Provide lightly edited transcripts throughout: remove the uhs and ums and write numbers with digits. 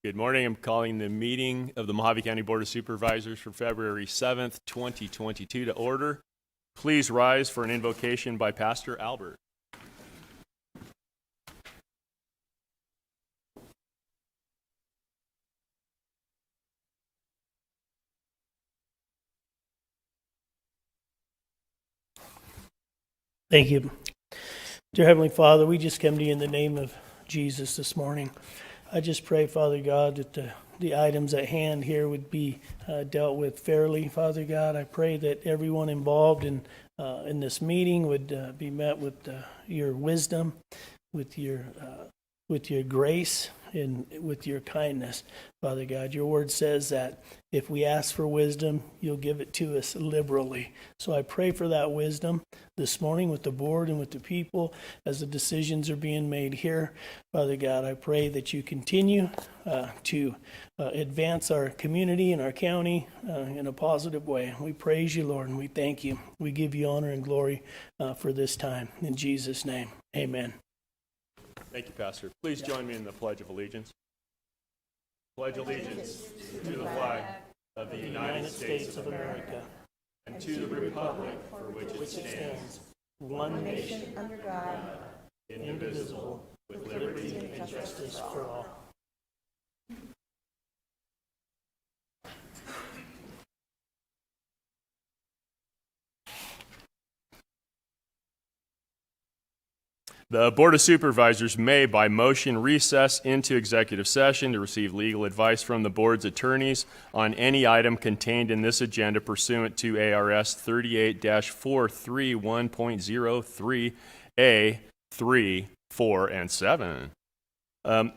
Good morning. I'm calling the meeting of the Mojave County Board of Supervisors for February 7th, 2022 to order. Please rise for an invocation by Pastor Albert. Thank you. Dear Heavenly Father, we just come to you in the name of Jesus this morning. I just pray, Father God, that the items at hand here would be dealt with fairly, Father God. I pray that everyone involved in this meeting would be met with your wisdom, with your grace, and with your kindness, Father God. Your word says that if we ask for wisdom, you'll give it to us liberally. So I pray for that wisdom this morning with the board and with the people as the decisions are being made here. Father God, I pray that you continue to advance our community and our county in a positive way. We praise you, Lord, and we thank you. We give you honor and glory for this time. In Jesus' name, amen. Thank you, Pastor. Please join me in the Pledge of Allegiance. Pledge allegiance to the flag of the United States of America and to the republic for which it stands, one nation under God, indivisible, with liberty and justice for all. The Board of Supervisors may, by motion, recess into executive session to receive legal advice from the board's attorneys on any item contained in this agenda pursuant to ARS 38-431.03A 3, 4, and 7.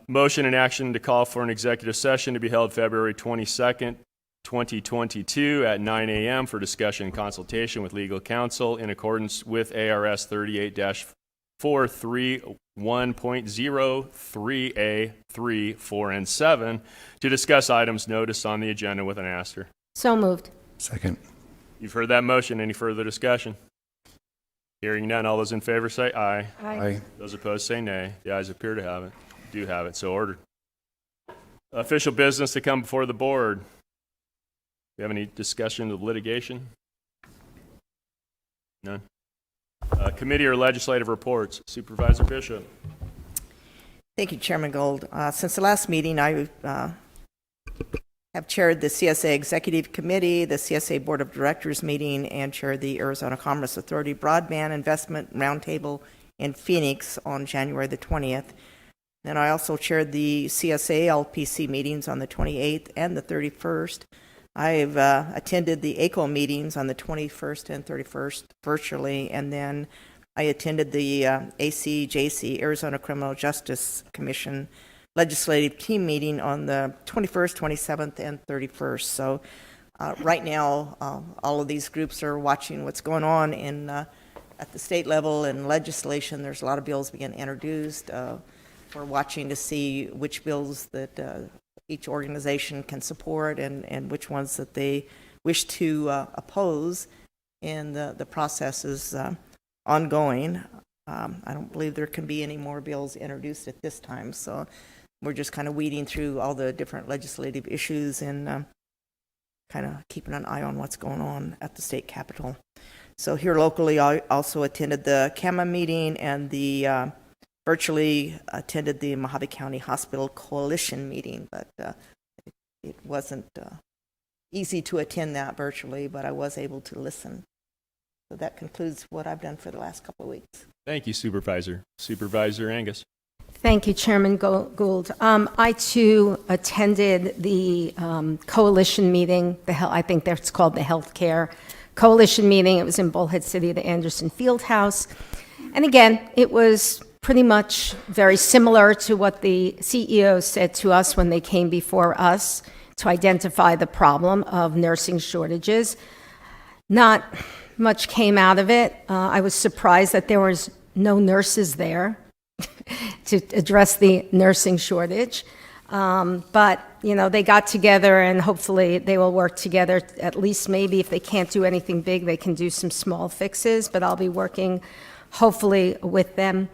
Motion and action to call for an executive session to be held February 22nd, 2022 at 9 a.m. for discussion and consultation with legal counsel in accordance with ARS 38-431.03A 3, 4, and 7 to discuss items noticed on the agenda with an asterisk. So moved. Second. You've heard that motion. Any further discussion? Hearing none, all those in favor say aye. Aye. Those opposed say nay. The ayes appear to have it. Do have it. So ordered. Official business to come before the board. Do you have any discussion of litigation? None. Committee or legislative reports. Supervisor Bishop. Thank you, Chairman Gold. Since the last meeting, I have chaired the CSA Executive Committee, the CSA Board of Directors meeting, and chaired the Arizona Commerce Authority Broadband Investment Roundtable in Phoenix on January the 20th. Then I also chaired the CSA LPC meetings on the 28th and the 31st. I've attended the ACO meetings on the 21st and 31st virtually, and then I attended the ACJC, Arizona Criminal Justice Commission legislative team meeting on the 21st, 27th, and 31st. So right now, all of these groups are watching what's going on at the state level and legislation. There's a lot of bills being introduced. We're watching to see which bills that each organization can support and which ones that they wish to oppose, and the process is ongoing. I don't believe there can be any more bills introduced at this time, so we're just kind of weeding through all the different legislative issues and kind of keeping an eye on what's going on at the state capitol. So here locally, I also attended the CAMA meeting and the virtually attended the Mojave County Hospital Coalition meeting, but it wasn't easy to attend that virtually, but I was able to listen. So that concludes what I've done for the last couple of weeks. Thank you, Supervisor. Supervisor Angus. Thank you, Chairman Gould. I, too, attended the coalition meeting. I think that's called the Healthcare Coalition meeting. It was in Bullhead City, the Anderson Field House. And again, it was pretty much very similar to what the CEO said to us when they came before us to identify the problem of nursing shortages. Not much came out of it. I was surprised that there was no nurses there to address the nursing shortage. But, you know, they got together and hopefully they will work together. At least maybe if they can't do anything big, they can do some small fixes, but I'll be working hopefully with them.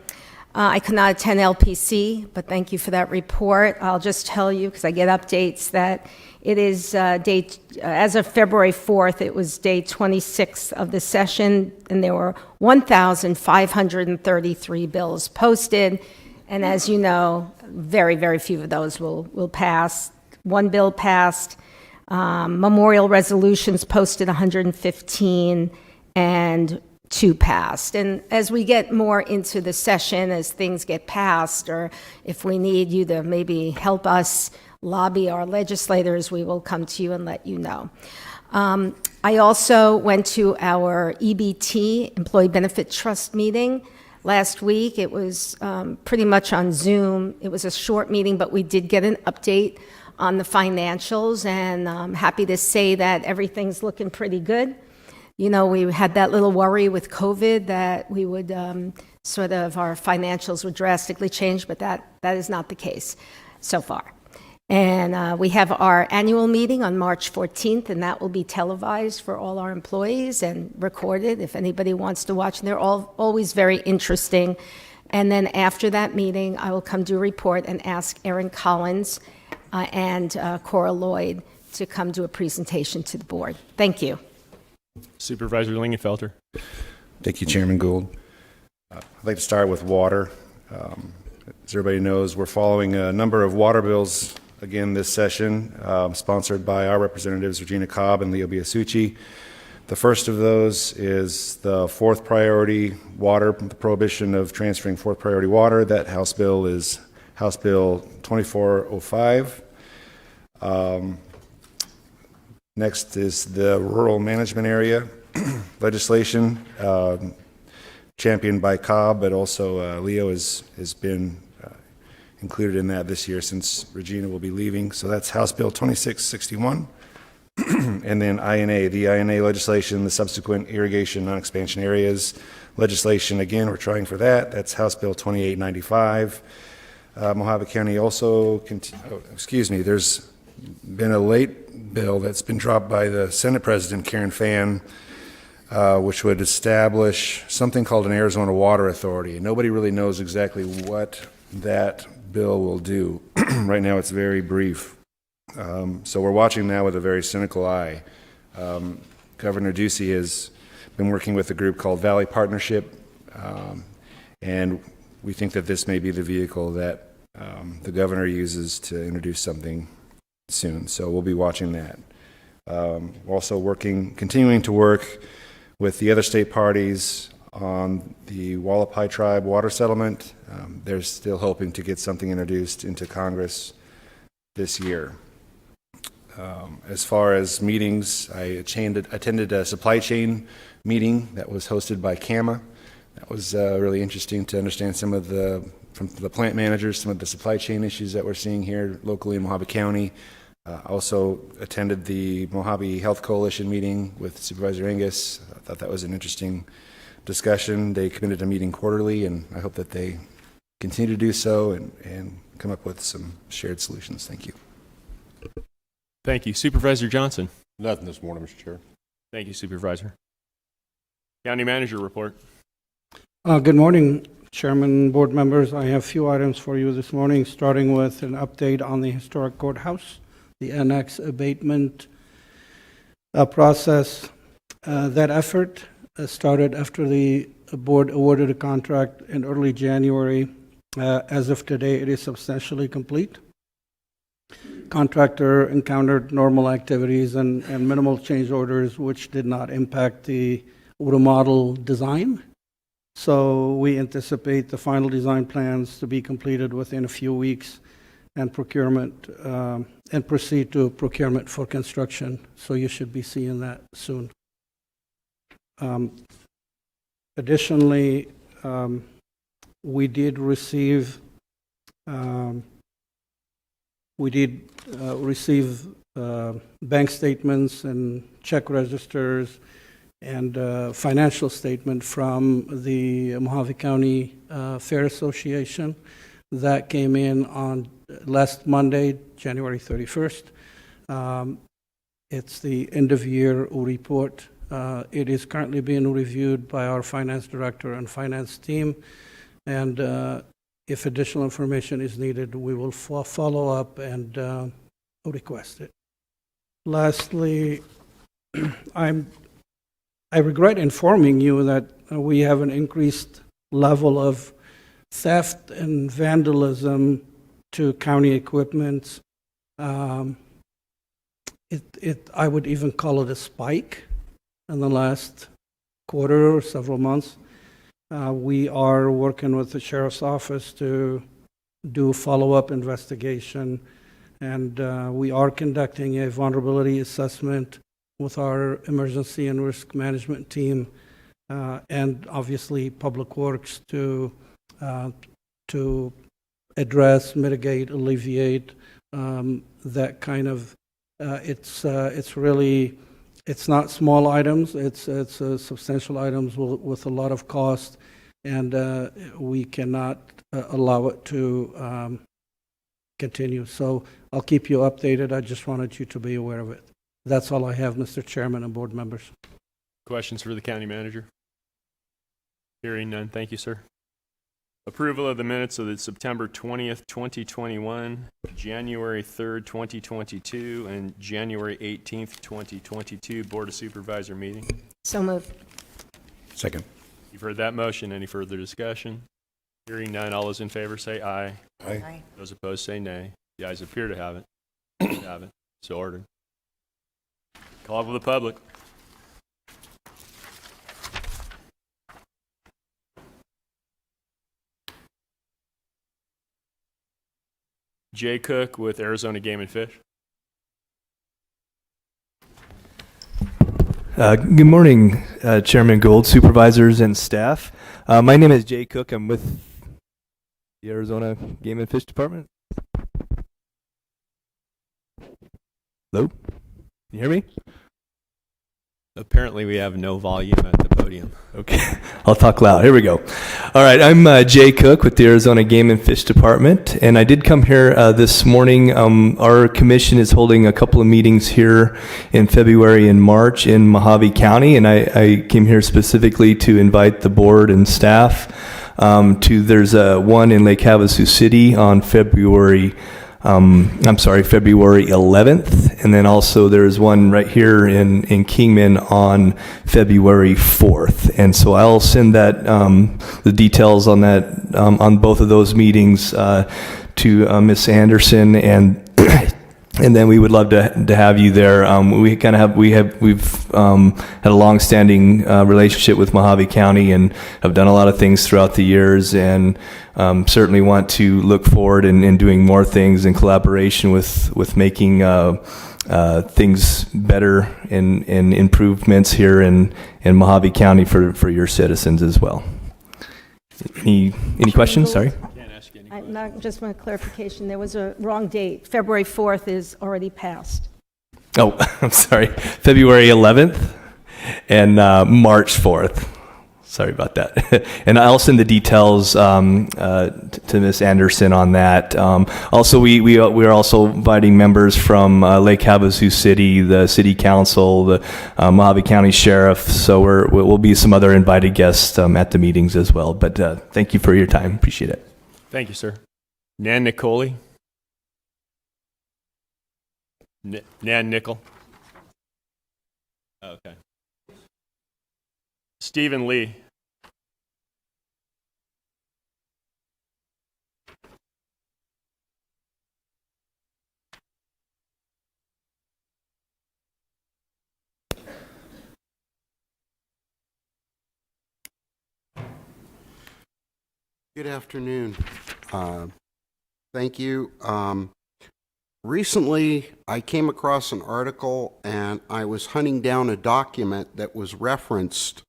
I could not attend LPC, but thank you for that report. I'll just tell you, because I get updates, that it is as of February 4th, it was day 26 of the session, and there were 1,533 bills posted. And as you know, very, very few of those will pass. One bill passed. Memorial resolutions posted 115, and 2 passed. And as we get more into the session, as things get passed, or if we need you to maybe help us lobby our legislators, we will come to you and let you know. I also went to our EBT, Employee Benefit Trust meeting last week. It was pretty much on Zoom. It was a short meeting, but we did get an update on the financials, and I'm happy to say that everything's looking pretty good. You know, we had that little worry with COVID that we would sort of, our financials would drastically change, but that is not the case so far. And we have our annual meeting on March 14th, and that will be televised for all our employees and recorded if anybody wants to watch. And they're always very interesting. And then after that meeting, I will come do a report and ask Erin Collins and Cora Lloyd to come do a presentation to the board. Thank you. Supervisor Lingenfelter. Thank you, Chairman Gould. I'd like to start with water. As everybody knows, we're following a number of water bills again this session, sponsored by our representatives, Regina Cobb and Leo Biasucci. The first of those is the fourth priority water, the prohibition of transferring fourth priority water. That House bill is House Bill 2405. Next is the rural management area legislation, championed by Cobb, but also Leo has been included in that this year since Regina will be leaving. So that's House Bill 2661. And then INA, the INA legislation, the subsequent irrigation non-expansion areas legislation. Again, we're trying for that. That's House Bill 2895. Mojave County also, there's been a late bill that's been dropped by the Senate President, Karen Fann, which would establish something called an Arizona Water Authority. And nobody really knows exactly what that bill will do. Right now it's very brief. So we're watching now with a very cynical eye. Governor Ducey has been working with a group called Valley Partnership, and we think that this may be the vehicle that the governor uses to introduce something soon. So we'll be watching that. Also continuing to work with the other state parties on the Wallapai Tribe water settlement. They're still hoping to get something introduced into Congress this year. As far as meetings, I attended a supply chain meeting that was hosted by CAMA. That was really interesting to understand from the plant managers, some of the supply chain issues that we're seeing here locally in Mojave County. Also attended the Mojave Health Coalition meeting with Supervisor Angus. I thought that was an interesting discussion. They committed to meeting quarterly, and I hope that they continue to do so and come up with some shared solutions. Thank you. Thank you. Supervisor Johnson. Nothing this morning, Mr. Chair. Thank you, Supervisor. County Manager report. Good morning, Chairman, board members. I have a few items for you this morning, starting with an update on the historic courthouse, the annex abatement process. That effort started after the board awarded a contract in early January. As of today, it is substantially complete. Contractor encountered normal activities and minimal change orders, which did not impact the remodel design. So we anticipate the final design plans to be completed within a few weeks and procurement and proceed to procurement for construction. So you should be seeing that soon. Additionally, we did receive bank statements and check registers and financial statement from the Mojave County Fair Association. That came in on last Monday, January 31st. It's the end of year report. It is currently being reviewed by our finance director and finance team. And if additional information is needed, we will follow up and request it. Lastly, I regret informing you that we have an increased level of theft and vandalism to county equipment. I would even call it a spike in the last quarter or several months. We are working with the sheriff's office to do follow-up investigation, and we are conducting a vulnerability assessment with our emergency and risk management team, and obviously Public Works to address, mitigate, alleviate that kind of. It's really, it's not small items. It's substantial items with a lot of cost, and we cannot allow it to continue. So I'll keep you updated. I just wanted you to be aware of it. That's all I have, Mr. Chairman and board members. Questions for the county manager? Hearing none. Thank you, sir. Approval of the minutes of the September 20th, 2021, January 3rd, 2022, and January 18th, 2022 Board of Supervisor meeting. So moved. Second. You've heard that motion. Any further discussion? Hearing none. All those in favor say aye. Aye. Those opposed say nay. The ayes appear to have it. Have it. So ordered. Call for the public. Jay Cook with Arizona Game and Fish. Good morning, Chairman Gold, supervisors, and staff. My name is Jay Cook. I'm with the Arizona Game and Fish Department. Hello? Can you hear me? Apparently we have no volume at the podium. Okay, I'll talk loud. Here we go. All right, I'm Jay Cook with the Arizona Game and Fish Department, and I did come here this morning. Our commission is holding a couple of meetings here in February and March in Mojave County, and I came here specifically to invite the board and staff there's one in Lake Havasu City on February 11th, and then also there's one right here in Kingman on February 4th. And so I'll send that the details on that on both of those meetings to Miss Anderson, and and then we would love to have you there. We've had a long-standing relationship with Mojave County and have done a lot of things throughout the years, and certainly want to look forward in doing more things in collaboration with making things better and improvements here in Mojave County for your citizens as well. Any questions? Sorry. Just one clarification. There was a wrong date. February 4th is already passed. Oh, I'm sorry. February 11th and March 4th. Sorry about that. And I'll send the details to Ms. Anderson on that. Also, we are also inviting members from Lake Havasu City, the City Council, the Mojave County Sheriff. So we'll be some other invited guests at the meetings as well. But thank you for your time. Appreciate it. Thank you, sir. Nan Nicoli. Nan Nickel. Okay. Stephen Lee. Good afternoon. Thank you. Recently, I came across an article and I was hunting down a document that was referenced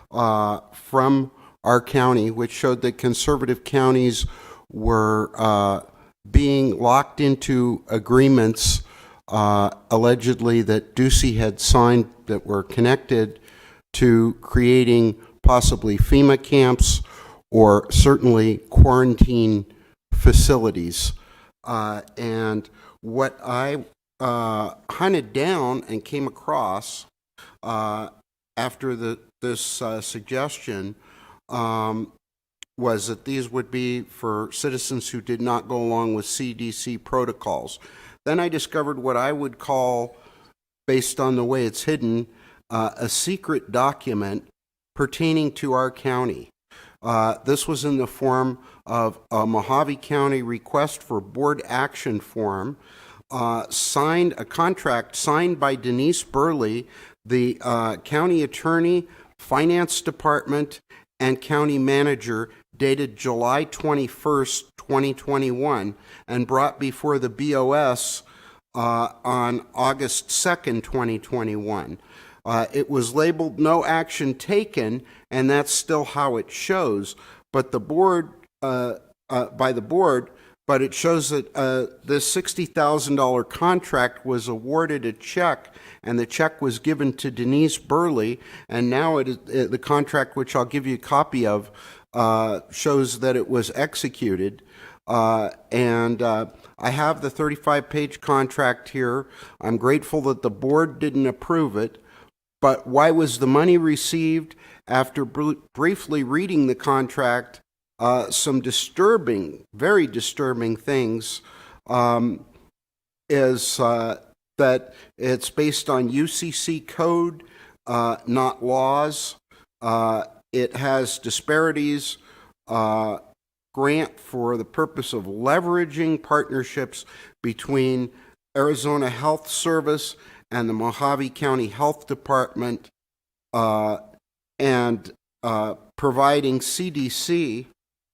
from our county, which showed that conservative counties were being locked into agreements allegedly that Ducey had signed that were connected to creating possibly FEMA camps or certainly quarantine facilities. And what I hunted down and came across after this suggestion was that these would be for citizens who did not go along with CDC protocols. Then I discovered what I would call, based on the way it's hidden, a secret document pertaining to our county. This was in the form of a Mojave County request for board action form, a contract signed by Denise Burley, the county attorney, finance department, and county manager, dated July 21st, 2021, and brought before the BOS on August 2nd, 2021. It was labeled no action taken, and that's still how it shows. But the board, by the board, but it shows that this $60,000 contract was awarded a check, and the check was given to Denise Burley, and now the contract, which I'll give you a copy of, shows that it was executed. And I have the 35-page contract here. I'm grateful that the board didn't approve it. But why was the money received? After briefly reading the contract, some disturbing, very disturbing things is that it's based on UCC code, not laws. It has disparities, grant for the purpose of leveraging partnerships between Arizona Health Service and the Mojave County Health Department, and providing CDC,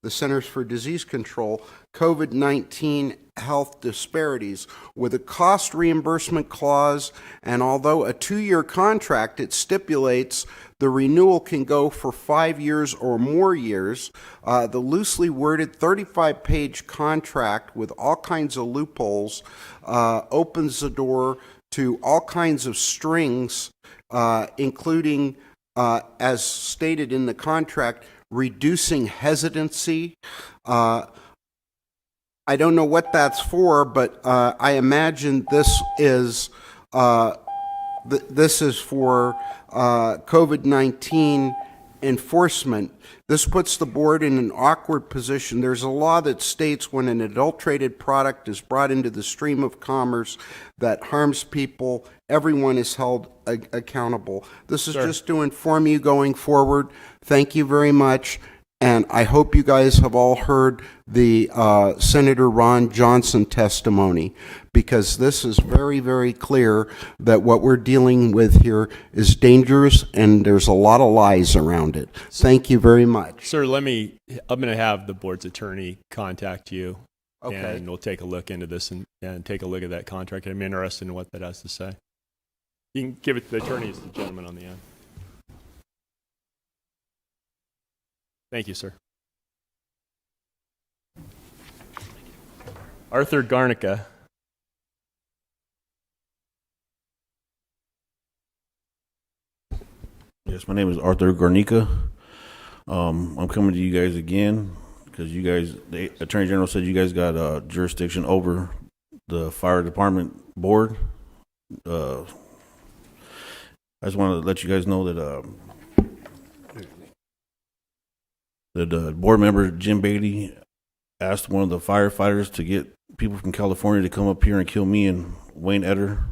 the Centers for Disease Control, COVID-19 health disparities with a cost reimbursement clause. And although a 2-year contract, it stipulates the renewal can go for 5 years or more years. The loosely worded 35-page contract with all kinds of loopholes opens the door to all kinds of strings, including, as stated in the contract, reducing hesitancy. I don't know what that's for, but I imagine this is for COVID-19 enforcement. This puts the board in an awkward position. There's a law that states when an adulterated product is brought into the stream of commerce that harms people, everyone is held accountable. This is just to inform you going forward. Thank you very much. And I hope you guys have all heard the Senator Ron Johnson testimony, because this is very, very clear that what we're dealing with here is dangerous, and there's a lot of lies around it. Thank you very much. Sir, I'm going to have the board's attorney contact you. Okay. And we'll take a look into this and take a look at that contract. I'm interested in what that has to say. You can give it to the attorney as the gentleman on the end. Thank you, sir. Arthur Garnica. Yes, my name is Arthur Garnica. I'm coming to you guys again because you guys, the Attorney General said you guys got jurisdiction over the fire department board. I just want to let you guys know that the board member, Jim Beatty, asked one of the firefighters to get people from California to come up here and kill me and Wayne Eder.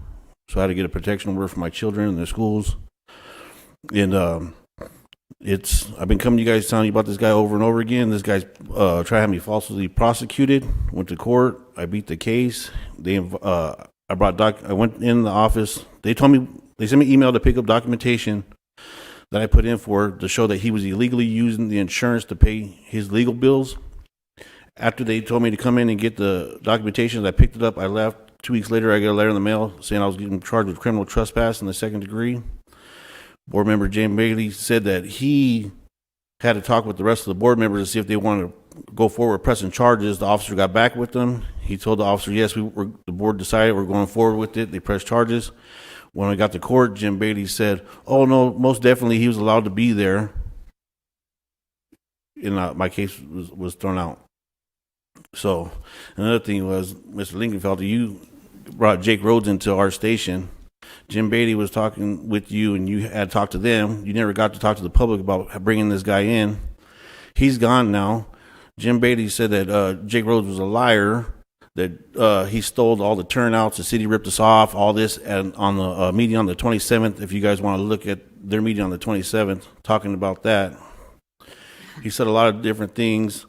So I had to get a protection order for my children and their schools. And I've been coming to you guys telling you about this guy over and over again. This guy's trying to have me falsely prosecuted. Went to court. I beat the case. I went in the office. They sent me an email to pick up documentation that I put in for to show that he was illegally using the insurance to pay his legal bills. After they told me to come in and get the documentation, I picked it up. I left. 2 weeks later, I got a letter in the mail saying I was getting charged with criminal trespass in the 2nd degree. Board member James Bailey said that he had to talk with the rest of the board members to see if they wanted to go forward pressing charges. The officer got back with them. He told the officer, yes, the board decided we're going forward with it. They pressed charges. When I got to court, Jim Beatty said, oh, no, most definitely he was allowed to be there. And my case was thrown out. So another thing was, Mr. Linkenfelter, you brought Jake Rhodes into our station. Jim Beatty was talking with you, and you had talked to them. You never got to talk to the public about bringing this guy in. He's gone now. Jim Beatty said that Jake Rhodes was a liar, that he stole all the turnouts, the city ripped us off, all this, and on the meeting on the 27th, if you guys want to look at their meeting on the 27th, talking about that. He said a lot of different things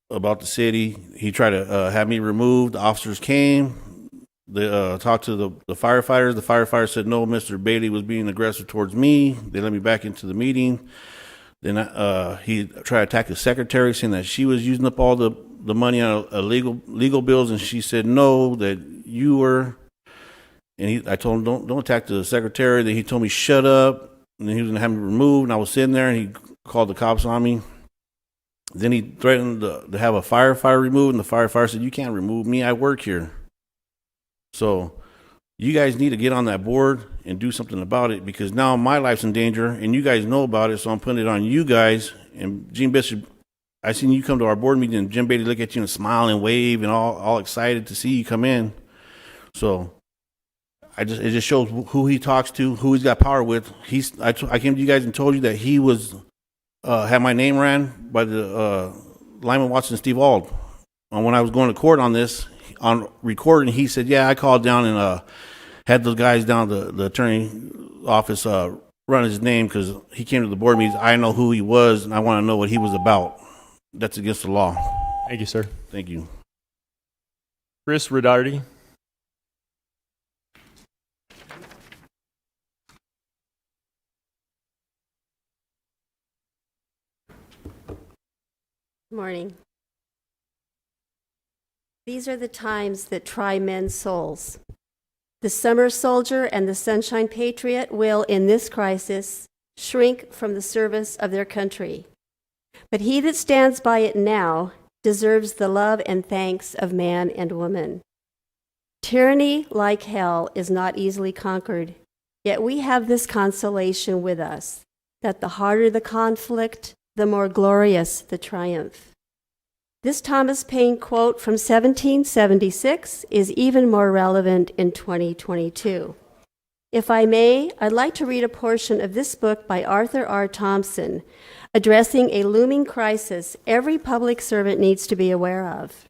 about the city. He tried to have me removed. The officers came. They talked to the firefighters. The firefighters said, no, Mr. Bailey was being aggressive towards me. They let me back into the meeting. Then he tried to attack the secretary, saying that she was using up all the money on legal bills, and she said, no, that you were. And I told him, don't attack the secretary. Then he told me, shut up. And then he was going to have me removed, and I was sitting there, and he called the cops on me. Then he threatened to have a firefighter removed, and the firefighter said, you can't remove me. I work here. So you guys need to get on that board and do something about it, because now my life's in danger, and you guys know about it, so I'm putting it on you guys. And Gene Bishop, I seen you come to our board meeting, and Jim Beatty look at you and smile and wave and all excited to see you come in. So it just shows who he talks to, who he's got power with. I came to you guys and told you that he was had my name ran by the Lyman Watson Steve Auld. And when I was going to court on this, on recording, he said, yeah, I called down and had those guys down the attorney office run his name, because he came to the board meetings. I know who he was, and I want to know what he was about. That's against the law. Thank you, sir. Thank you. Chris Rodarty. Morning. These are the times that try men's souls. The summer soldier and the sunshine patriot will, in this crisis, shrink from the service of their country. But he that stands by it now deserves the love and thanks of man and woman. Tyranny, like hell, is not easily conquered, yet we have this consolation with us, that the harder the conflict, the more glorious the triumph. This Thomas Paine quote from 1776 is even more relevant in 2022. If I may, I'd like to read a portion of this book by Arthur R. Thompson, addressing a looming crisis every public servant needs to be aware of.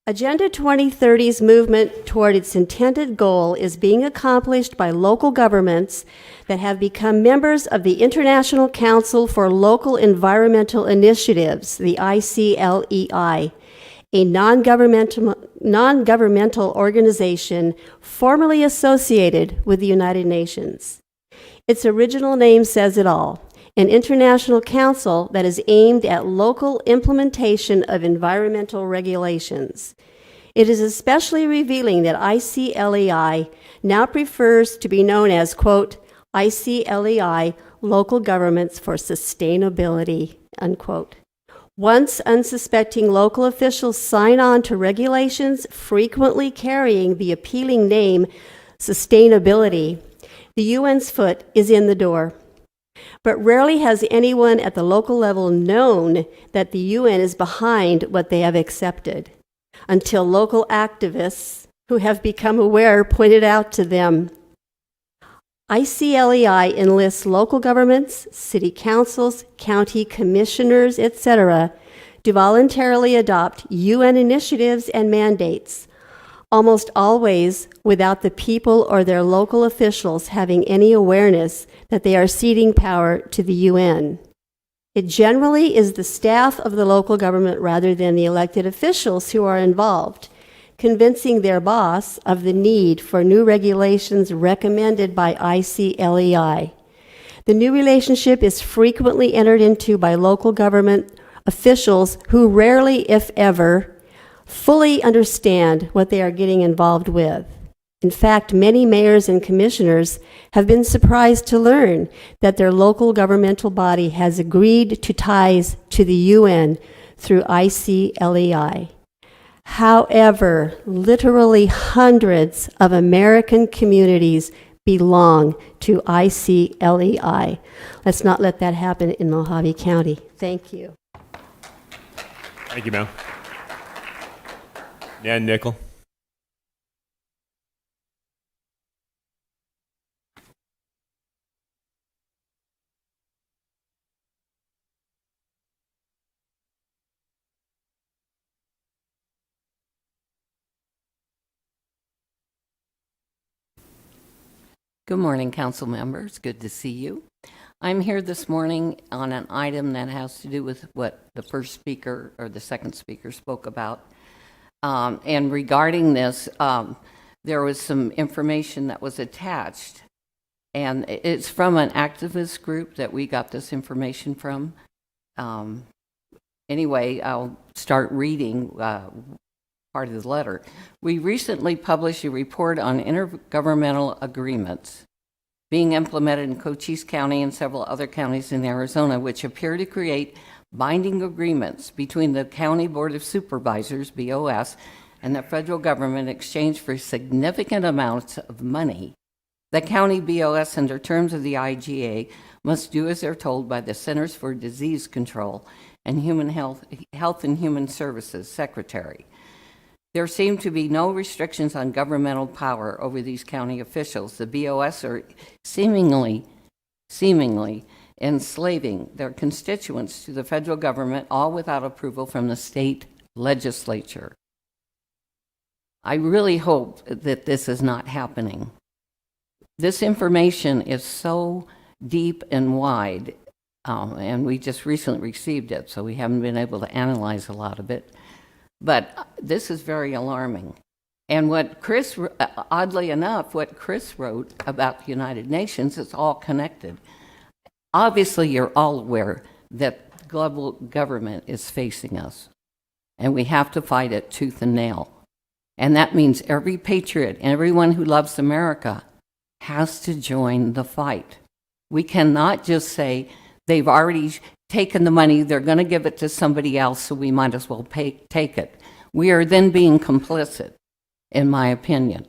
Agenda 2030's movement toward its intended goal is being accomplished by local governments that have become members of the International Council for Local Environmental Initiatives, the ICLEI, a non-governmental organization formerly associated with the United Nations. Its original name says it all: an international council that is aimed at local implementation of environmental regulations. It is especially revealing that ICLEI now prefers to be known as, quote, ICLEI, Local Governments for Sustainability, unquote. Once unsuspecting local officials sign on to regulations frequently carrying the appealing name sustainability, the UN's foot is in the door. But rarely has anyone at the local level known that the UN is behind what they have accepted, until local activists who have become aware pointed out to them. ICLEI enlists local governments, city councils, county commissioners, etc., to voluntarily adopt UN initiatives and mandates, almost always without the people or their local officials having any awareness that they are ceding power to the UN. It generally is the staff of the local government rather than the elected officials who are involved, convincing their boss of the need for new regulations recommended by ICLEI. The new relationship is frequently entered into by local government officials who rarely, if ever, fully understand what they are getting involved with. In fact, many mayors and commissioners have been surprised to learn that their local governmental body has agreed to ties to the UN through ICLEI. However, literally hundreds of American communities belong to ICLEI. Let's not let that happen in Mojave County. Thank you. Thank you, ma'am. Nan Nickel. Good morning, council members. Good to see you. I'm here this morning on an item that has to do with what the first speaker or the second speaker spoke about. And regarding this, there was some information that was attached. And it's from an activist group that we got this information from. Anyway, I'll start reading part of the letter. We recently published a report on intergovernmental agreements being implemented in Cochise County and several other counties in Arizona, which appear to create binding agreements between the County Board of Supervisors, BOS, and the federal government in exchange for significant amounts of money. The county BOS, under terms of the IGA, must do as they're told by the Centers for Disease Control and Human Health and Human Services Secretary. There seem to be no restrictions on governmental power over these county officials. The BOS are seemingly enslaving their constituents to the federal government, all without approval from the state legislature. I really hope that this is not happening. This information is so deep and wide, and we just recently received it, so we haven't been able to analyze a lot of it. But this is very alarming. And what Chris, oddly enough, what Chris wrote about the United Nations, it's all connected. Obviously, you're all aware that global government is facing us, and we have to fight it tooth and nail. And that means every patriot, everyone who loves America, has to join the fight. We cannot just say they've already taken the money, they're going to give it to somebody else, so we might as well take it. We are then being complicit, in my opinion.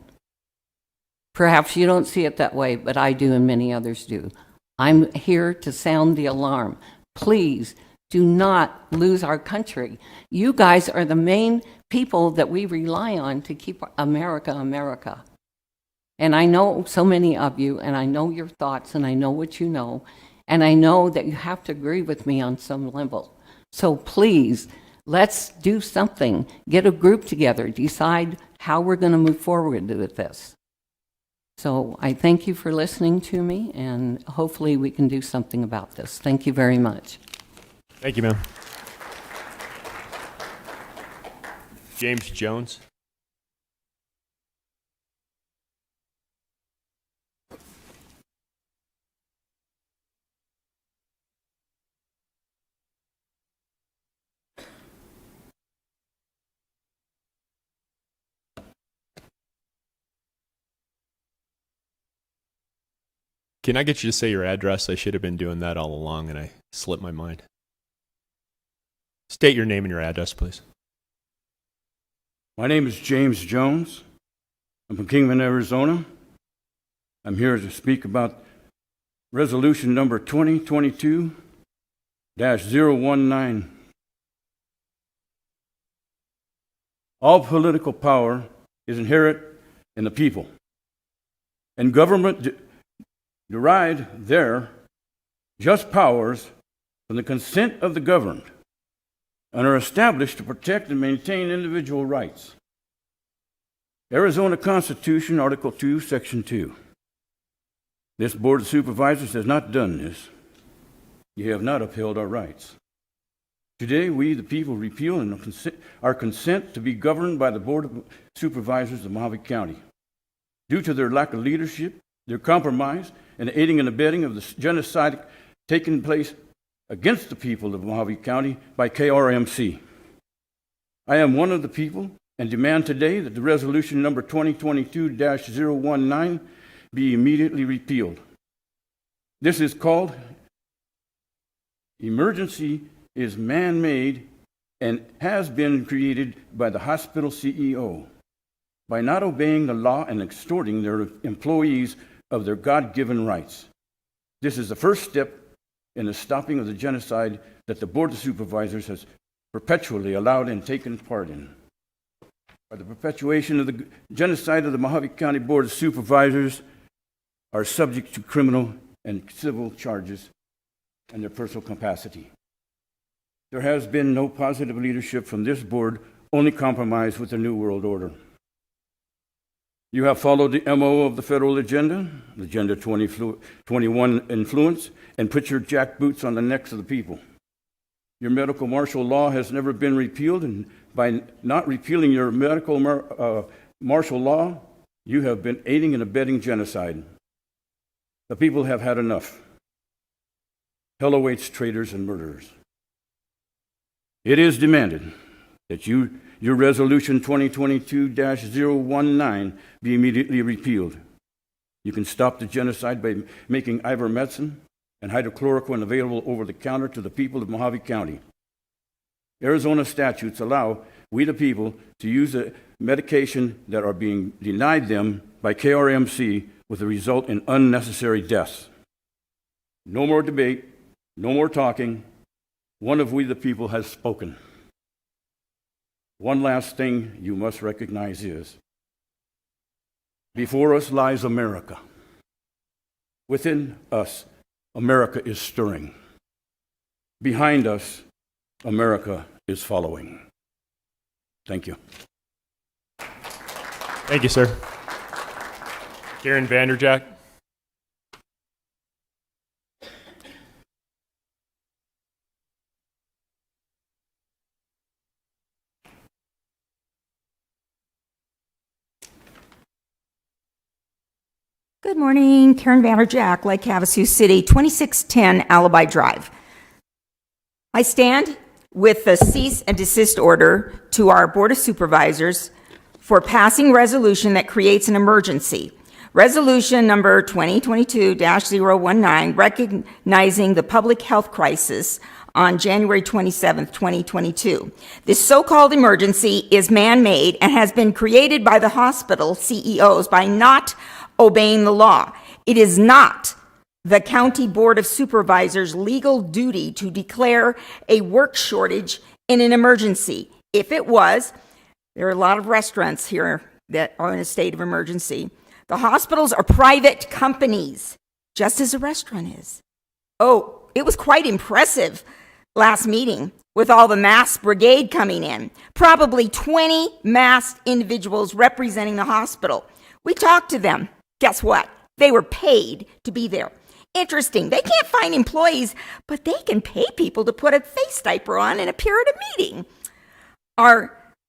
Perhaps you don't see it that way, but I do and many others do. I'm here to sound the alarm. Please do not lose our country. You guys are the main people that we rely on to keep America, America. And I know so many of you, and I know your thoughts, and I know what you know, and I know that you have to agree with me on some level. So please, let's do something. Get a group together. Decide how we're going to move forward with this. So I thank you for listening to me, and hopefully we can do something about this. Thank you very much. Thank you, ma'am. James Jones. Can I get you to say your address? I should have been doing that all along, and I slipped my mind. State your name and your address, please. My name is James Jones. I'm from Kingman, Arizona. I'm here to speak about resolution number 2022-019. All political power is inherent in the people, and government derived their just powers from the consent of the governed and are established to protect and maintain individual rights. Arizona Constitution, Article 2, Section 2. This Board of Supervisors has not done this. You have not upheld our rights. Today, we, the people, repeal our consent to be governed by the Board of Supervisors of Mojave County. Due to their lack of leadership, their compromise, and the aiding and abetting of the genocide taking place against the people of Mojave County by KRMC. I am one of the people and demand today that the resolution number 2022-019 be immediately repealed. This is called emergency is man-made and has been created by the hospital CEO by not obeying the law and extorting their employees of their God-given rights. This is the first step in the stopping of the genocide that the Board of Supervisors has perpetually allowed and taken part in. By the perpetuation of the genocide of the Mojave County Board of Supervisors are subject to criminal and civil charges and their personal capacity. There has been no positive leadership from this board, only compromise with the New World Order. You have followed the MO of the federal agenda, Agenda 2021 influence, and put your jackboots on the necks of the people. Your medical martial law has never been repealed, and by not repealing your medical martial law, you have been aiding and abetting genocide. The people have had enough. Hell awaits traitors and murderers. It is demanded that your Resolution 2022-019 be immediately repealed. You can stop the genocide by making ivermectin and hydrochloroquine available over the counter to the people of Mojave County. Arizona statutes allow we the people to use the medication that are being denied them by KRMC with the result in unnecessary deaths. No more debate, no more talking. One of we the people has spoken. One last thing you must recognize is, before us lies America. Within us, America is stirring. Behind us, America is following. Thank you. Thank you, sir. Karen Vanderjack. Good morning, Karen Vanderjack, Lake Havasu City, 2610 Alibi Drive. I stand with the cease and desist order to our Board of Supervisors for passing resolution that creates an emergency. Resolution number 2022-019, recognizing the public health crisis on January 27, 2022. This so-called emergency is man-made and has been created by the hospital CEOs by not obeying the law. It is not the County Board of Supervisors' legal duty to declare a work shortage in an emergency. If it was, there are a lot of restaurants here that are in a state of emergency. The hospitals are private companies, just as a restaurant is. Oh, it was quite impressive last meeting with all the masked brigade coming in. Probably 20 masked individuals representing the hospital. We talked to them. Guess what? They were paid to be there. Interesting. They can't find employees, but they can pay people to put a face diaper on and appear at a meeting.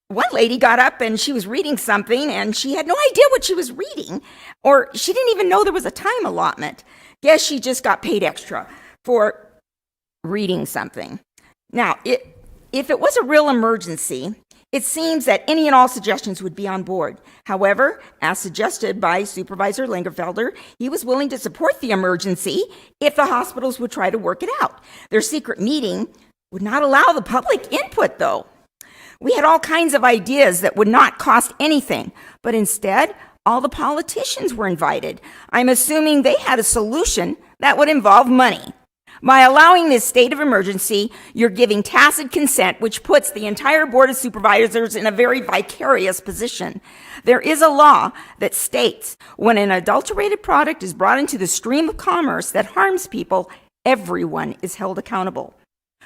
One lady got up and she was reading something and she had no idea what she was reading, or she didn't even know there was a time allotment. Guess she just got paid extra for reading something. Now, if it was a real emergency, it seems that any and all suggestions would be on board. However, as suggested by Supervisor Lingerfelder, he was willing to support the emergency if the hospitals would try to work it out. Their secret meeting would not allow the public input, though. We had all kinds of ideas that would not cost anything, but instead, all the politicians were invited. I'm assuming they had a solution that would involve money. By allowing this state of emergency, you're giving tacit consent, which puts the entire Board of Supervisors in a very vicarious position. There is a law that states when an adulterated product is brought into the stream of commerce that harms people, everyone is held accountable.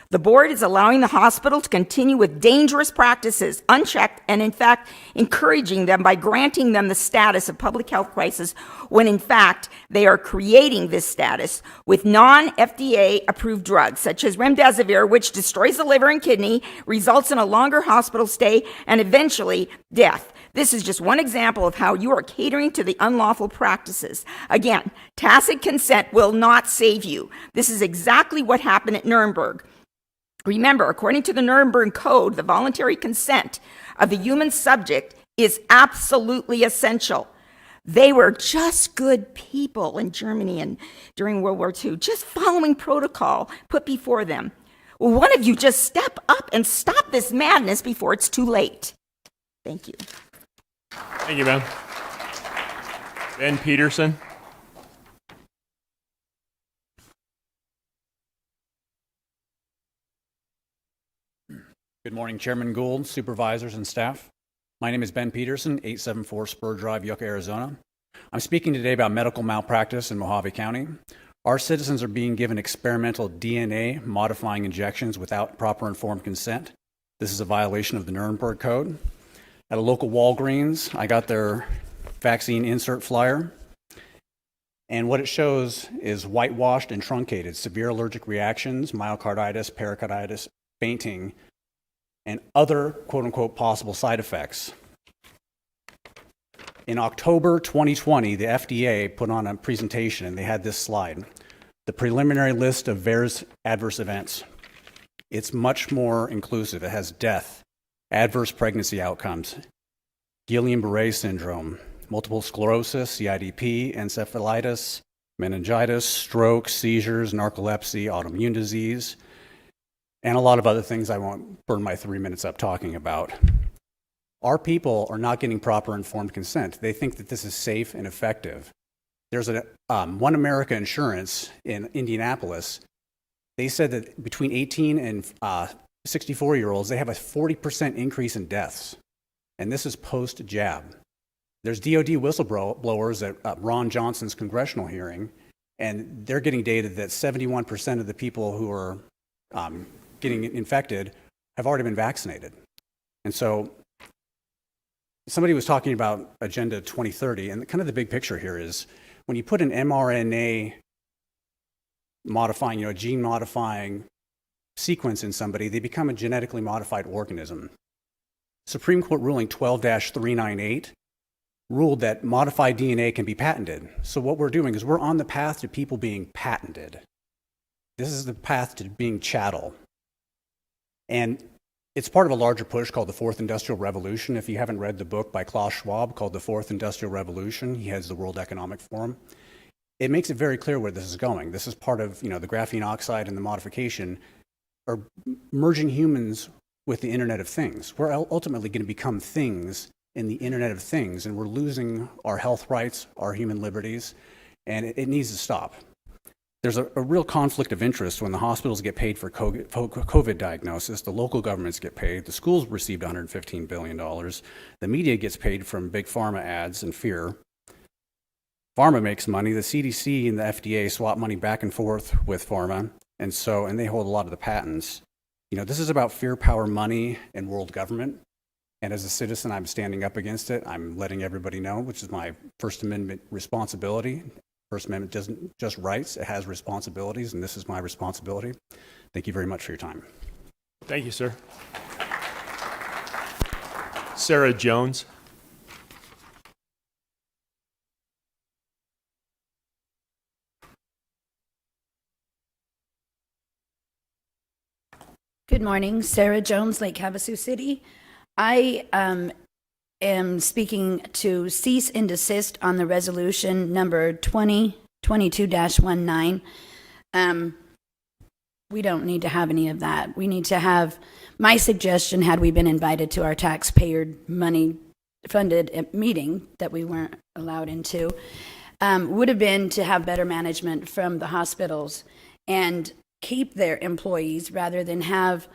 The board is allowing the hospital to continue with dangerous practices unchecked and, in fact, encouraging them by granting them the status of public health crisis when, in fact, they are creating this status with non-FDA approved drugs such as remdesivir, which destroys the liver and kidney, results in a longer hospital stay, and eventually death. This is just one example of how you are catering to the unlawful practices. Again, tacit consent will not save you. This is exactly what happened at Nuremberg. Remember, according to the Nuremberg Code, the voluntary consent of the human subject is absolutely essential. They were just good people in Germany and during World War II, just following protocol put before them. Will one of you just step up and stop this madness before it's too late? Thank you. Thank you, ma'am. Ben Peterson. Good morning, Chairman Gould, supervisors, and staff. My name is Ben Peterson, 874 Spur Drive, Yucca, Arizona. I'm speaking today about medical malpractice in Mojave County. Our citizens are being given experimental DNA modifying injections without proper informed consent. This is a violation of the Nuremberg Code. At a local Walgreens, I got their vaccine insert flyer. And what it shows is whitewashed and truncated severe allergic reactions, myocarditis, pericarditis, fainting, and other quote-unquote possible side effects. In October 2020, the FDA put on a presentation, and they had this slide, the preliminary list of VAERS adverse events. It's much more inclusive. It has death, adverse pregnancy outcomes, Guillain-Barré syndrome, multiple sclerosis, CIDP, encephalitis, meningitis, stroke, seizures, narcolepsy, autoimmune disease, and a lot of other things I won't burn my 3 minutes up talking about. Our people are not getting proper informed consent. They think that this is safe and effective. There's a One America Insurance in Indianapolis. They said that between 18 and 64-year-olds, they have a 40% increase in deaths. And this is post-jab. There's DOD whistleblowers at Ron Johnson's congressional hearing, and they're getting data that 71% of the people who are getting infected have already been vaccinated. And so somebody was talking about Agenda 2030, and kind of the big picture here is when you put an mRNA modifying, gene modifying sequence in somebody, they become a genetically modified organism. Supreme Court ruling 12-398 ruled that modified DNA can be patented. So what we're doing is we're on the path to people being patented. This is the path to being chattel. And it's part of a larger push called the Fourth Industrial Revolution. If you haven't read the book by Klaus Schwab called The Fourth Industrial Revolution, he heads the World Economic Forum. It makes it very clear where this is going. This is part of, the graphene oxide and the modification are merging humans with the Internet of Things. We're ultimately going to become things in the Internet of Things, and we're losing our health rights, our human liberties, and it needs to stop. There's a real conflict of interest when the hospitals get paid for COVID diagnosis, the local governments get paid, the schools received $115 billion, the media gets paid from big pharma ads and fear. Pharma makes money, the CDC and the FDA swap money back and forth with pharma, and they hold a lot of the patents. This is about fear, power, money, and world government. And as a citizen, I'm standing up against it. I'm letting everybody know, which is my First Amendment responsibility. First Amendment doesn't just rights, it has responsibilities, and this is my responsibility. Thank you very much for your time. Thank you, sir. Sarah Jones. Good morning, Sarah Jones, Lake Havasu City. I am speaking to cease and desist on the resolution number 2022-19. We don't need to have any of that. We need to have, my suggestion, had we been invited to our taxpayer money funded meeting that we weren't allowed into, would have been to have better management from the hospitals and keep their employees rather than have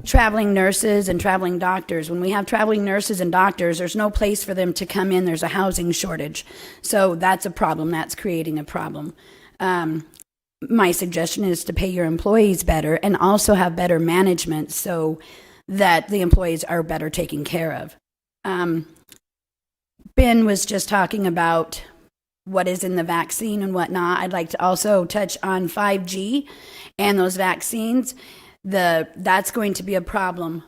traveling nurses and traveling doctors. When we have traveling nurses and doctors, there's no place for them to come in. There's a housing shortage. So that's a problem. That's creating a problem. My suggestion is to pay your employees better and also have better management so that the employees are better taken care of. Ben was just talking about what is in the vaccine and whatnot. I'd like to also touch on 5G and those vaccines. That's going to be a problem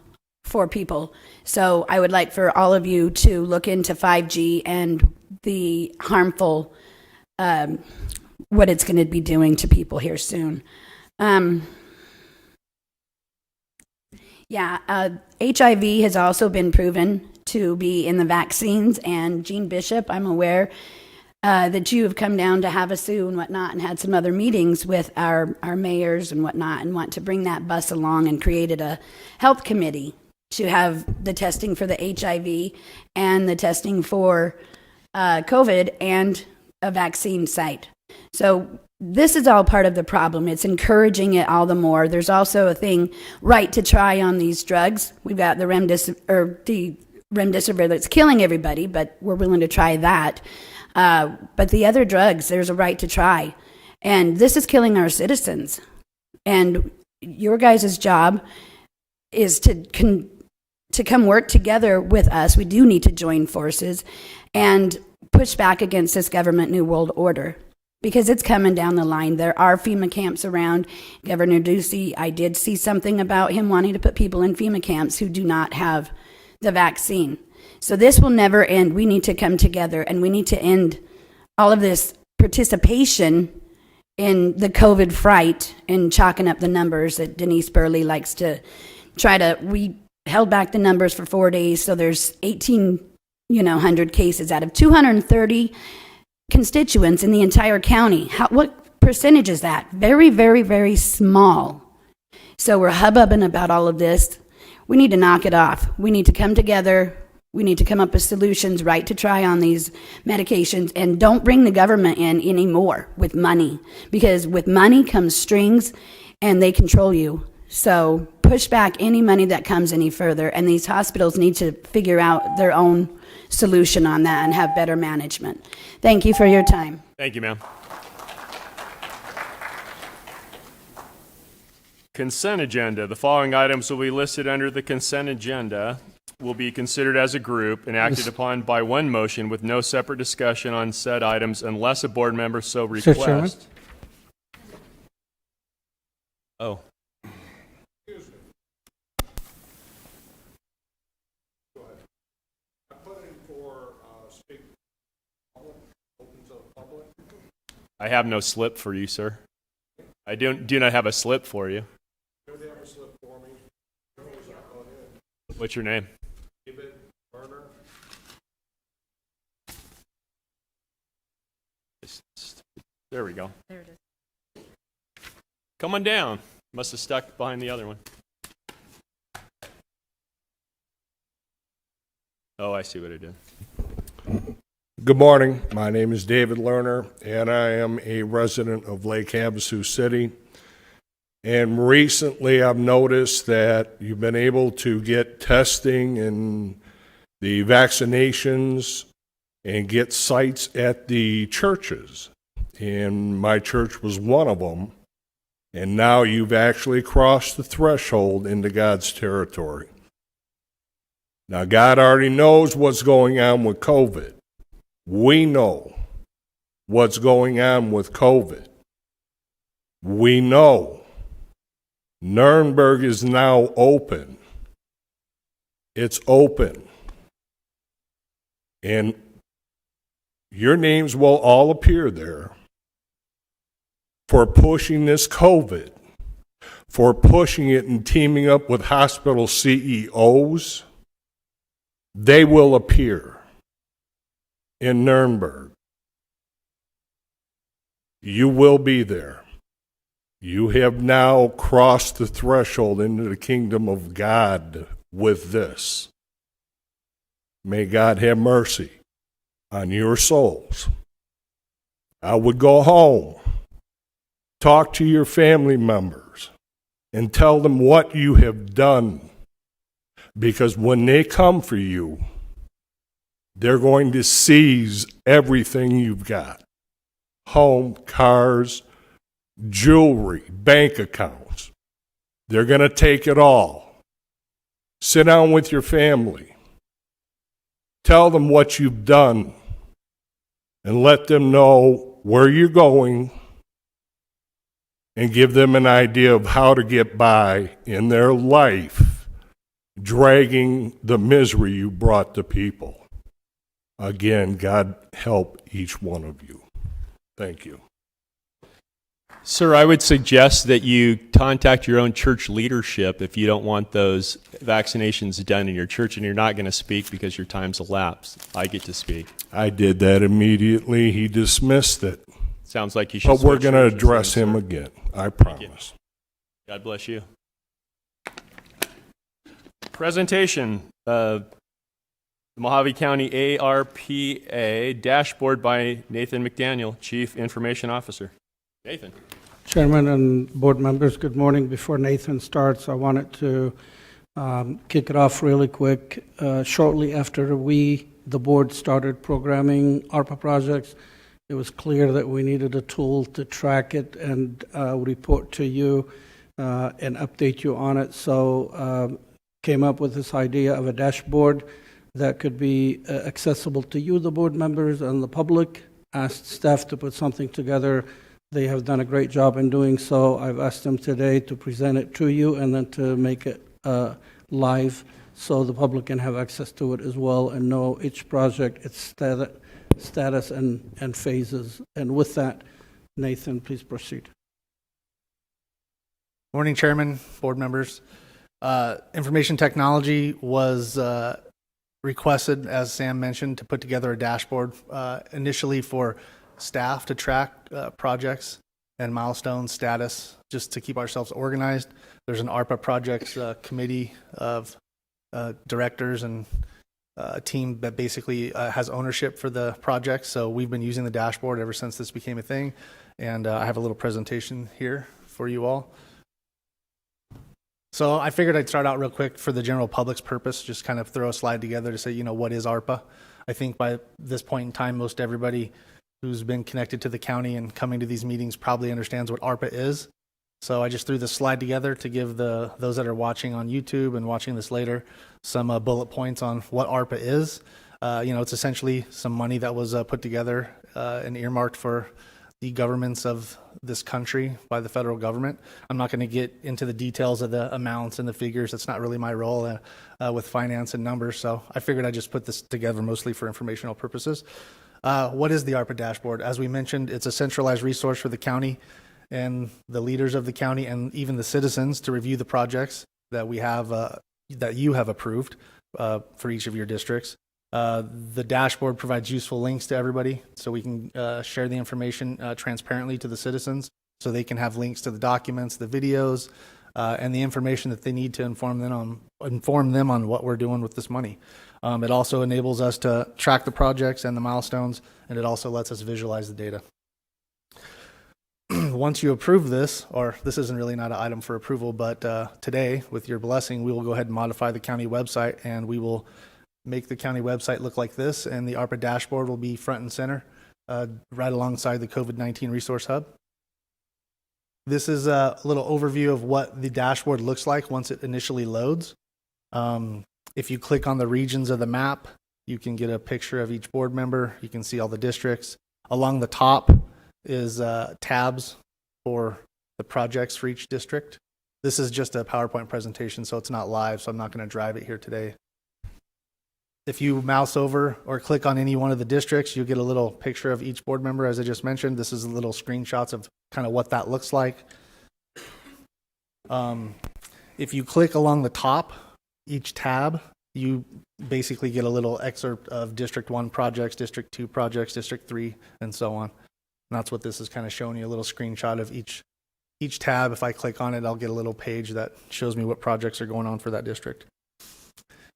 for people. So I would like for all of you to look into 5G and the harmful, what it's going to be doing to people here soon. HIV has also been proven to be in the vaccines, and Jean Bishop, I'm aware that you have come down to Havasu and whatnot and had some other meetings with our mayors and whatnot and want to bring that bus along and created a health committee to have the testing for the HIV and the testing for COVID and a vaccine site. So this is all part of the problem. It's encouraging it all the more. There's also a thing, right to try on these drugs. We've got the remdesivir that's killing everybody, but we're willing to try that. But the other drugs, there's a right to try. And this is killing our citizens. And your guys' job is to to come work together with us. We do need to join forces and push back against this government New World Order, because it's coming down the line. There are FEMA camps around. Governor Ducey, I did see something about him wanting to put people in FEMA camps who do not have the vaccine. So this will never end. We need to come together, and we need to end all of this participation in the COVID fright and chalking up the numbers that Denise Burley likes to try to. We held back the numbers for 4 days, so there's 1,800 cases out of 230 constituents in the entire county. What percentage is that? Very, very, very small. So we're hubbubbing about all of this. We need to knock it off. We need to come together. We need to come up with solutions, right, to try on these medications, and don't bring the government in anymore with money, because with money comes strings and they control you. So push back any money that comes any further, and these hospitals need to figure out their own solution on that and have better management. Thank you for your time. Thank you, ma'am. Consent agenda. The following items will be listed under the consent agenda, will be considered as a group and acted upon by one motion with no separate discussion on said items unless a board member so Mr. Chairman? requests. Oh. I have no slip for you, sir. I do not have a slip for you. What's your name? There we go. There it is. Come on down. Must have stuck behind the other one. Oh, I see what I did. Good morning. My name is David Lerner, and I am a resident of Lake Havasu City. And recently I've noticed that you've been able to get testing and the vaccinations and get sites at the churches. And my church was one of them. And now you've actually crossed the threshold into God's territory. Now, God already knows what's going on with COVID. We know what's going on with COVID. We know Nuremberg is now open. It's open. And your names will all appear there for pushing this COVID, for pushing it and teaming up with hospital CEOs. They will appear in Nuremberg. You will be there. You have now crossed the threshold into the kingdom of God with this. May God have mercy on your souls. I would go home, talk to your family members, and tell them what you have done. Because when they come for you, they're going to seize everything you've got. Home, cars, jewelry, bank accounts. They're going to take it all. Sit down with your family. Tell them what you've done. And let them know where you're going. And give them an idea of how to get by in their life, dragging the misery you brought to people. Again, God help each one of you. Thank you. Sir, I would suggest that you contact your own church leadership if you don't want those vaccinations done in your church, and you're not going to speak because your time's elapsed. I get to speak. I did that immediately. He dismissed it. Sounds like you should. But we're switch going to churches address then, him sir. again. I promise. God bless you. Presentation of the Mojave County ARPA dashboard by Nathan McDaniel, Chief Information Officer. Nathan. Chairman and board members, good morning. Before Nathan starts, I wanted to kick it off really quick. Shortly after the board started programming ARPA projects, it was clear that we needed a tool to track it and report to you and update you on it. So came up with this idea of a dashboard that could be accessible to you, the board members, and the public. Asked staff to put something together. They have done a great job in doing so. I've asked them today to present it to you and then to make it live so the public can have access to it as well and know each project, its status and phases. And with that, Nathan, please proceed. Morning, Chairman, board members. Information technology was requested, as Sam mentioned, to put together a dashboard initially for staff to track projects and milestone status, just to keep ourselves organized. There's an ARPA projects committee of directors and a team that basically has ownership for the project. So we've been using the dashboard ever since this became a thing. And I have a little presentation here for you all. So I figured I'd start out real quick for the general public's purpose, just kind of throw a slide together to say, you know, what is ARPA? I think by this point in time, most everybody who's been connected to the county and coming to these meetings probably understands what ARPA is. So I just threw this slide together to give those that are watching on YouTube and watching this later some bullet points on what ARPA is. You know, it's essentially some money that was put together and earmarked for the governments of this country by the federal government. I'm not going to get into the details of the amounts and the figures. That's not really my role with finance and numbers. So I figured I'd just put this together mostly for informational purposes. What is the ARPA dashboard? As we mentioned, it's a centralized resource for the county and the leaders of the county and even the citizens to review the projects that we have, that you have approved for each of your districts. The dashboard provides useful links to everybody so we can share the information transparently to the citizens so they can have links to the documents, the videos, and the information that they need to inform them on what we're doing with this money. It also enables us to track the projects and the milestones, and it also lets us visualize the data. Once you approve this, or this isn't really not an item for approval, but today, with your blessing, we will go ahead and modify the county website, and we will make the county website look like this, and the ARPA dashboard will be front and center, right alongside the COVID-19 Resource Hub. This is a little overview of what the dashboard looks like once it initially loads. If you click on the regions of the map, you can get a picture of each board member. You can see all the districts. Along the top is tabs for the projects for each district. This is just a PowerPoint presentation, so it's not live, so I'm not going to drive it here today. If you mouse over or click on any one of the districts, you'll get a little picture of each board member, as I just mentioned. This is little screenshots of kind of what that looks like. If you click along the top, each tab, you basically get a little excerpt of District 1 projects, District 2 projects, District 3, and so on. And that's what this is kind of showing you, a little screenshot of each tab. If I click on it, I'll get a little page that shows me what projects are going on for that district.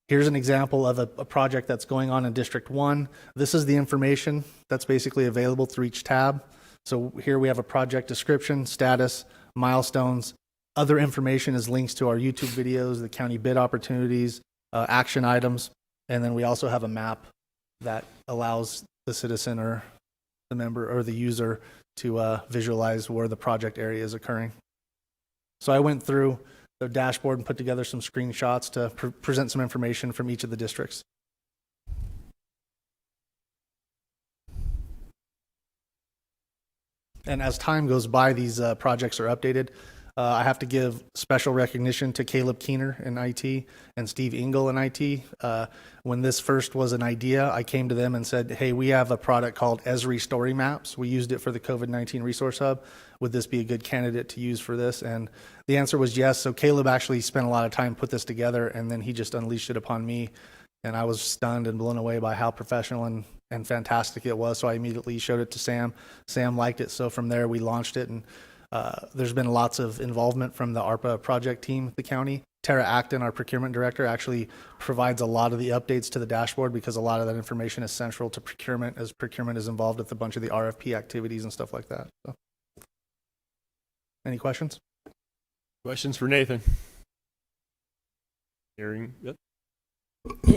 Here's an example of a project that's going on in District 1. This is the information that's basically available through each tab. So here we have a project description, status, milestones. Other information is links to our YouTube videos, the county bid opportunities, action items, and then we also have a map that allows the citizen or the member or the user to visualize where the project area is occurring. So I went through the dashboard and put together some screenshots to present some information from each of the districts. And as time goes by, these projects are updated. I have to give special recognition to Caleb Keener in IT and Steve Engel in IT. When this first was an idea, I came to them and said, hey, we have a product called Esri Story Maps. We used it for the COVID-19 Resource Hub. Would this be a good candidate to use for this? And the answer was yes. So Caleb actually spent a lot of time put this together, and then he just unleashed it upon me. And I was stunned and blown away by how professional and fantastic it was. So I immediately showed it to Sam. Sam liked it. So from there, we launched it. And there's been lots of involvement from the ARPA project team at the county. Tara Acton, our procurement director, actually provides a lot of the updates to the dashboard because a lot of that information is central to procurement, as procurement is involved with a bunch of the RFP activities and stuff like that. So. Any questions? Questions for Nathan? Hearing, yep.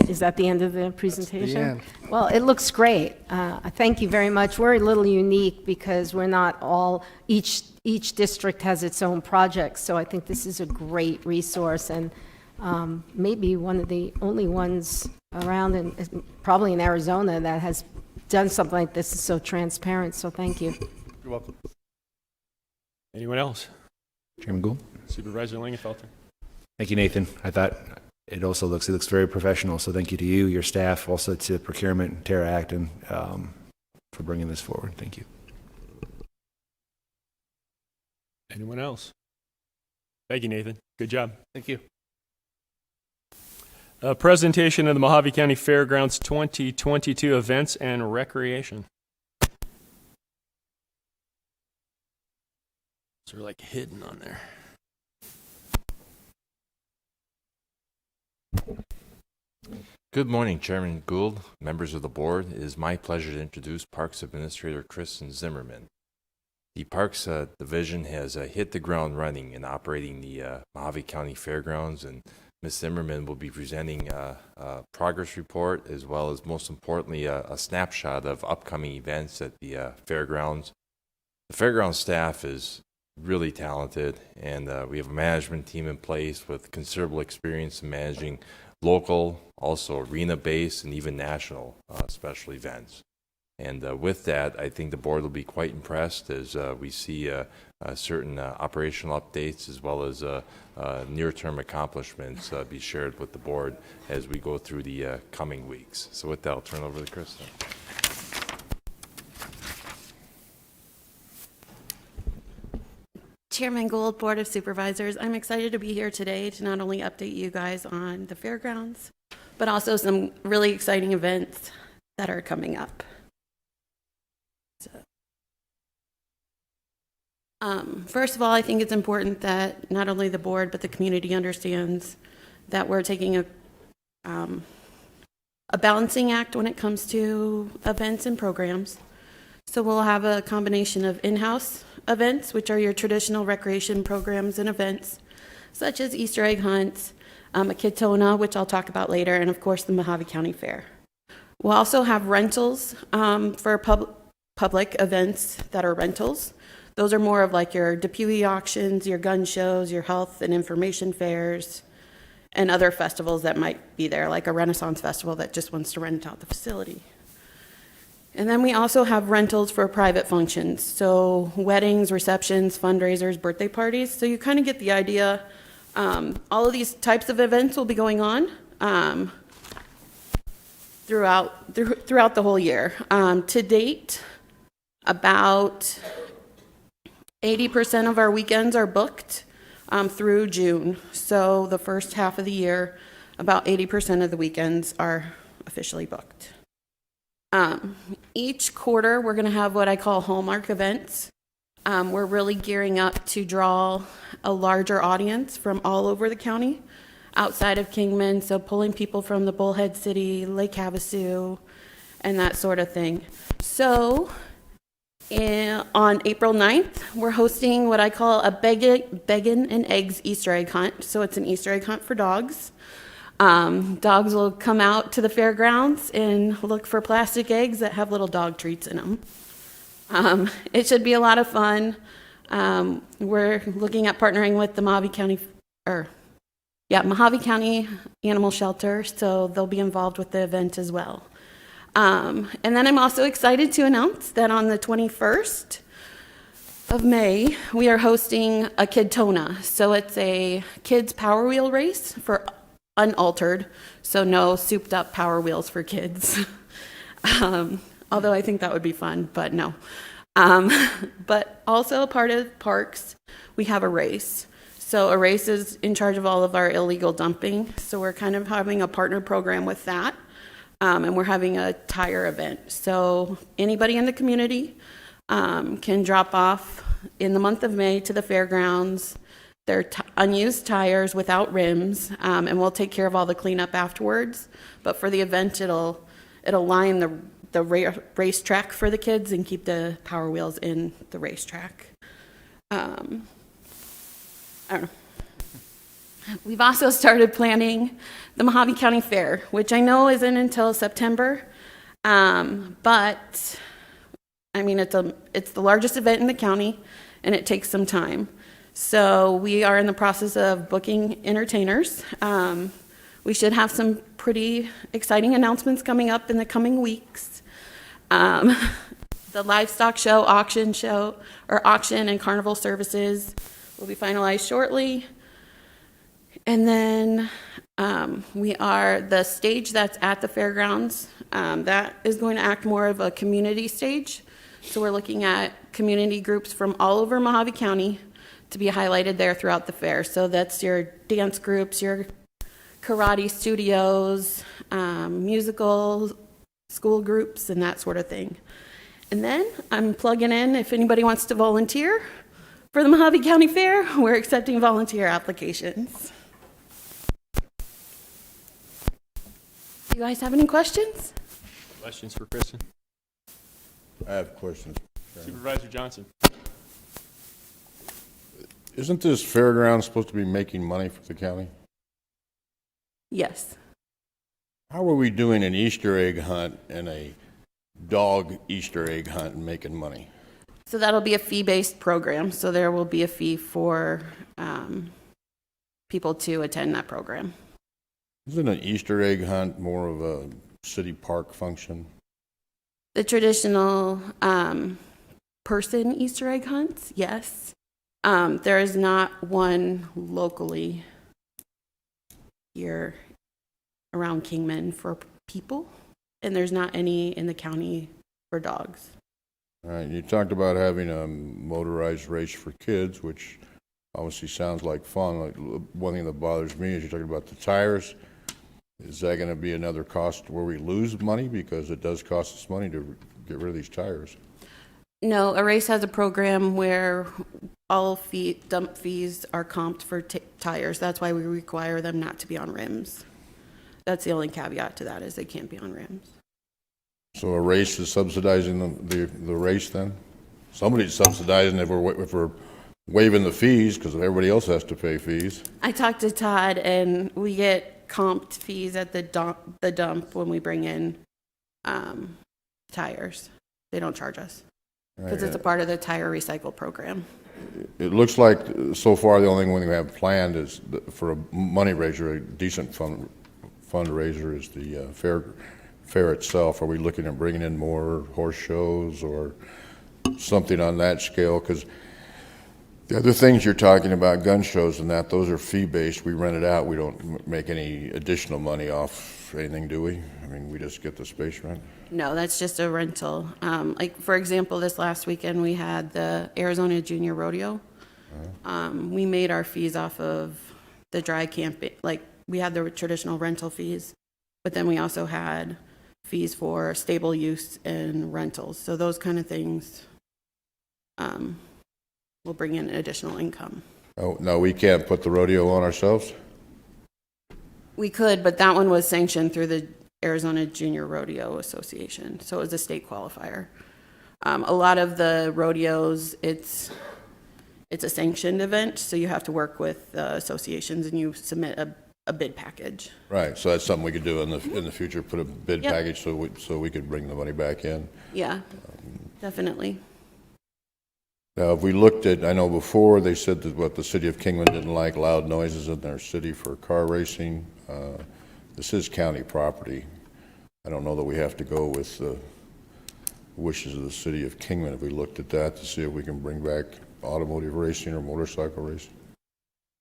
Is that the end of the presentation? That's the end. Well, it looks great. Thank you very much. We're a little unique because we're not all, each district has its own projects, so I think this is a great resource, and maybe one of the only ones around, and probably in Arizona, that has done something like this. Is so transparent. So thank you. You're welcome. Anyone else? Chairman Gould. Supervisor Lingenfelter. Thank you, Nathan. I thought it looks very professional. So thank you to you, your staff, also to procurement, Tara Acton, for bringing this forward. Thank you. Anyone else? Thank you, Nathan. Good job. Thank you. A presentation of the Mojave County Fairgrounds 2022 events and recreation. They're like hidden on there. Good morning, Chairman Gould, members of the board. It is my pleasure to introduce Parks Administrator Kristen Zimmerman. The Parks Division has hit the ground running in operating the Mojave County Fairgrounds, and Ms. Zimmerman will be presenting a progress report as well as, most importantly, a snapshot of upcoming events at the Fairgrounds. The Fairgrounds staff is really talented, and we have a management team in place with considerable experience in managing local, also arena-based, and even national special events. And with that, I think the board will be quite impressed as we see certain operational updates as well as near-term accomplishments be shared with the board as we go through the coming weeks. So with that, I'll turn it over to Kristen. Chairman Gould, Board of Supervisors, I'm excited to be here today to not only update you guys on the fairgrounds, but also some really exciting events that are coming up. First of all, I think it's important that not only the board, but the community understands that we're taking a balancing act when it comes to events and programs. So we'll have a combination of in-house events, which are your traditional recreation programs and events, such as Easter egg hunts, a Kidtona, which I'll talk about later, and of course the Mojave County Fair. We'll also have rentals for public events that are rentals. Those are more of like your Depuy auctions, your gun shows, your health and information fairs, and other festivals that might be there, like a Renaissance festival that just wants to rent out the facility. And then we also have rentals for private functions, so weddings, receptions, fundraisers, birthday parties. So you kind of get the idea. All of these types of events will be going on throughout the whole year. To date, about 80% of our weekends are booked through June. So the first half of the year, about 80% of the weekends are officially booked. Each quarter, we're going to have what I call hallmark events. We're really gearing up to draw a larger audience from all over the county outside of Kingman, so pulling people from the Bullhead City, Lake Havasu, and that sort of thing. So on April 9th, we're hosting what I call a Beggin' and Eggs Easter egg hunt. So it's an Easter egg hunt for dogs. Dogs will come out to the fairgrounds and look for plastic eggs that have little dog treats in them. It should be a lot of fun. We're looking at partnering with the Mojave County Animal Shelter, so they'll be involved with the event as well. And then I'm also excited to announce that on the 21st of May, we are hosting a Kidtona. So it's a kids power wheel race for unaltered, so no souped up power wheels for kids. Although I think that would be fun, but no. But also a part of parks, we have a race. So a race is in charge of all of our illegal dumping. So we're kind of having a partner program with that. And we're having a tire event. So anybody in the community can drop off in the month of May to the fairgrounds their unused tires without rims, and we'll take care of all the cleanup afterwards. But for the event, it'll line the racetrack for the kids and keep the power wheels in the racetrack. I don't know. We've also started planning the Mojave County Fair, which I know isn't until September, but I mean it's the largest event in the county, and it takes some time. So we are in the process of booking entertainers. We should have some pretty exciting announcements coming up in the coming weeks. The livestock show, auction and carnival services will be finalized shortly. And then the stage that's at the fairgrounds, that is going to act more of a community stage. So we're looking at community groups from all over Mojave County to be highlighted there throughout the fair. So that's your dance groups, your karate studios, musical school groups, and that sort of thing. And then I'm plugging in if anybody wants to volunteer for the Mojave County Fair. We're accepting volunteer applications. Do you guys have any questions? Questions for Kristen? I have questions. Supervisor Johnson. Isn't this fairground supposed to be making money for the county? Yes. How are we doing an Easter egg hunt and a dog Easter egg hunt and making money? So that'll be a fee-based program. So there will be a fee for people to attend that program. Isn't an Easter egg hunt more of a city park function? The traditional person Easter egg hunts, yes. There is not one locally here around Kingman for people, and there's not any in the county for dogs. All right, you talked about having a motorized race for kids, which obviously sounds like fun. Like, one thing that bothers me is you're talking about the tires. Is that going to be another cost where we lose money? Because it does cost us money to get rid of these tires. No, a race has a program where all dump fees are comped for tires. That's why we require them not to be on rims. That's the only caveat to that, is they can't be on rims. So a race is subsidizing the race then? Somebody's subsidizing if we're waiving the fees because everybody else has to pay fees. I talked to Todd, and we get comped fees at the dump when we bring in tires. They don't charge us because it's a part of the tire recycle program. It looks like so far the only one we have planned is for a money raiser, a decent fundraiser is the fair itself. Are we looking at bringing in more horse shows or something on that scale? Because the other things you're talking about, gun shows and that, those are fee-based. We rent it out. We don't make any additional money off anything, do we? I mean, we just get the space rent? No, that's just a rental. Like, for example, this last weekend we had the Arizona Junior Rodeo. We made our fees off of the dry camping. Like, we had the traditional rental fees, but then we also had fees for stable use and rentals. So those kind of things will bring in additional income. Oh, no, we can't put the rodeo on ourselves? We could, but that one was sanctioned through the Arizona Junior Rodeo Association, so it was a state qualifier. A lot of the rodeos, it's a sanctioned event, so you have to work with associations and you submit a bid package. Right, so that's something we could do in the future, put a bid package so we could bring the money back in. Yeah, definitely. Now, if we looked at, I know before they said that what the city of Kingman didn't like loud noises in their city for car racing. This is county property. I don't know that we have to go with the wishes of the city of Kingman if we looked at that to see if we can bring back automotive racing or motorcycle racing.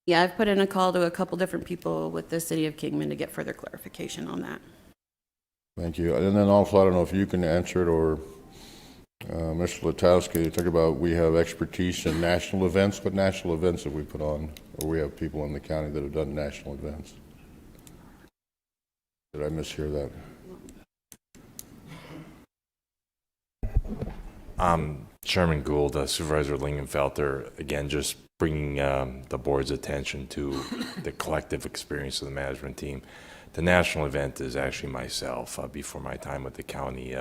Yeah, I've put in a call to a couple different people with the city of Kingman to get further clarification on that. Thank you. And then also, I don't know if you can answer it or Mr. Letowski, talk about we have expertise in national events. What national events have we put on? Or we have people in the county that have done national events? Did I mishear that? Chairman Gould, Supervisor Lingenfelter, again, just bringing the board's attention to the collective experience of the management team. The national event is actually myself. Before my time with the county,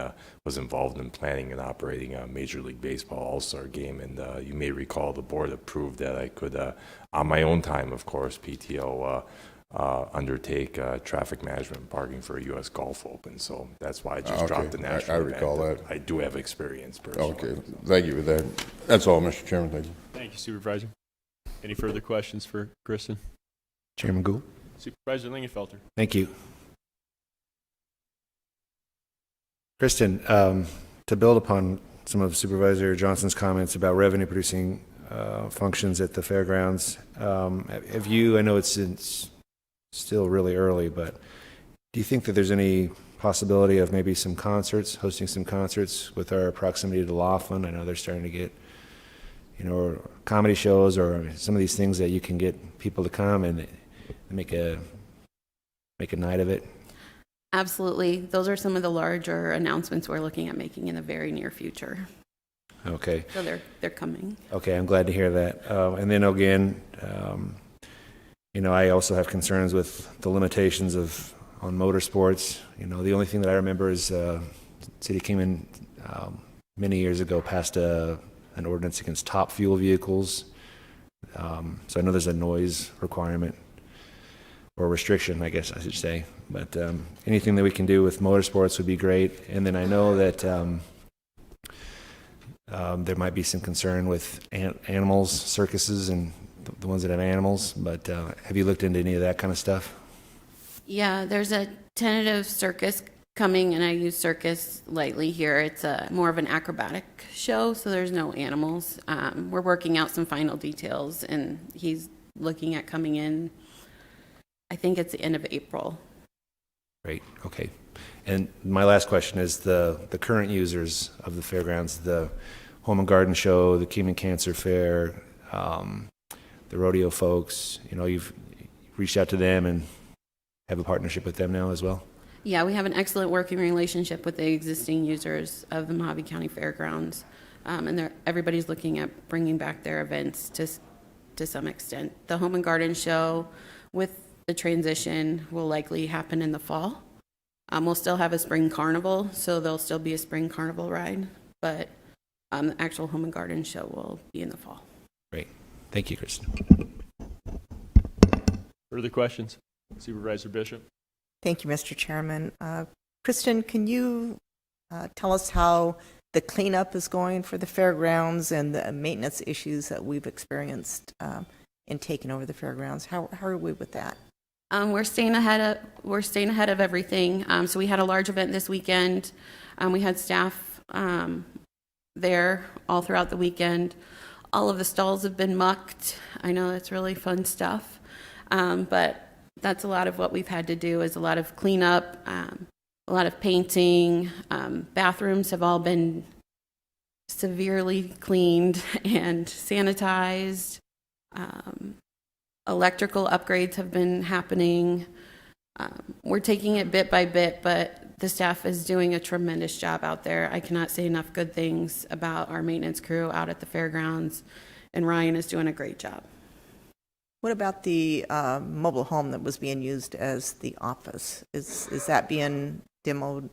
was involved in planning and operating a Major League Baseball All-Star game, and you may recall the board approved that I could, on my own time, of course, PTO, undertake traffic management and parking for a U.S. Golf Open. So that's why I just dropped the national event. I recall that. I do have experience personally. Okay, thank you for that. That's all, Mr. Chairman. Thank you. Thank you, Supervisor. Any further questions for Kristen? Chairman Gould. Supervisor Lingenfelter. Thank you. Kristen, to build upon some of Supervisor Johnson's comments about revenue-producing functions at the fairgrounds, have you, I know it's still really early, but do you think that there's any possibility of maybe some concerts, hosting some concerts with our proximity to Laughlin? I know they're starting to get, or comedy shows or some of these things that you can get people to come and make a night of it. Absolutely. Those are some of the larger announcements we're looking at making in the very near future. Okay. So they're coming. Okay, I'm glad to hear that. And then again, I also have concerns with the limitations on motorsports. The only thing that I remember is City of Kingman many years ago passed an ordinance against top fuel vehicles. So I know there's a noise requirement or restriction, I guess I should say. But anything that we can do with motorsports would be great. And then I know that there might be some concern with animals, circuses, and the ones that have animals. But have you looked into any of that kind of stuff? Yeah, there's a tentative circus coming, and I use circus lightly here. It's more of an acrobatic show, so there's no animals. We're working out some final details, and he's looking at coming in, I think it's the end of April. Great, okay. And my last question is the current users of the fairgrounds, the Home and Garden Show, the Kingman Cancer Fair, the rodeo folks, you've reached out to them and have a partnership with them now as well? Yeah, we have an excellent working relationship with the existing users of the Mojave County Fairgrounds, and everybody's looking at bringing back their events to some extent. The Home and Garden Show, with the transition, will likely happen in the fall. We'll still have a spring carnival, so there'll still be a spring carnival ride, but the actual Home and Garden Show will be in the fall. Great. Thank you, Kristen. Further questions? Supervisor Bishop. Thank you, Mr. Chairman. Kristen, can you tell us how the cleanup is going for the fairgrounds and the maintenance issues that we've experienced in taking over the fairgrounds? How are we with that? We're staying ahead of everything. So we had a large event this weekend. We had staff there all throughout the weekend. All of the stalls have been mucked. I know that's really fun stuff, but that's a lot of what we've had to do, is a lot of cleanup, a lot of painting. Bathrooms have all been severely cleaned and sanitized. Electrical upgrades have been happening. We're taking it bit by bit, but the staff is doing a tremendous job out there. I cannot say enough good things about our maintenance crew out at the fairgrounds, and Ryan is doing a great job. What about the mobile home that was being used as the office? Is that being demoed?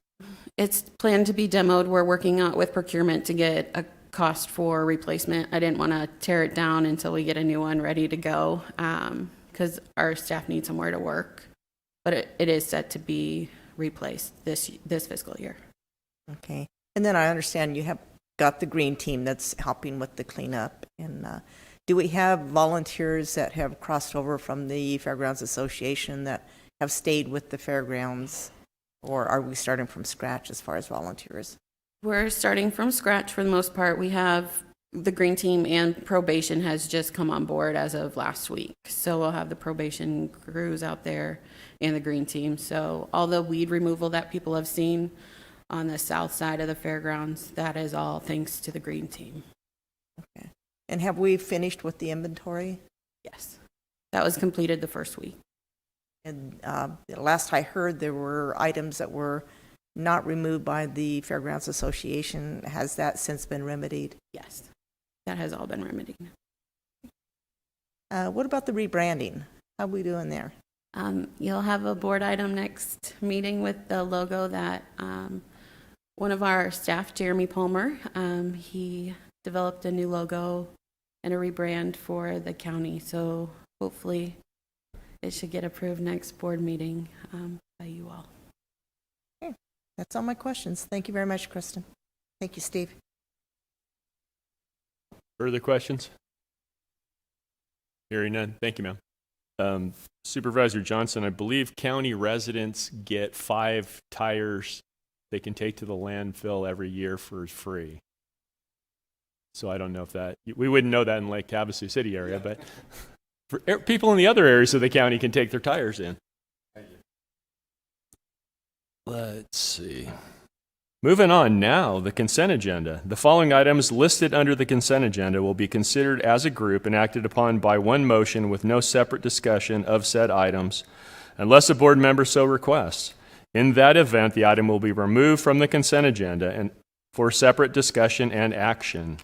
It's planned to be demoed. We're working out with procurement to get a cost for replacement. I didn't want to tear it down until we get a new one ready to go, because our staff need somewhere to work. But it is set to be replaced this fiscal year. Okay. And then I understand you have got the green team that's helping with the cleanup. And do we have volunteers that have crossed over from the Fairgrounds Association that have stayed with the fairgrounds, or are we starting from scratch as far as volunteers? We're starting from scratch for the most part. We have the green team, and probation has just come on board as of last week. So we'll have the probation crews out there and the green team. So all the weed removal that people have seen on the south side of the fairgrounds, that is all thanks to the green team. Okay. And have we finished with the inventory? Yes. That was completed the first week. And last I heard, there were items that were not removed by the Fairgrounds Association. Has that since been remedied? Yes, that has all been remedied. What about the rebranding? How are we doing there? You'll have a board item next meeting with the logo that one of our staff, Jeremy Palmer, he developed a new logo and a rebrand for the county. So hopefully it should get approved next board meeting by you all. Okay. That's all my questions. Thank you very much, Kristen. Thank you, Steve. Further questions? Hearing none. Thank you, ma'am. Supervisor Johnson, I believe county residents get 5 tires they can take to the landfill every year for free. So I don't know if that, we wouldn't know that in Lake Havasu City area, but for people in the other areas of the county can take their tires in. Let's see. Moving on now, the consent agenda. The following items listed under the consent agenda will be considered as a group and acted upon by one motion with no separate discussion of said items, unless a board member so requests. In that event, the item will be removed from the consent agenda and for separate discussion and action.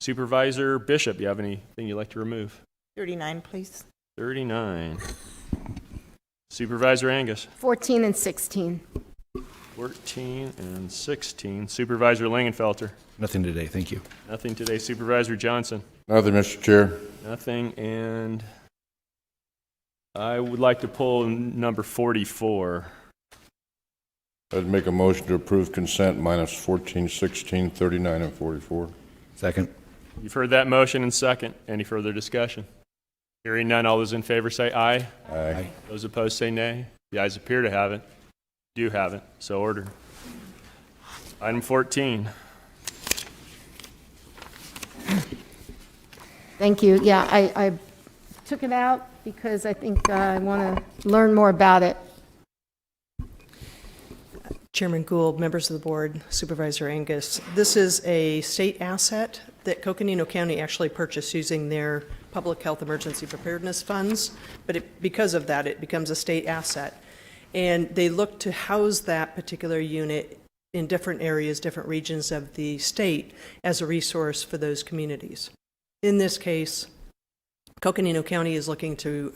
Supervisor Bishop, you have anything you'd like to remove? 39, please. 39. Supervisor Angus. 14 and 16. 14 and 16. Supervisor Langenfelter. Nothing today, thank you. Nothing today. Supervisor Johnson. Nothing, Mr. Chair. Nothing. And I would like to pull number 44. I'd make a motion to approve consent minus 14, 16, 39, and 44. Second. You've heard that motion and second. Any further discussion? Hearing none, all those in favor say aye. Aye. Those opposed say nay. The ayes appear to have it. Do have it. So ordered. Item 14. Thank you. Yeah, I took it out because I think I want to learn more about it. Chairman Gould, members of the board, Supervisor Angus, this is a state asset that Coconino County actually purchased using their public health emergency preparedness funds, but because of that, it becomes a state asset. And they look to house that particular unit in different areas, different regions of the state as a resource for those communities. In this case, Coconino County is looking to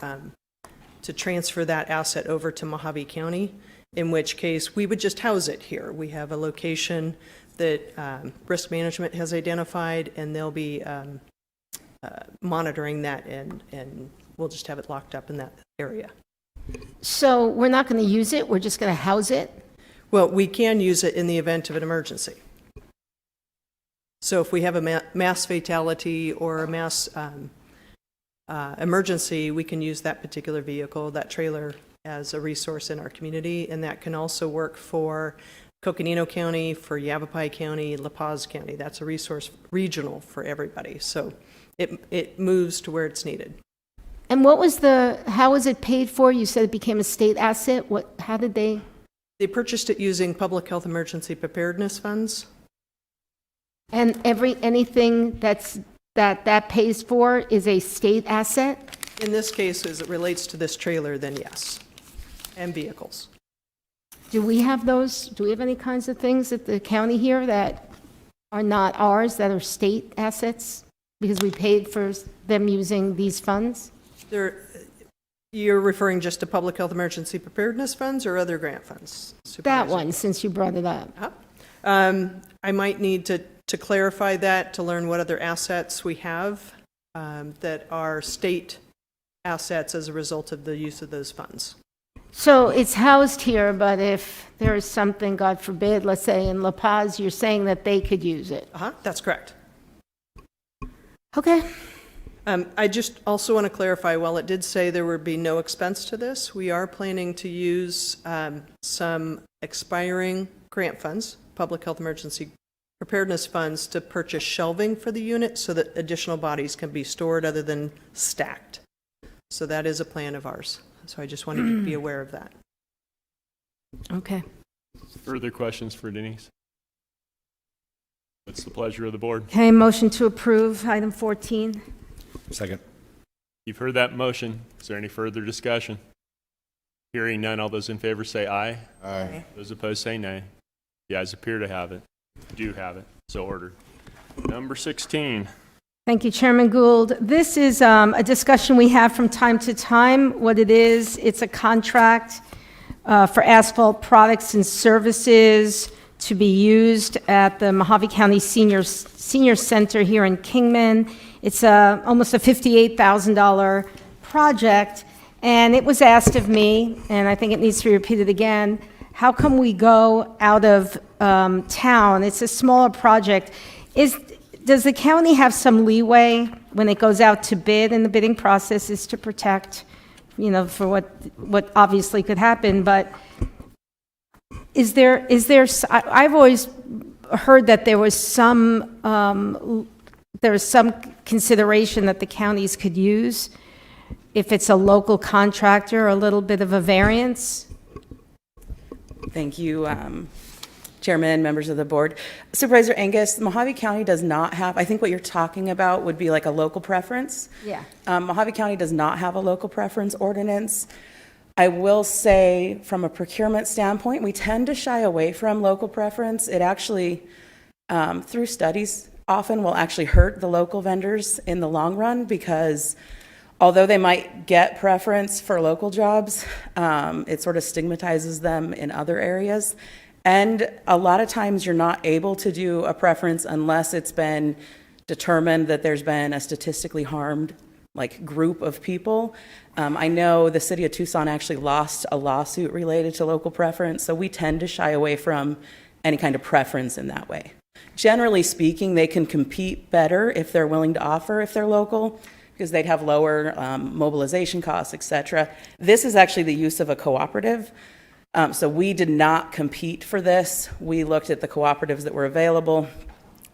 transfer that asset over to Mojave County, in which case we would just house it here. We have a location that risk management has identified, and they'll be monitoring that, and we'll just have it locked up in that area. So we're not going to use it, we're just going to house it? Well, we can use it in the event of an emergency. So if we have a mass fatality or a mass emergency, we can use that particular vehicle, that trailer, as a resource in our community, and that can also work for Coconino County, for Yavapai County, La Paz County. That's a resource regional for everybody. So it moves to where it's needed. And how was it paid for? You said it became a state asset. How did they? They purchased it using public health emergency preparedness funds. And anything that pays for is a state asset? In this case, as it relates to this trailer, then yes, and vehicles. Do we have those? Do we have any kinds of things at the county here that are not ours, that are state assets because we paid for them using these funds? You're referring just to public health emergency preparedness funds or other grant funds? That one, since you brought it up. I might need to clarify that to learn what other assets we have that are state assets as a result of the use of those funds. So it's housed here, but if there is something, God forbid, let's say in La Paz, you're saying that they could use it? That's correct. Okay. I just also want to clarify, while it did say there would be no expense to this, we are planning to use some expiring grant funds, public health emergency preparedness funds, to purchase shelving for the unit so that additional bodies can be stored other than stacked. So that is a plan of ours. So I just wanted you to be aware of that. Okay. Further questions for Denise? What's the pleasure of the board? Okay, motion to approve item 14. Second. You've heard that motion. Is there any further discussion? Hearing none, all those in favor say aye. Aye. Those opposed say nay. The ayes appear to have it. Do have it. So ordered. Number 16. Thank you, Chairman Gould. This is a discussion we have from time to time. What it is, it's a contract for asphalt products and services to be used at the Mojave County Senior Center here in Kingman. It's almost a $58,000 project, and it was asked of me, and I think it needs to be repeated again, how come we go out of town? It's a smaller project. does the county have some leeway when it goes out to bid in the bidding processes to protect, for what obviously could happen, but I've always heard that there was some consideration that the counties could use if it's a local contractor, a little bit of a variance. Thank you, Chairman, members of the board. Supervisor Angus, Mojave County does not have, I think what you're talking about would be like a local preference. Yeah. Mojave County does not have a local preference ordinance. I will say, from a procurement standpoint, we tend to shy away from local preference. It actually, through studies, often will actually hurt the local vendors in the long run, because although they might get preference for local jobs, it sort of stigmatizes them in other areas. And a lot of times you're not able to do a preference unless it's been determined that there's been a statistically harmed group of people. I know the city of Tucson actually lost a lawsuit related to local preference, so we tend to shy away from any kind of preference in that way. Generally speaking, they can compete better if they're willing to offer if they're local, because they'd have lower mobilization costs, etc. This is actually the use of a cooperative. So we did not compete for this. We looked at the cooperatives that were available.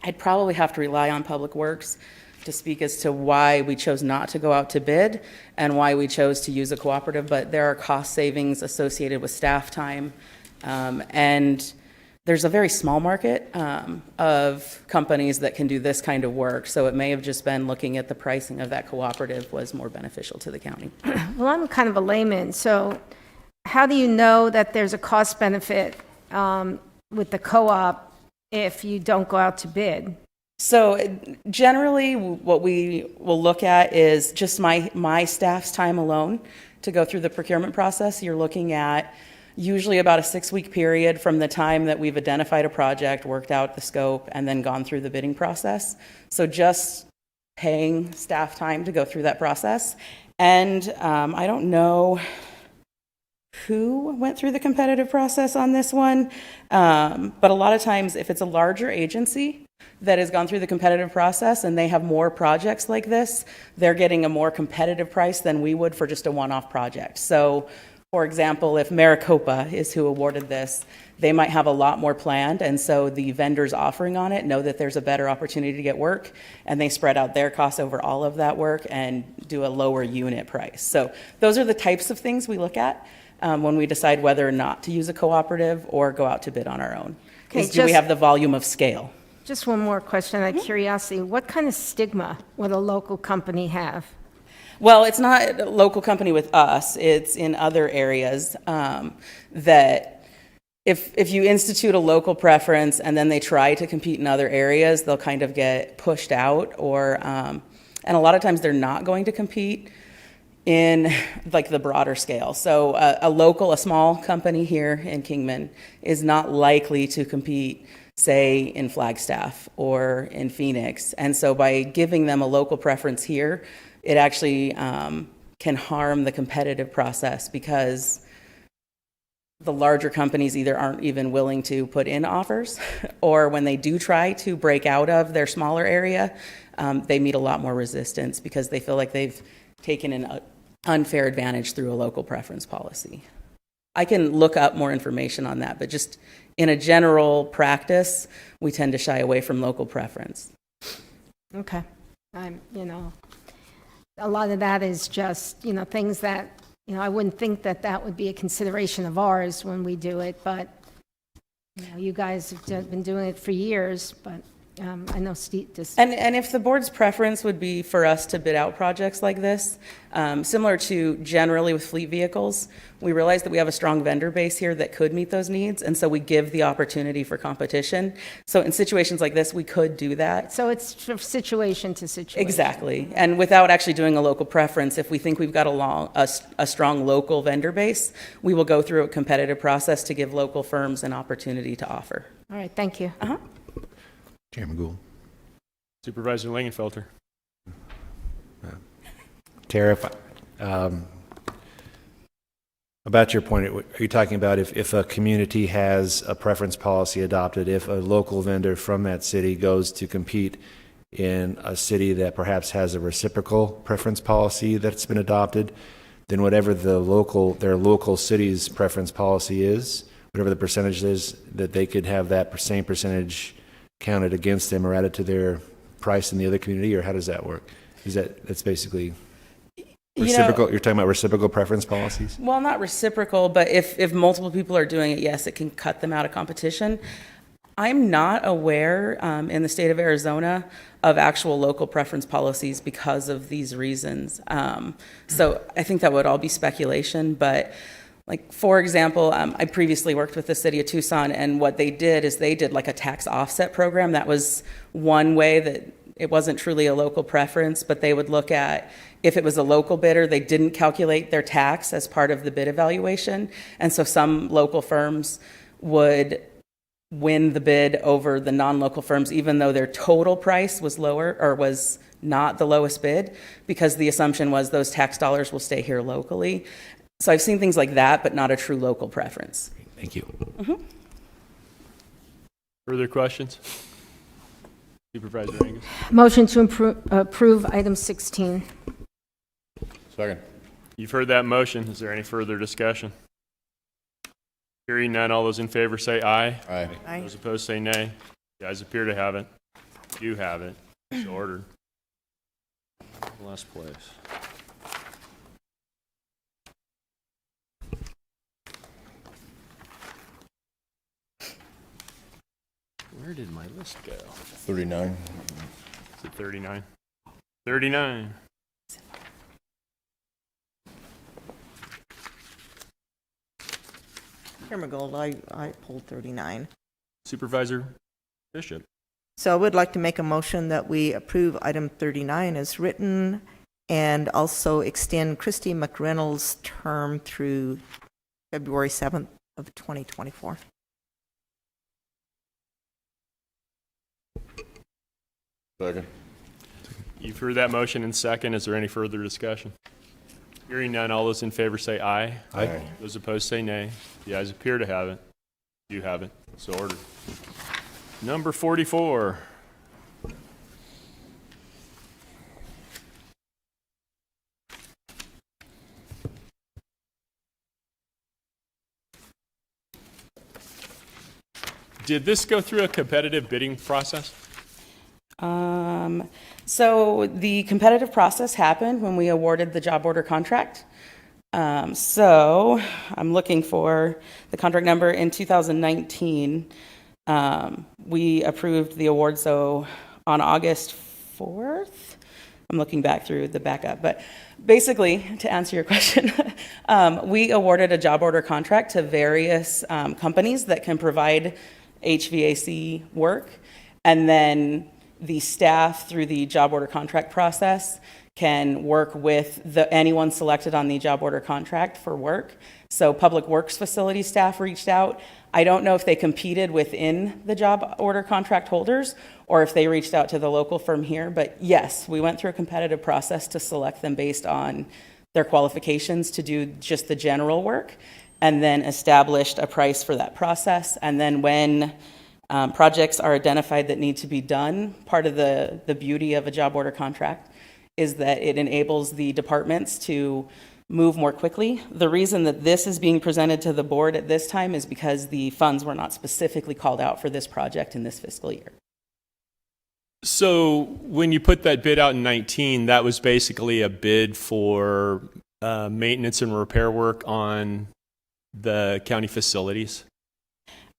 I'd probably have to rely on Public Works to speak as to why we chose not to go out to bid and why we chose to use a cooperative, but there are cost savings associated with staff time, and there's a very small market of companies that can do this kind of work, so it may have just been looking at the pricing of that cooperative was more beneficial to the county. Well, I'm kind of a layman, so how do you know that there's a cost benefit with the co-op if you don't go out to bid? So generally what we will look at is just my staff's time alone to go through the procurement process. You're looking at usually about a 6-week period from the time that we've identified a project, worked out the scope, and then gone through the bidding process. So just paying staff time to go through that process. And I don't know who went through the competitive process on this one, but a lot of times if it's a larger agency that has gone through the competitive process and they have more projects like this, they're getting a more competitive price than we would for just a one-off project. So, for example, if Maricopa is who awarded this, they might have a lot more planned, and so the vendors offering on it know that there's a better opportunity to get work, and they spread out their costs over all of that work and do a lower unit price. So those are the types of things we look at when we decide whether or not to use a cooperative or go out to bid on our own. Okay, do we have the volume of scale? Just one more question out of curiosity. What kind of stigma would a local company have? Well, it's not a local company with us. It's in other areas that if you institute a local preference and then they try to compete in other areas, they'll kind of get pushed out, or and a lot of times they're not going to compete in the broader scale. So a small company here in Kingman is not likely to compete, say, in Flagstaff or in Phoenix. And so by giving them a local preference here, it actually can harm the competitive process, because the larger companies either aren't even willing to put in offers, or when they do try to break out of their smaller area, they meet a lot more resistance because they feel like they've taken an unfair advantage through a local preference policy. I can look up more information on that, but just in a general practice, we tend to shy away from local preference. Okay. A lot of that is just, things that, I wouldn't think that would be a consideration of ours when we do it, but, you guys have been doing it for years, but I know Steve just... And if the board's preference would be for us to bid out projects like this, similar to generally with fleet vehicles, we realize that we have a strong vendor base here that could meet those needs, and so we give the opportunity for competition. So in situations like this, we could do that. So it's from situation to situation. Exactly. And without actually doing a local preference, if we think we've got a strong local vendor base, we will go through a competitive process to give local firms an opportunity to offer. All right, thank you. Chairman Gould. Supervisor Langenfelter. Tara, about your point, are you talking about if a community has a preference policy adopted, if a local vendor from that city goes to compete in a city that perhaps has a reciprocal preference policy that's been adopted, then whatever their local city's preference policy is, whatever the percentage is, that they could have that same percentage counted against them or added to their price in the other community, or how does that work? That's basically reciprocal? You're talking about reciprocal preference policies? Well, not reciprocal, but if multiple people are doing it, yes, it can cut them out of competition. I'm not aware in the state of Arizona of actual local preference policies because of these reasons. So I think that would all be speculation, but like, for example, I previously worked with the city of Tucson, and what they did is they did like a tax offset program. That was one way that it wasn't truly a local preference, but they would look at if it was a local bidder, they didn't calculate their tax as part of the bid evaluation. And so some local firms would win the bid over the non-local firms, even though their total price was lower or was not the lowest bid, because the assumption was those tax dollars will stay here locally. So I've seen things like that, but not a true local preference. Thank you. Mm-hmm. Further questions? Supervisor Angus. Motion to approve item 16. Second. You've heard that motion. Is there any further discussion? Hearing none, all those in favor say aye. Aye. Aye. Those opposed say nay. The ayes appear to have it. You have it. So ordered. Last place. Where did my list go? 39. Is it 39? 39. Chairman Gold, I pulled 39. Supervisor Bishop. So I would like to make a motion that we approve item 39 as written and also extend Christy McReynolds' term through February 7th of 2024. Second. You've heard that motion in second. Is there any further discussion? Hearing none, all those in favor say aye. Aye. Those opposed say nay. The ayes appear to have it. You have it. So ordered. Number 44. Did this go through a competitive bidding process? So the competitive process happened when we awarded the job order contract. So I'm looking for the contract number. In 2019, we approved the award. So on August 4th, I'm looking back through the backup, but basically, to answer your question, we awarded a job order contract to various companies that can provide HVAC work, and then the staff through the job order contract process can work with anyone selected on the job order contract for work. So Public Works facility staff reached out. I don't know if they competed within the job order contract holders or if they reached out to the local firm here, but yes, we went through a competitive process to select them based on their qualifications to do just the general work, and then established a price for that process. And then when projects are identified that need to be done, part of the beauty of a job order contract is that it enables the departments to move more quickly. The reason that this is being presented to the board at this time is because the funds were not specifically called out for this project in this fiscal year. So when you put that bid out in 19, that was basically a bid for maintenance and repair work on the county facilities?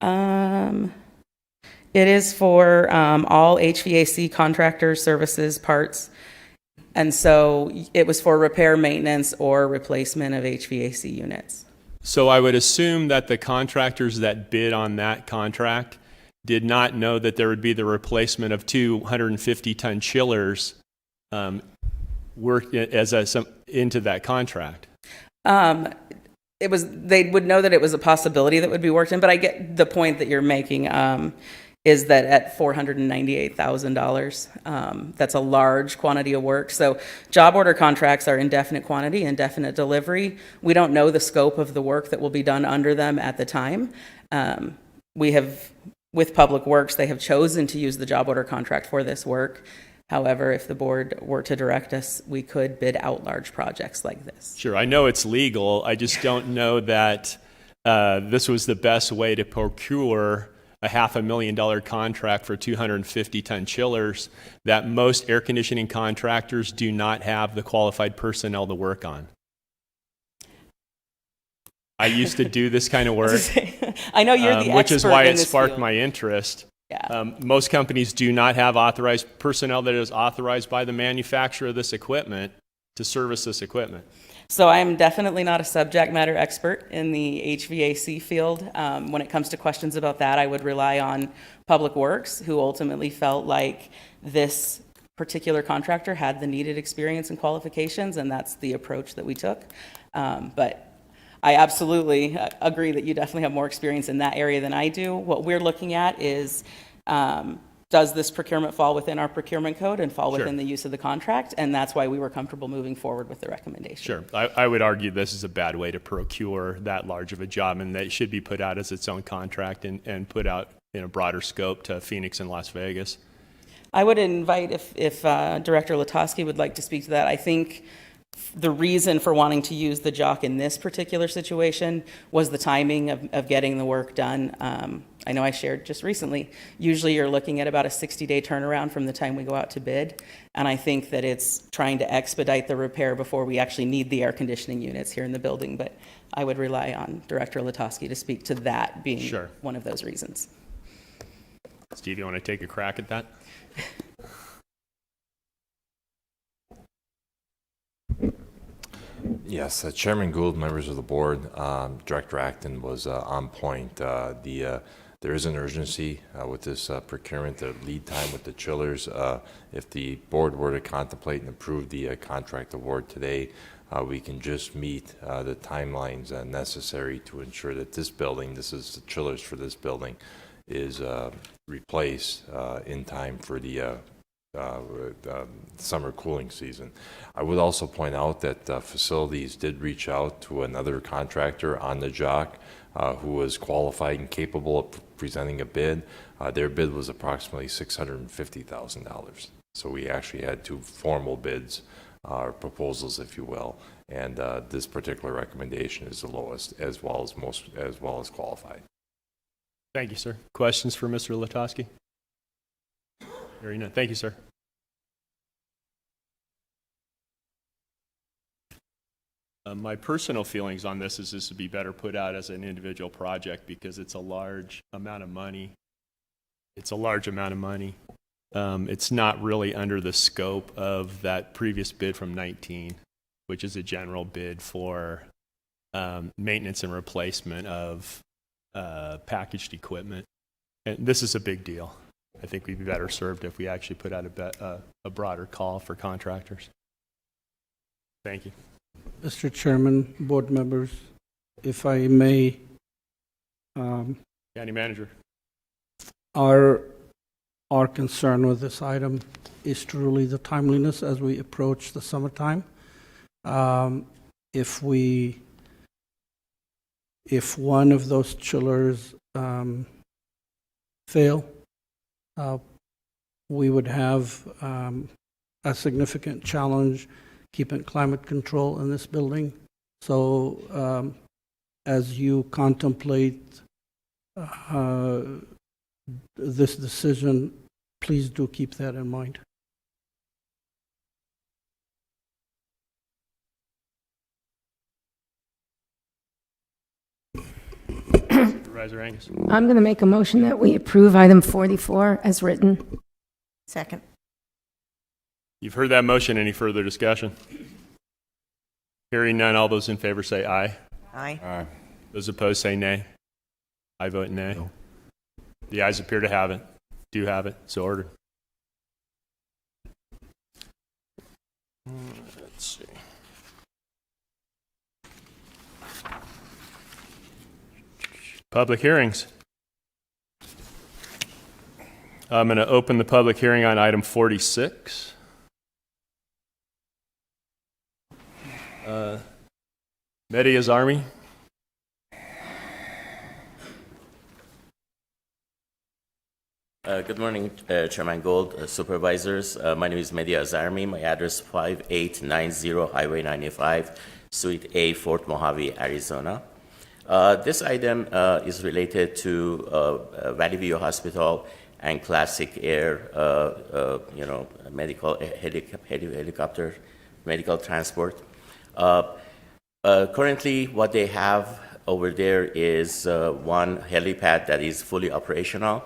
It is for all HVAC contractors, services, parts. And so it was for repair, maintenance, or replacement of HVAC units. So I would assume that the contractors that bid on that contract did not know that there would be the replacement of 250-ton chillers work into that contract. They would know that it was a possibility that would be worked in, but I get the point that you're making, is that at $498,000, that's a large quantity of work. So job order contracts are indefinite quantity, indefinite delivery. We don't know the scope of the work that will be done under them at the time. We have, with Public Works, they have chosen to use the job order contract for this work. However, if the board were to direct us, we could bid out large projects like this. Sure, I know it's legal. I just don't know that this was the best way to procure a $500,000 contract for 250-ton chillers that most air conditioning contractors do not have the qualified personnel to work on. I used to do this kind of work. I know you're the expert which is why in it this sparked field. my interest. Yeah. Most companies do not have authorized personnel that is authorized by the manufacturer of this equipment to service this equipment. So I'm definitely not a subject matter expert in the HVAC field. When it comes to questions about that, I would rely on Public Works, who ultimately felt like this particular contractor had the needed experience and qualifications, and that's the approach that we took. But I absolutely agree that you definitely have more experience in that area than I do. What we're looking at is, does this procurement fall within our procurement code and fall within the use of the contract? And that's why we were comfortable moving forward with the recommendation. Sure. I would argue this is a bad way to procure that large of a job, and that it should be put out as its own contract and put out in a broader scope to Phoenix and Las Vegas. I would invite, if Director Latosky would like to speak to that, I think the reason for wanting to use the JOC in this particular situation was the timing of getting the work done. I know I shared just recently, usually you're looking at about a 60-day turnaround from the time we go out to bid, and I think that it's trying to expedite the repair before we actually need the air conditioning units here in the building, but I would rely on Director Latosky to speak to that being one of those reasons. Steve, you want to take a crack at that? Yes, Chairman Gould, members of the board, Director Acton was on point. There is an urgency with this procurement, the lead time with the chillers. If the board were to contemplate and approve the contract award today, we can just meet the timelines necessary to ensure that this building, this is the chillers for this building, is replaced in time for the summer cooling season. I would also point out that facilities did reach out to another contractor on the JOC who was qualified and capable of presenting a bid. Their bid was approximately $650,000. So we actually had two formal bids, or proposals, if you will, and this particular recommendation is the lowest, as well as qualified. Thank you, sir. Questions for Mr. Latosky? Hearing none. Thank you, sir. My personal feelings on this is this would be better put out as an individual project because it's a large amount of money. It's a large amount of money. It's not really under the scope of that previous bid from 19, which is a general bid for maintenance and replacement of packaged equipment. And this is a big deal. I think we'd be better served if we actually put out a broader call for contractors. Thank you. Mr. Chairman, board members, if I may. County Manager. Our concern with this item is truly the timeliness as we approach the summertime. If one of those chillers fail, we would have a significant challenge keeping climate control in this building. So as you contemplate this decision, please do keep that in mind. Supervisor Angus. I'm going to make a motion that we approve item 44 as written. Second. You've heard that motion. Any further discussion? Hearing none, all those in favor say aye. Aye. Aye. Those opposed say nay. I vote nay. No. The ayes appear to have it. Do have it. So ordered. Let's see. Public hearings. I'm going to open the public hearing on item 46. Media's Army. Good morning, Chairman Gold, supervisors. My name is Mehdi Azarmi. My address 5890 Highway 95, Suite A, Fort Mojave, Arizona. This item is related to Valley View Hospital and Classic Air, medical helicopter, medical transport. Currently, what they have over there is one helipad that is fully operational,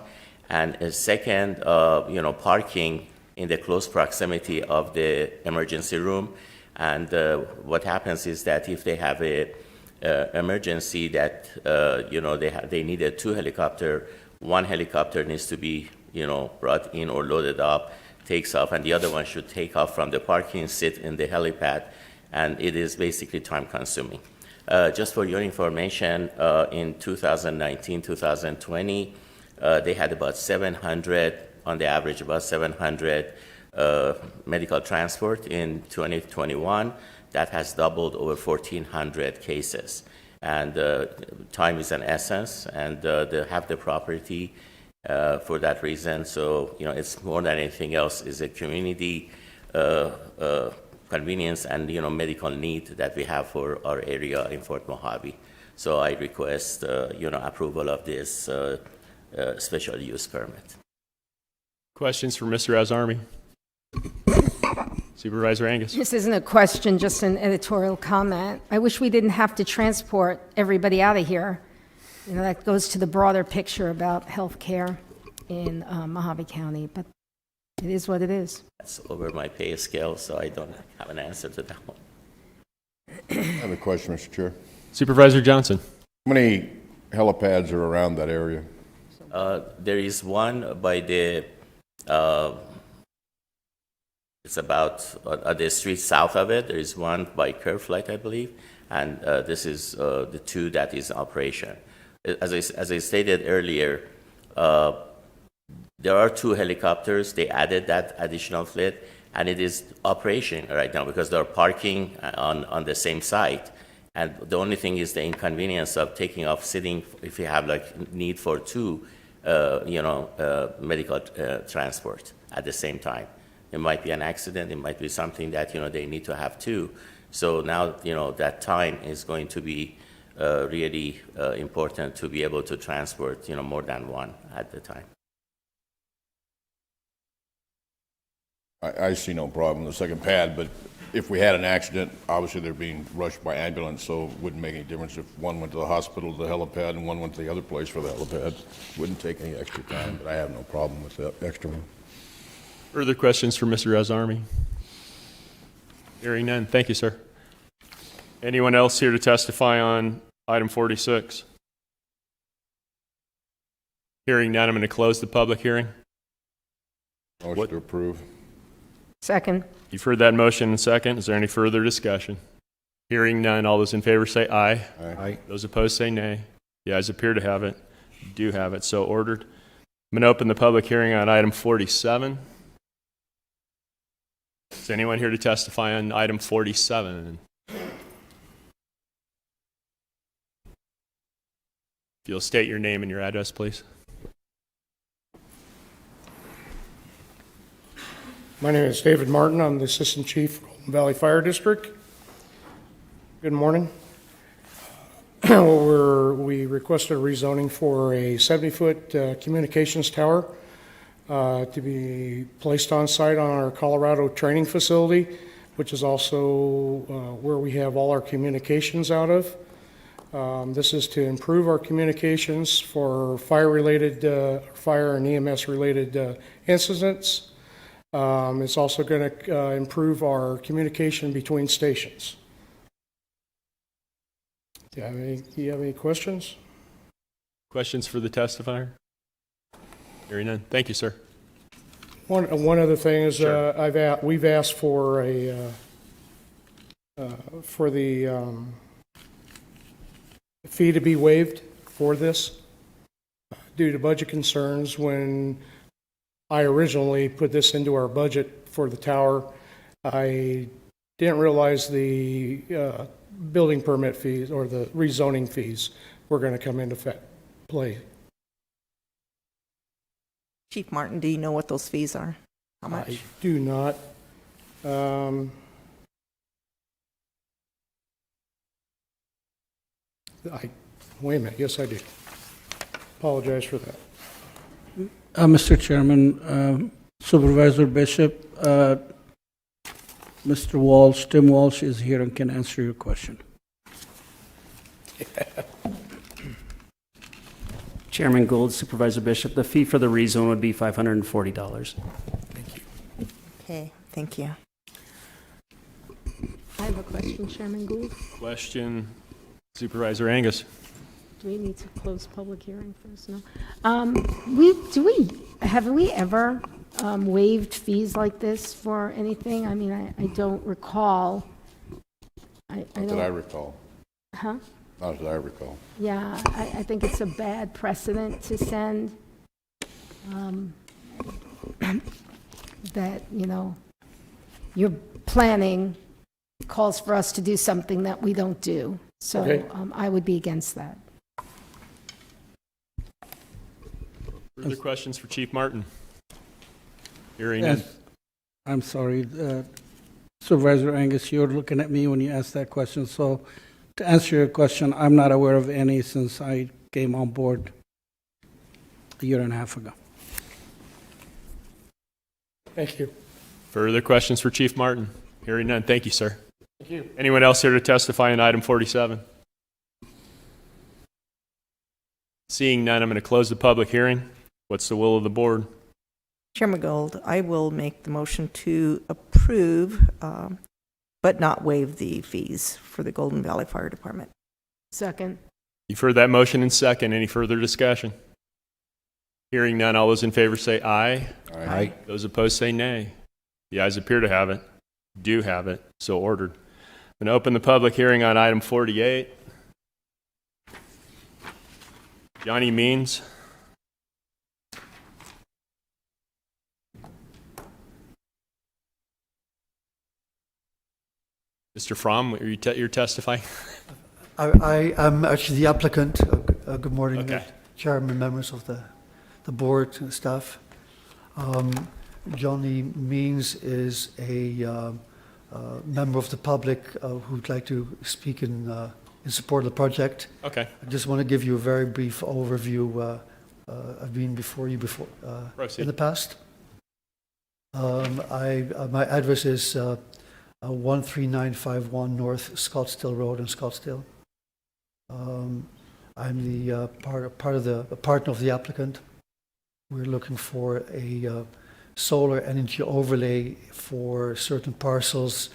and a second, parking in the close proximity of the emergency room. And what happens is that if they have a emergency that they needed two helicopters, one helicopter needs to be brought in or loaded up, takes off, and the other one should take off from the parking, sit in the helipad, and it is basically time consuming. Just for your information, in 2019, 2020, they had about 700, on the average, about 700 medical transport. In 2021, that has doubled, over 1,400 cases. And time is an essence, and they have the property for that reason. So, it's more than anything else, is a community convenience and, medical need that we have for our area in Fort Mojave. So I request, approval of this special use permit. Questions for Mr. Azarmi? Supervisor Angus. This isn't a question, just an editorial comment. I wish we didn't have to transport everybody out of here. That goes to the broader picture about health care in Mojave County, but it is what it is. That's over my pay scale, so I don't have an answer to that one. I have a question, Mr. Chair. Supervisor Johnson. How many helipads are around that area? There is one by the, it's about on the street south of it. There is one by Curve Flight, I believe, and this is the two that is in operation. As I stated earlier, there are two helicopters. They added that additional fleet, and it is operation right now because they're parking on the same site. And the only thing is the inconvenience of taking off, sitting, if you have need for two, medical transport at the same time. It might be an accident. It might be something that, they need to have two. So now, that time is going to be really important to be able to transport, more than one at the time. I see no problem with the second pad, but if we had an accident, obviously they're being rushed by ambulance, so it wouldn't make any difference if one went to the hospital, the helipad, and one went to the other place for the helipad. Wouldn't take any extra time, but I have no problem with that extra one. Further questions for Mr. Azarmi? Hearing none. Thank you, sir. Anyone else here to testify on item 46? Hearing none, I'm going to close the public hearing. Motion to approve. Second. You've heard that motion and second. Is there any further discussion? Hearing none, all those in favor say aye. Aye. Those opposed say nay. The ayes appear to have it. You do have it, so ordered. I'm going to open the public hearing on item 47. Is anyone here to testify on item 47? If you'll state your name and your address, please. My name is David Martin. I'm the Assistant Chief, Golden Valley Fire District. Good morning. We requested a rezoning for a 70-foot communications tower to be placed on site on our Colorado training facility, which is also where we have all our communications out of. This is to improve our communications for fire and EMS-related incidents. It's also going to improve our communication between stations. Do you have any questions? Questions for the testifier? Hearing none. Thank you, sir. One other thing is Sure. we've asked for the fee to be waived for this due to budget concerns. When I originally put this into our budget for the tower, I didn't realize the building permit fees or the rezoning fees were going to come into play. Chief Martin, do you know what those fees are? How much? I do not. Wait a minute, yes, I do. Apologize for that. Mr. Chairman, Supervisor Bishop, Mr. Walsh, Tim Walsh is here and can answer your question. Chairman Gould, Supervisor Bishop, the fee for the rezone would be $540. Okay, thank you. I have a question, Chairman Gould. Question, Supervisor Angus. Do we need to close public hearing first? No. Have we ever waived fees like this for anything? I mean, I don't recall. Not that I recall. Huh? Not that I recall. Yeah, I think it's a bad precedent to send. That, your planning calls for us to do something that we don't do. So Okay. I would be against that. Further questions for Chief Martin? Hearing none. Yes. I'm sorry, Supervisor Angus, you're looking at me when you asked that question. So to answer your question, I'm not aware of any since I came on board a year and a half ago. Thank you. Further questions for Chief Martin? Hearing none. Thank you, sir. Thank you. Anyone else here to testify on item 47? Seeing none, I'm going to close the public hearing. What's the will of the board? Chairman Gold, I will make the motion to approve, but not waive the fees for the Golden Valley Fire Department. Second. You've heard that motion in second. Any further discussion? Hearing none, all those in favor say aye. Aye. Those opposed say nay. The ayes appear to have it. Do have it. So ordered. I'm going to open the public hearing on item 48. Johnny Means. Mr. Fromm, you're testifying? I am actually the applicant. Good morning, Okay. Chairman, members of the board and staff. Johnny Means is a member of the public who'd like to speak in support of the project. Okay. I just want to give you a very brief overview. I've been before you in the past. My address is 13951 North Scottsdale Road in Scottsdale. I'm the partner of the applicant. We're looking for a solar energy overlay for certain parcels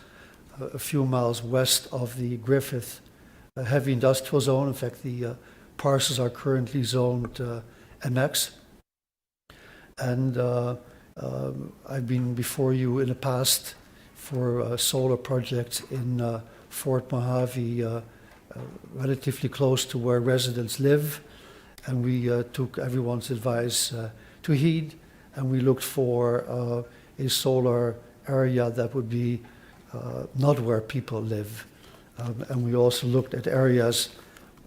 a few miles west of the Griffith heavy industrial zone. In fact, the parcels are currently zoned MX. And I've been before you in the past for solar projects in Fort Mojave, relatively close to where residents live. And we took everyone's advice to heed, and we looked for a solar area that would be not where people live. And we also looked at areas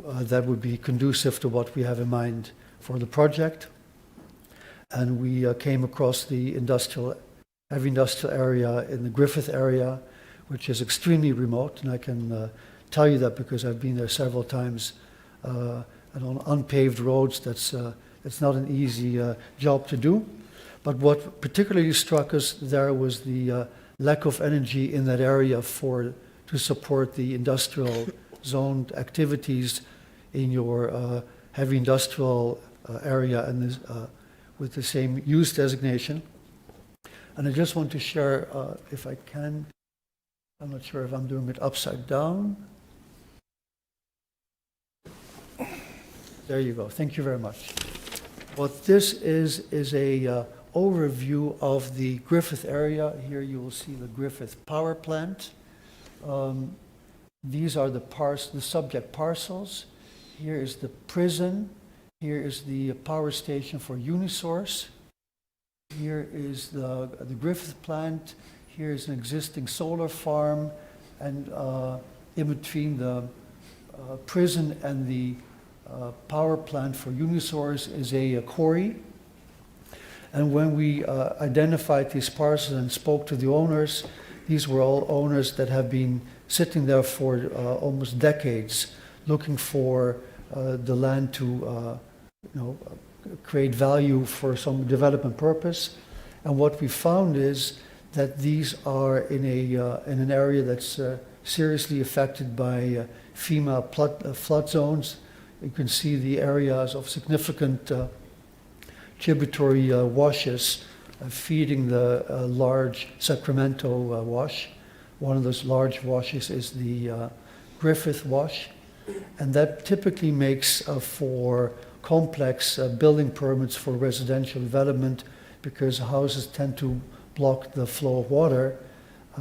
that would be conducive to what we have in mind for the project. And we came across the heavy industrial area in the Griffith area, which is extremely remote, and I can tell you that because I've been there several times. And on unpaved roads, that's not an easy job to do. But what particularly struck us there was the lack of energy in that area to support the industrial zoned activities in your heavy industrial area and with the same use designation. And I just want to share, if I can, I'm not sure if I'm doing it upside down. There you go. Thank you very much. What this is a overview of the Griffith area. Here you will see the Griffith power plant. These are the subject parcels. Here is the prison. Here is the power station for Unisource. Here is the Griffith plant. Here is an existing solar farm. And in between the prison and the power plant for Unisource is a quarry. And when we identified these parcels and spoke to the owners, these were all owners that have been sitting there for almost decades, looking for the land to, create value for some development purpose. And what we found is that these are in an area that's seriously affected by FEMA flood zones. You can see the areas of significant tributary washes feeding the large Sacramento wash. One of those large washes is the Griffith wash, and that typically makes for complex building permits for residential development because houses tend to block the flow of water,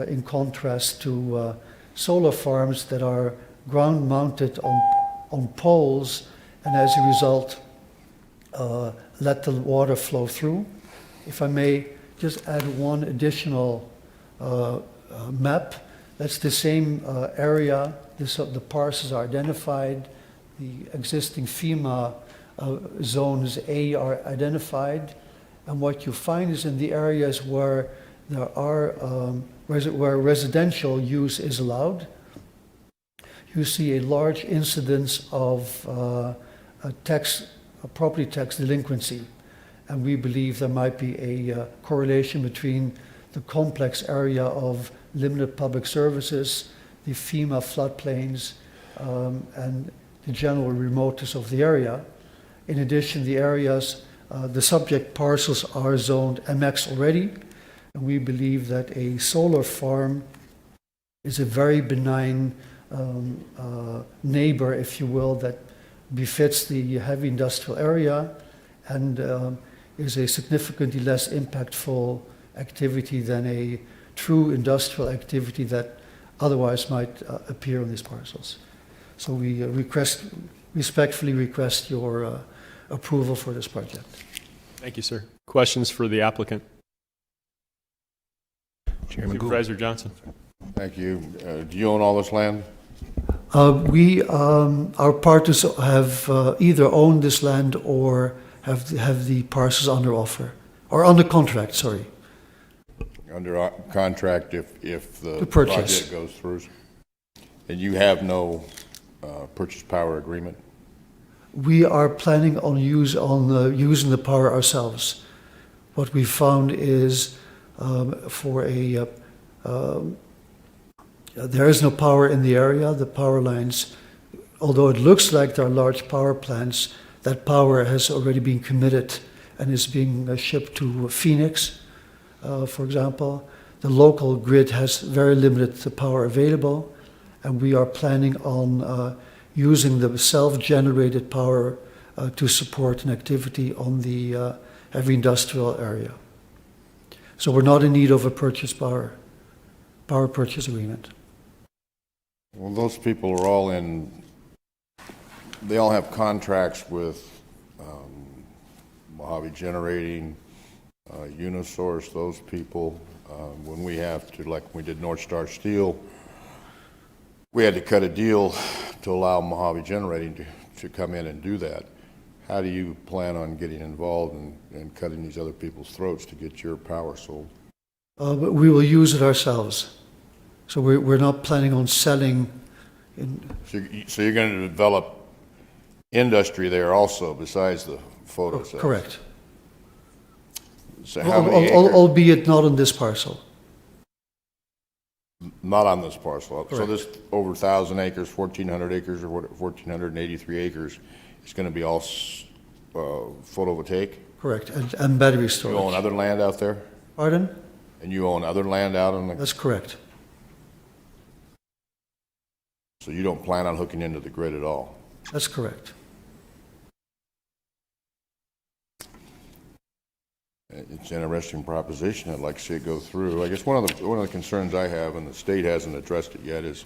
in contrast to solar farms that are ground mounted on poles, and as a result let the water flow through. If I may just add one additional map, that's the same area. The parcels are identified, the existing FEMA zones A are identified, and what you find is in the areas where there are where residential use is allowed, you see a large incidence of property tax delinquency. And we believe there might be a correlation between the complex area of limited public services, the FEMA floodplains, and the general remoteness of the area. In addition, the areas, the subject parcels are zoned MX already, and we believe that a solar farm is a very benign neighbor, if you will, that befits the heavy industrial area and is a significantly less impactful activity than a true industrial activity that otherwise might appear on these parcels. So we respectfully request your approval for this project. Thank you, sir. Questions for the applicant? Chairman Supervisor Johnson. Thank you. Do you own all this land? Our partners have either owned this land or have the parcels under offer, or under contract, sorry. Under contract if the purchase project goes through? And you have no purchase power agreement? We are planning on using the power ourselves. What we found is there is no power in the area. The power lines, although it looks like there are large power plants, that power has already been committed and is being shipped to Phoenix, for example. The local grid has very limited power available, and we are planning on using the self-generated power to support an activity on the heavy industrial area. So we're not in need of a power purchase agreement. Well, those people are all they all have contracts with Mojave Generating, Unisource, those people. When we have to, like we did North Star Steel, we had to cut a deal to allow Mojave Generating to come in and do that. How do you plan on getting involved and cutting these other people's throats to get your power sold? But we will use it ourselves. So we're not planning on selling. So you're going to develop industry there also, besides the photo cells? Correct. So how many acres? Albeit not on this parcel. Not on this parcel. Correct. So this over 1,000 acres, 1,400 acres, or what? 1,483 acres is going to be all photovoltaic? Correct, and battery storage. You own other land out there? Pardon? And you own other land out on the... That's correct. So you don't plan on hooking into the grid at all? That's correct. It's an interesting proposition. I'd like to see it go through. I guess one of the concerns I have, and the state hasn't addressed it yet, is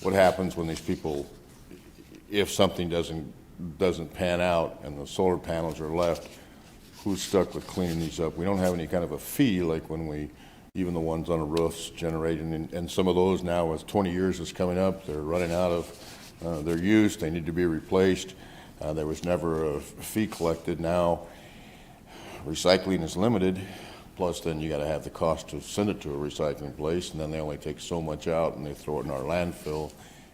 what happens when these people, if something doesn't pan out and the solar panels are left, who's stuck with cleaning these up? We don't have any kind of a fee like when even the ones on the roofs generating, and some of those now, as 20 years is coming up, they're running out of their use. They need to be replaced. There was never a fee collected. Now, recycling is limited, plus then you gotta have the cost to send it to a recycling place, and then they only take so much out and they throw it in our landfill,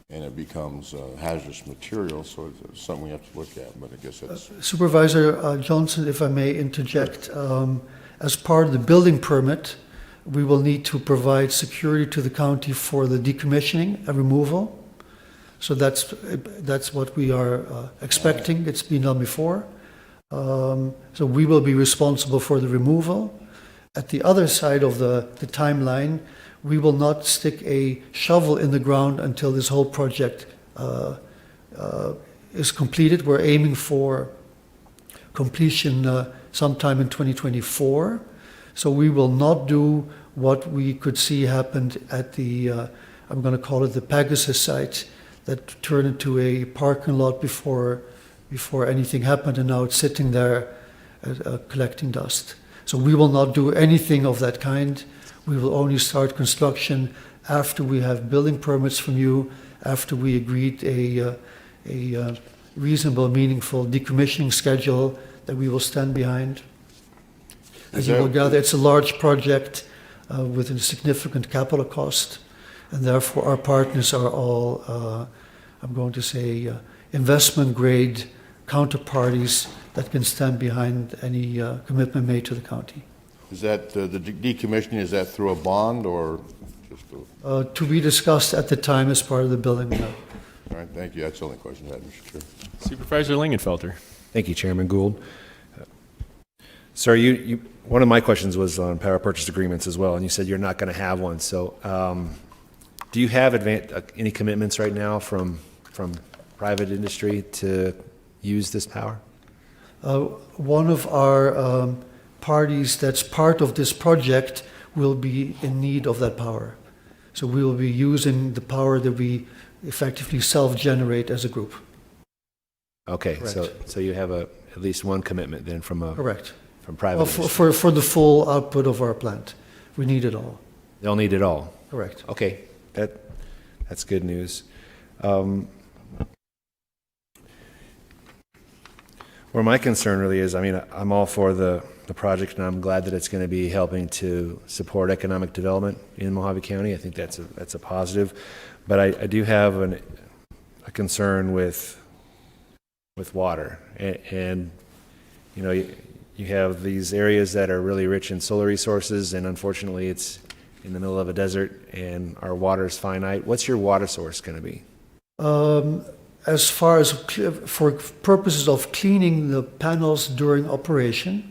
and it becomes hazardous material, so it's something we have to look at, but I guess that's... Supervisor Johnson, if I may interject, as part of the building permit, we will need to provide security to the county for the decommissioning and removal. So that's what we are expecting. It's been done before. So we will be responsible for the removal. At the other side of the timeline, we will not stick a shovel in the ground until this whole project is completed. We're aiming for completion sometime in 2024. So we will not do what we could see happened at the, I'm going to call it the Pegasus site, that turned into a parking lot before anything happened, and now it's sitting there collecting dust. So we will not do anything of that kind. We will only start construction after we have building permits from you, after we agreed a reasonable, meaningful decommissioning schedule that we will stand behind. As you will gather, it's a large project with a significant capital cost, and therefore our partners are all, I'm going to say, investment-grade counterparties that can stand behind any commitment made to the county. Is that, the decommissioning, is that through a bond or just a... To be discussed at the time as part of the building. All right, thank you. That's the only question I had, Mr. Chair. Supervisor Lingenfelter. Thank you, Chairman Gould. Sir, one of my questions was on power purchase agreements as well, and you said you're not going to have one. So do you have any commitments right now from private industry to use this power? One of our parties that's part of this project will be in need of that power. So we will be using the power that we effectively self-generate as a group. Okay, Correct. so you have at least one commitment then from Correct. From private Well, industry. for the full output of our plant. We need it all. They'll need it all. Correct. Okay, that's good news. Where my concern really is, I mean, I'm all for the project, and I'm glad that it's going to be helping to support economic development in Mojave County. I think that's a positive, but I do have a concern with water, and you know, you have these areas that are really rich in solar resources, and unfortunately, it's in the middle of a desert, and our water is finite. What's your water source going to be? As far as for purposes of cleaning the panels during operation,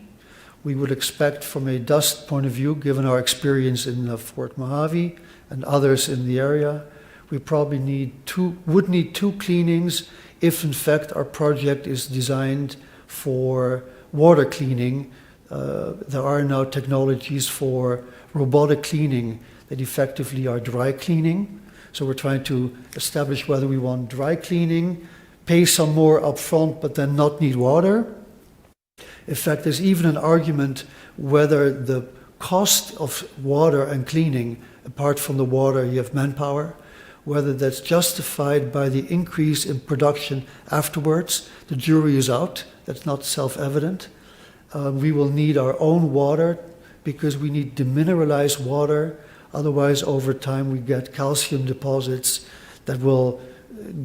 we would expect from a dust point of view, given our experience in Fort Mojave and others in the area, we probably would need two cleanings if in fact our project is designed for water cleaning. There are now technologies for robotic cleaning that effectively are dry cleaning. So we're trying to establish whether we want dry cleaning, pay some more upfront, but then not need water. In fact, there's even an argument whether the cost of water and cleaning, apart from the water, you have manpower, whether that's justified by the increase in production afterwards. The jury is out. That's not self-evident. We will need our own water because we need demineralized water. Otherwise, over time, we get calcium deposits that will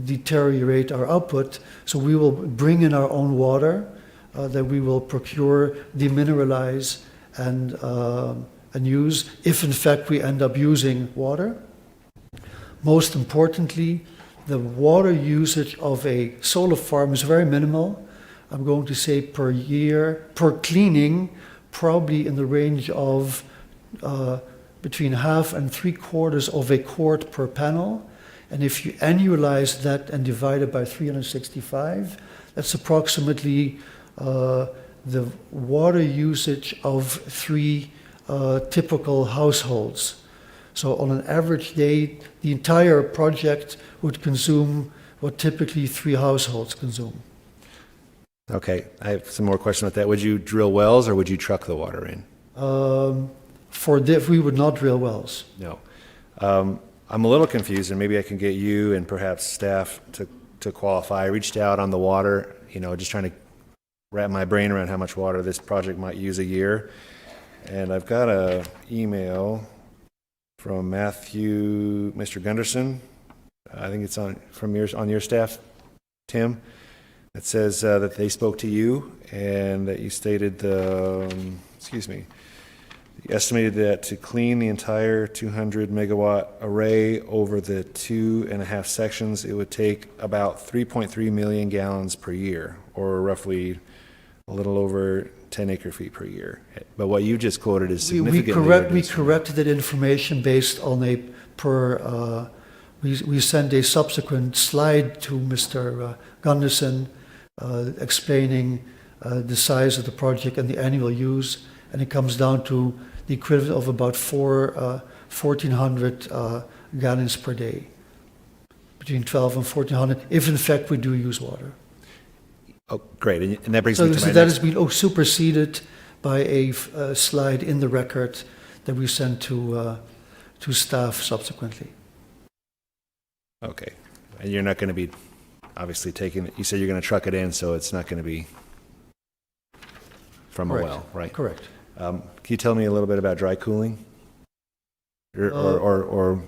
deteriorate our output. So we will bring in our own water that we will procure, demineralize, and use if, in fact, we end up using water. Most importantly, the water usage of a solar farm is very minimal. I'm going to say per year, per cleaning, probably in the range of between 1/2 and 3/4 of a quart per panel. And if you annualize that and divide it by 365, that's approximately the water usage of 3 typical households. So on an average day, the entire project would consume what typically 3 households consume. Okay, I have some more questions about that. Would you drill wells or would you truck the water in? We would not drill wells. No. I'm a little confused, and maybe I can get you and perhaps staff to qualify. I reached out on the water, just trying to wrap my brain around how much water this project might use a year. And I've got a email from Mr. Gunderson. I think it's on your staff, Tim. It says that they spoke to you and that you stated you estimated that to clean the entire 200 megawatt array over the 2.5 sections, it would take about 3.3 million gallons per year, or roughly a little over 10 acre feet per year. But what you just quoted is significantly We corrected that information based on we sent a subsequent slide to Mr. Gunderson explaining the size of the project and the annual use, and it comes down to the equivalent of about 1,400 gallons per day, between 12 and 1,400, if in fact we do use water. Oh, great. And that brings me to my that next... has been superseded by a slide in the record that we sent to staff subsequently. Okay. And you're not going to be obviously taking it, you said you're going to truck it in, so it's not going to be from Correct. a well, right? Correct. Can you tell me a little bit about dry cooling? Or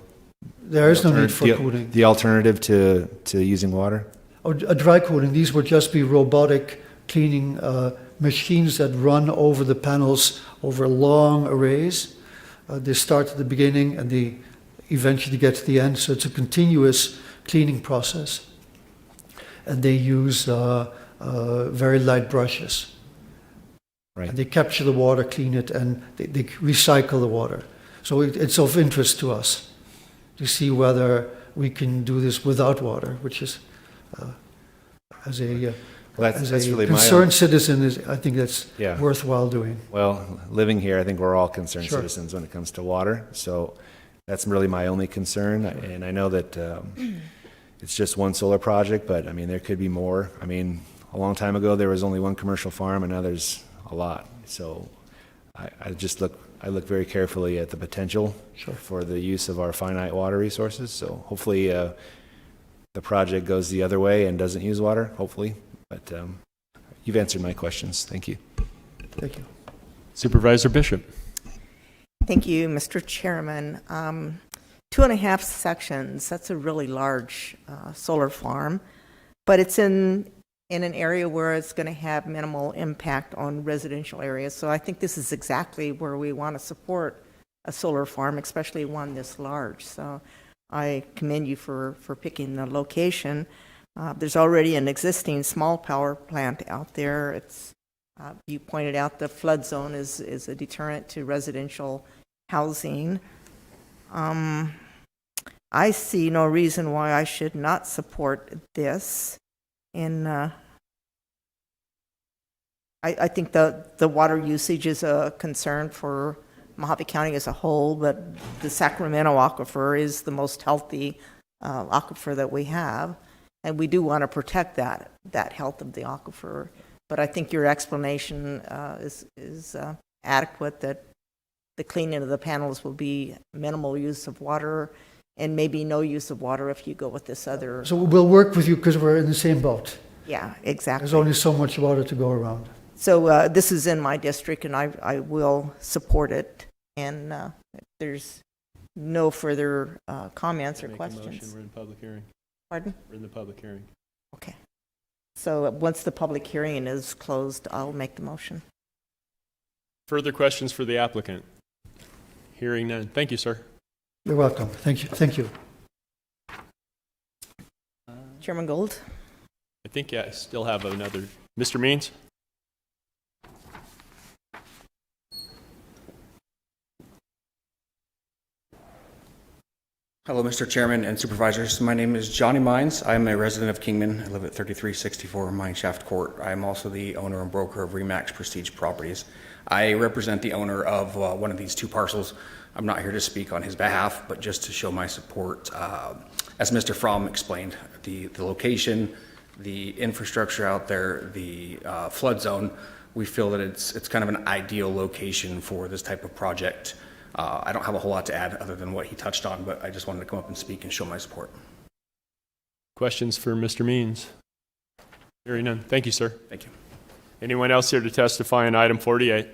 there is no need for cooling. The alternative to using water? A dry cooling, these would just be robotic cleaning machines that run over the panels over long arrays. They start at the beginning and they eventually get to the end, so it's a continuous cleaning process. And they use very light brushes. Right. And they capture the water, clean it, and they recycle the water. So it's of interest to us to see whether we can do this without water, which is, as a really concerned citizen, I think that's Yeah. worthwhile doing. Well, living here, I think we're all concerned Sure. citizens when it comes to water. So that's really my only concern. And I know that it's just one solar project, but I mean, there could be more. I mean, a long time ago, there was only one commercial farm, and now there's a lot. So I look very carefully at the potential for the use of our finite water resources. So hopefully the project goes the other way and doesn't use water, hopefully. But you've answered my questions. Thank you. Thank you. Supervisor Bishop. Thank you, Mr. Chairman. 2.5 sections, that's a really large solar farm, but it's in an area where it's going to have minimal impact on residential areas. So I think this is exactly where we want to support a solar farm, especially one this large. So I commend you for picking the location. There's already an existing small power plant out there. It's you pointed out the flood zone is a deterrent to residential housing. I see no reason why I should not support this. And I think the water usage is a concern for Mojave County as a whole, but the Sacramento aquifer is the most healthy aquifer that we have, and we do want to protect that health of the aquifer. But I think your explanation is adequate, that the cleaning of the panels will be minimal use of water and maybe no use of water if you go with this other. So we'll work with you because we're in the same boat. Yeah, exactly. There's only so much water to go around. So this is in my district, and I will support it. And if there's no further comments or questions. We're in public hearing. Pardon? We're in the public hearing. Okay. So once the public hearing is closed, I'll make the motion. Further questions for the applicant? Hearing none. Thank you, sir. You're welcome. Thank you. Thank you. Chairman Gold? I think I still have another. Mr. Means? Hello, Mr. Chairman and Supervisors. My name is Johnny Mines. I'm a resident of Kingman. I live at 3364 Mineshaft Court. I am also the owner and broker of Remax Prestige Properties. I represent the owner of one of these two parcels. I'm not here to speak on his behalf, but just to show my support. As Mr. Fromm explained, the location, the infrastructure out there, the flood zone, we feel that it's kind of an ideal location for this type of project. I don't have a whole lot to add other than what he touched on, but I just wanted to come up and speak and show my support. Questions for Mr. Means? Hearing none. Thank you, sir. Thank you. Anyone else here to testify on item 48?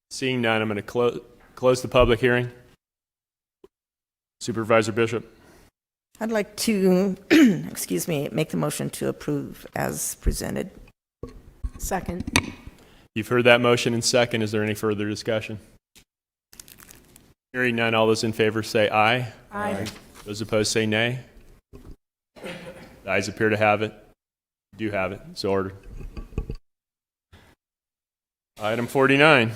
Seeing none, I'm going to close the public hearing. Supervisor Bishop. I'd like to, excuse me, make the motion to approve as presented. Second. You've heard that motion and second. Is there any further discussion? Hearing none, all those in favor say aye. Aye. Those opposed say nay. The ayes appear to have it. Do have it. So ordered. Item 49.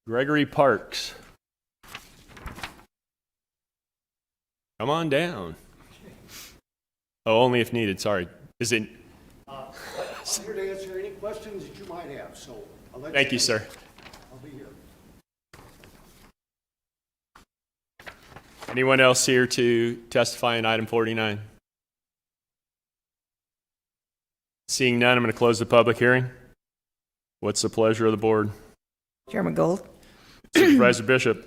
Gregory Parks. Come on down. Oh, only if needed. Sorry. Is it? I'm here to answer any questions that you might have, so I'll let Thank you, sir. I'll be here. Anyone else here to testify on item 49? Seeing none, I'm going to close the public hearing. What's the pleasure of the board? Chairman Gold? Supervisor Bishop.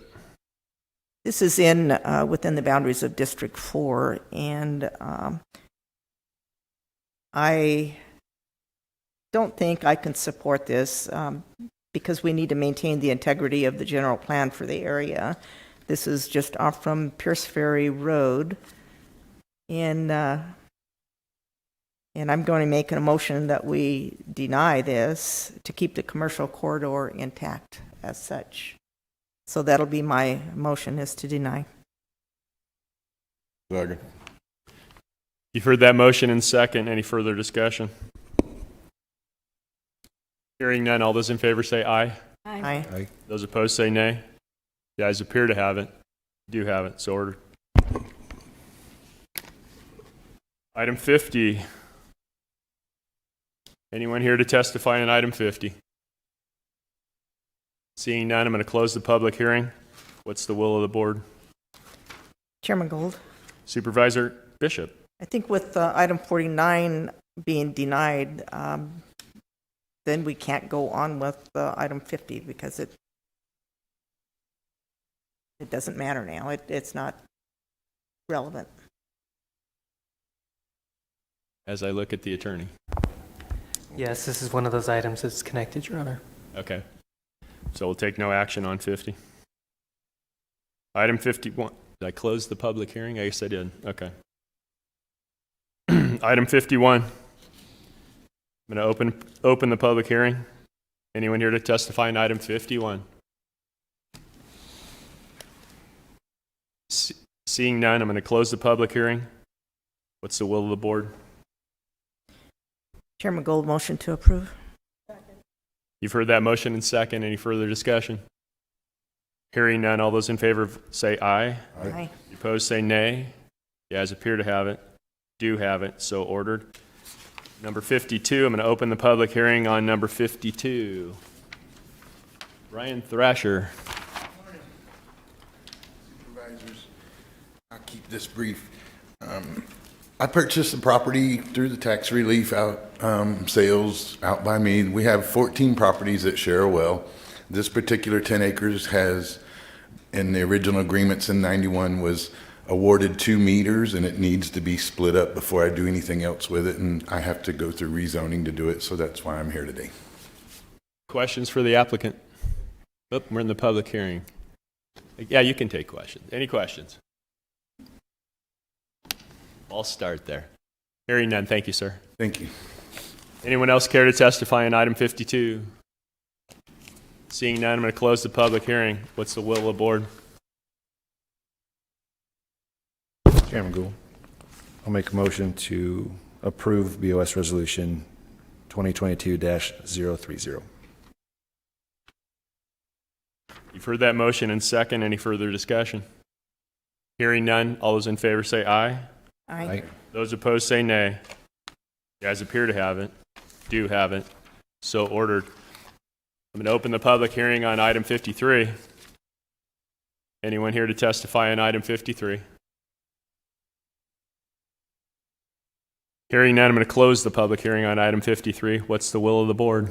This is in within the boundaries of District 4, and I don't think I can support this because we need to maintain the integrity of the general plan for the area. This is just off from Pierce Ferry Road, and I'm going to make a motion that we deny this to keep the commercial corridor intact as such. So that'll be my motion, is to deny. Second. You've heard that motion and second. Any further discussion? Hearing none, all those in favor say aye. Aye. Aye. Those opposed say nay. The ayes appear to have it. Do have it. So ordered. Item 50. Anyone here to testify on item 50? Seeing none, I'm going to close the public hearing. What's the will of the board? Chairman Gold? Supervisor Bishop. I think with item 49 being denied, then we can't go on with item 50 because it doesn't matter now. It's not relevant. As I look at the attorney. Yes, this is one of those items that's connected, Your Honor. Okay. So we'll take no action on 50. Item 51. Did I close the public hearing? I guess I did. Okay. Item 51. I'm going to open the public hearing. Anyone here to testify on item 51? Seeing none, I'm going to close the public hearing. What's the will of the board? Chairman Gold, motion to approve. You've heard that motion and second. Any further discussion? Hearing none, all those in favor say aye. Aye. Opposed say nay. The ayes appear to have it. Do have it. So ordered. Number 52, I'm going to open the public hearing on number 52. Ryan Thrasher. Supervisors, I'll keep this brief. I purchased the property through the tax relief sales out by me. We have 14 properties that share a well. This particular 10 acres has, in the original agreements in 91, was awarded 2 meters, and it needs to be split up before I do anything else with it, and I have to go through rezoning to do it, so that's why I'm here today. Questions for the applicant? Oh, we're in the public hearing. Yeah, you can take questions. Any questions? I'll start there. Hearing none, thank you, sir. Thank you. Anyone else care to testify on item 52? Seeing none, I'm going to close the public hearing. What's the will of the board? Chairman Gould, I'll make a motion to approve BOS Resolution 2022-030. You've heard that motion and second. Any further discussion? Hearing none, all those in favor say aye. Aye. Those opposed say nay. You guys appear to have it. Do have it. So ordered. I'm going to open the public hearing on item 53. Anyone here to testify on item 53? Hearing none, I'm going to close the public hearing on item 53. What's the will of the board?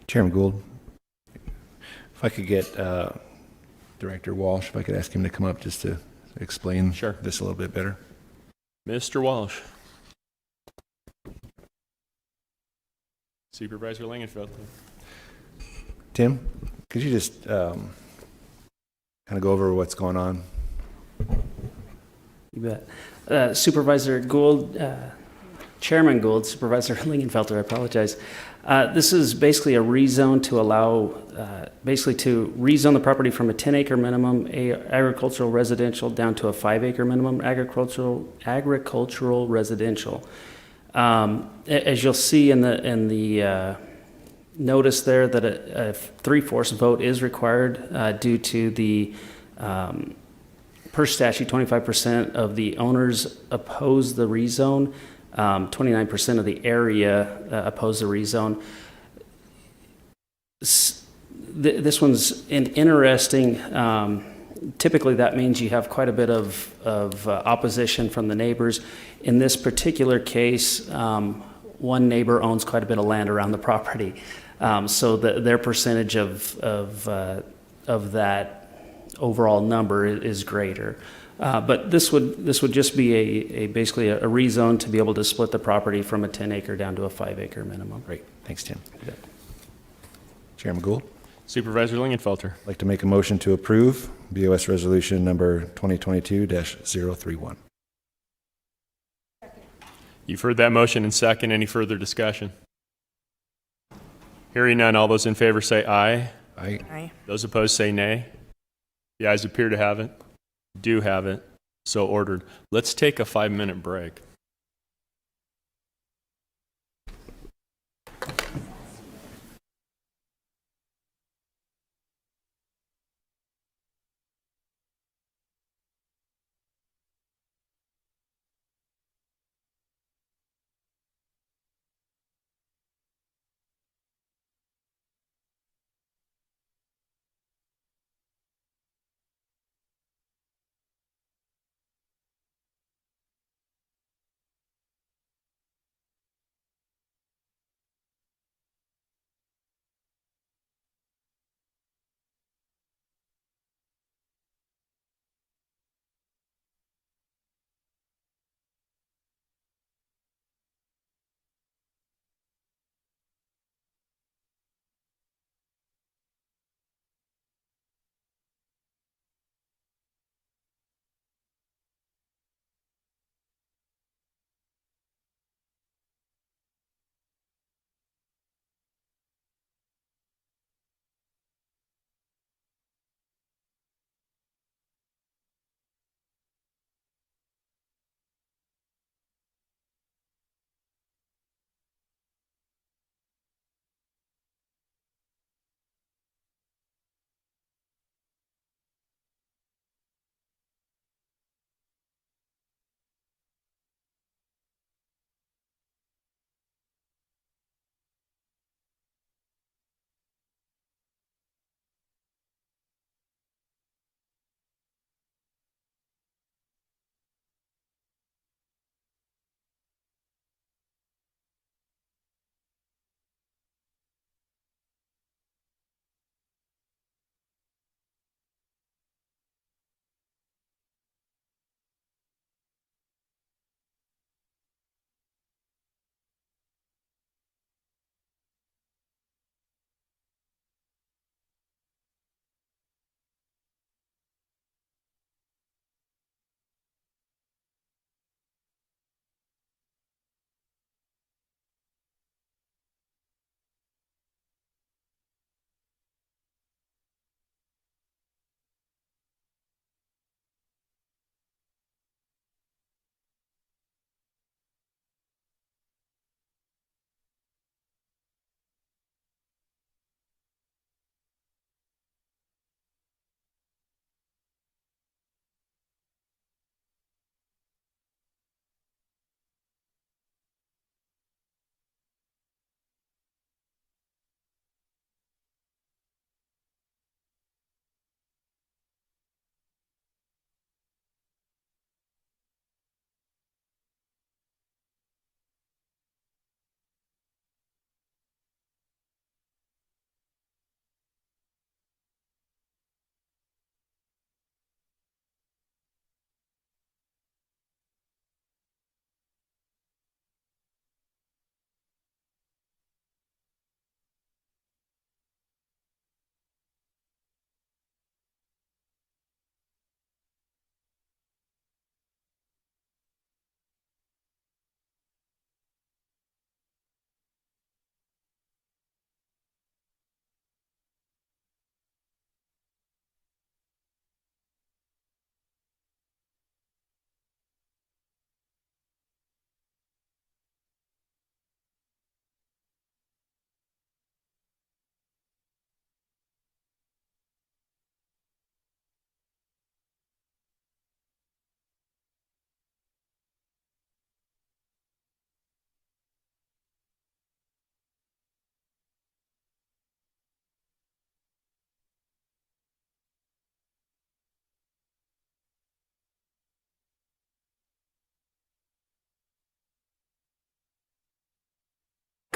Chairman Gould, if I could get Director Walsh, if I could ask him to come up just to explain Sure. this a little bit better. Mr. Walsh. Supervisor Langenfelter. Tim, could you just kind of go over what's going on? You bet. Supervisor Gould, Chairman Gould, Supervisor Lingenfelter, I apologize. This is basically a rezone to allow, basically to rezone the property from a 10-acre minimum agricultural residential down to a 5-acre minimum agricultural residential. As you'll see in the notice there, that a 3/4 vote is required due to the per statute, 25% of the owners oppose the rezone. 29% of the area oppose the rezone. This one's interesting. Typically, that means you have quite a bit of opposition from the neighbors. In this particular case, one neighbor owns quite a bit of land around the property, so their percentage of that overall number is greater. But this would just be basically a rezone to be able to split the property from a 10-acre down to a 5-acre minimum. Great. Thanks, Tim. Chairman Gould? Supervisor Lingenfelter. I'd like to make a motion to approve BOS Resolution number 2022-031. You've heard that motion and second. Any further discussion? Hearing none, all those in favor say aye. Aye. Aye. Those opposed say nay. The ayes appear to have it. Do have it. So ordered. Let's take a 5-minute break.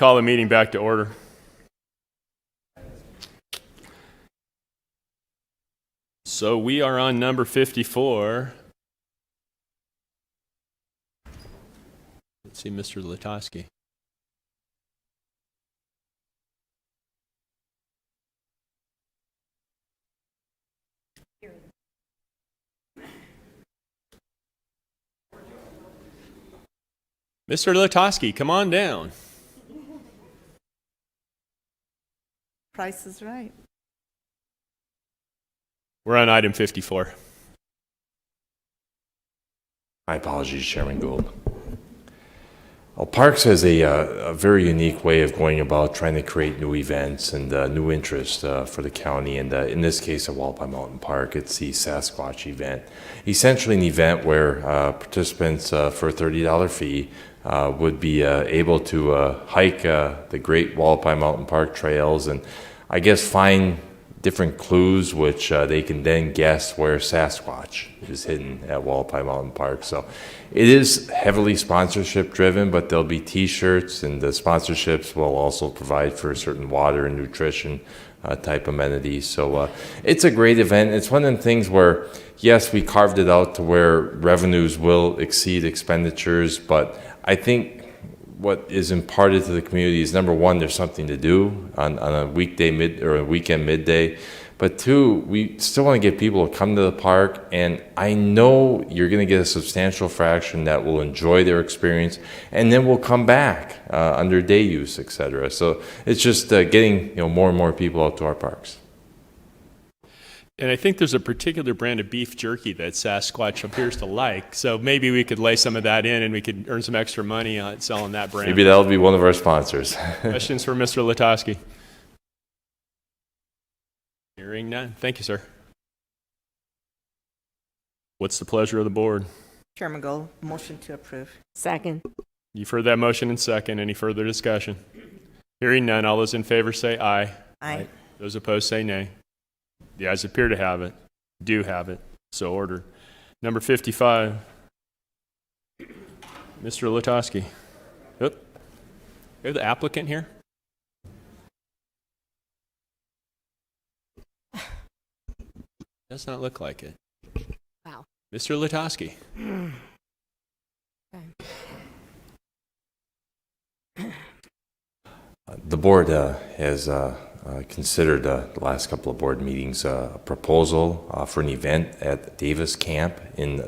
call the meeting back to order. So we are on number 54. Let's see, Mr. Latosky. Mr. Latosky, come on down. Price is right. We're on item 54. My apologies, Chairman Gould. Well, Parks has a very unique way of going about trying to create new events and new interest for the county. And in this case, at Walpi Mountain Park, it's the Sasquatch event. Essentially an event where participants for a $30 fee would be able to hike the great Walpi Mountain Park trails and I guess find different clues which they can then guess where Sasquatch is hidden at Walpi Mountain Park. So it is heavily sponsorship driven, but there'll be t-shirts and the sponsorships will also provide for certain water and nutrition type amenities. So it's a great event. It's one of the things where, yes, we carved it out to where revenues will exceed expenditures, but I think what is imparted to the community is, number one, there's something to do on a weekday or a weekend midday. But two, we still want to get people to come to the park, and I know you're going to get a substantial fraction that will enjoy their experience and then will come back under day use, etc. So it's just getting more and more people out to our parks. And I think there's a particular brand of beef jerky that Sasquatch appears to like. So maybe we could lay some of that in and we could earn some extra money on selling that brand. Maybe that'll be one of our sponsors. Questions for Mr. Latosky? Hearing none. Thank you, sir. What's the pleasure of the board? Chairman Gold, motion to approve. Second. You've heard that motion in second. Any further discussion? Hearing none. All those in favor say aye. Aye. Those opposed say nay. The ayes appear to have it. Do have it. So ordered. Number 55. Mr. Latosky. Oop. You have the applicant here? Does not look like it. Wow. Mr. Latosky. The board has considered the last couple of board meetings a proposal for an event at Davis Camp in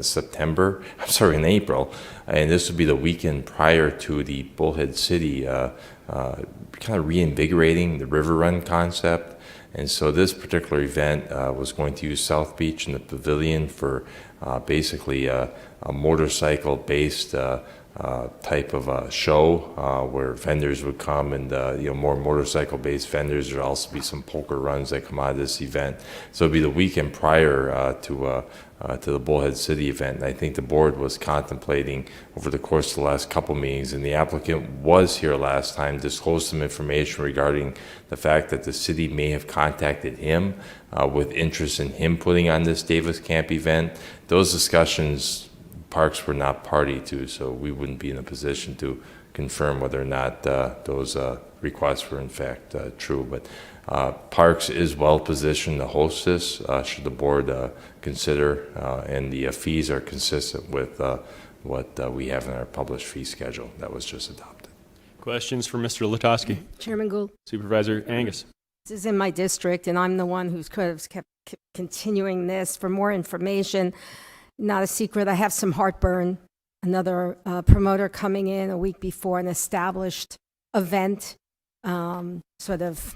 April, and this would be the weekend prior to the Bullhead City, kind of reinvigorating the River Run concept. And so this particular event was going to use South Beach and the pavilion for basically a motorcycle-based type of a show where vendors would come and more motorcycle-based vendors. There'll also be some poker runs that come out of this event. So it'll be the weekend prior to the Bullhead City event. And I think the board was contemplating over the course of the last couple meetings, and the applicant was here last time, disclosed some information regarding the fact that the city may have contacted him with interest in him putting on this Davis Camp event. Those discussions Parks were not party to, so we wouldn't be in a position to confirm whether or not those requests were in fact true. But Parks is well positioned to host this, should the board consider, and the fees are consistent with what we have in our published fee schedule that was just adopted. Questions for Mr. Latosky? Chairman Gould. Supervisor Angus. This is in my district, and I'm the one who's kind of kept continuing this for more information. Not a secret, I have some heartburn. Another promoter coming in a week before an established event, sort of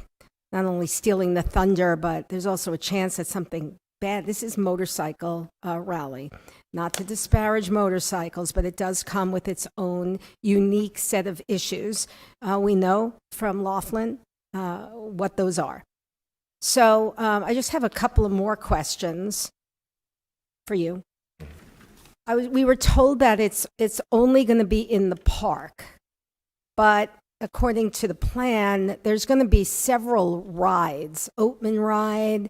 not only stealing the thunder, but there's also a chance that something bad. This is motorcycle rally. Not to disparage motorcycles, but it does come with its own unique set of issues. We know from Laughlin what those are. So I just have a couple of more questions for you. We were told that it's only going to be in the park, but according to the plan, there's going to be several rides, Oatman ride,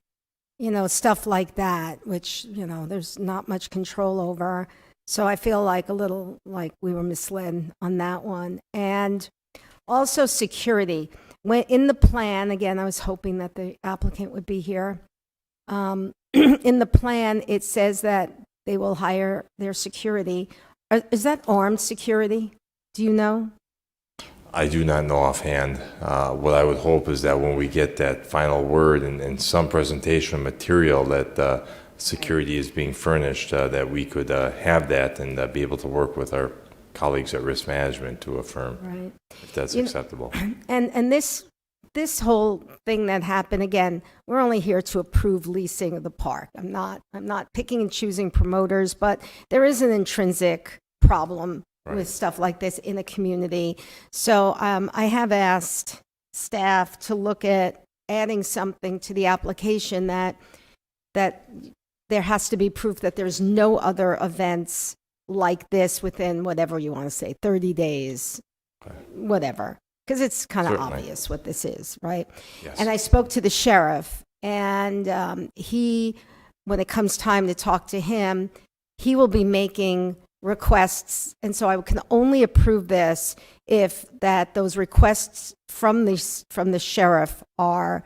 stuff like that, which, there's not much control over. So I feel like a little like we were misled on that one. And Also, security. When in the plan, again, I was hoping that the applicant would be here. In the plan, it says that they will hire their security. Is that armed security? Do you know? I do not know offhand. What I would hope is that when we get that final word and some presentation of material that security is being furnished, that we could have that and be able to work with our colleagues at risk management to affirm Right. if that's You know, acceptable. And this whole thing that happened, again, we're only here to approve leasing of the park. I'm not picking and choosing promoters, but there is an intrinsic problem with stuff like this in a community. So I have asked staff to look at adding something to the application that there has to be proof that there's no other events like this within whatever you want to say, 30 days, whatever. Because it's kind of Certainly. obvious what this is, right? Yes. And I spoke to the sheriff, and when it comes time to talk to him, he will be making requests, and so I can only approve this if those requests from the sheriff are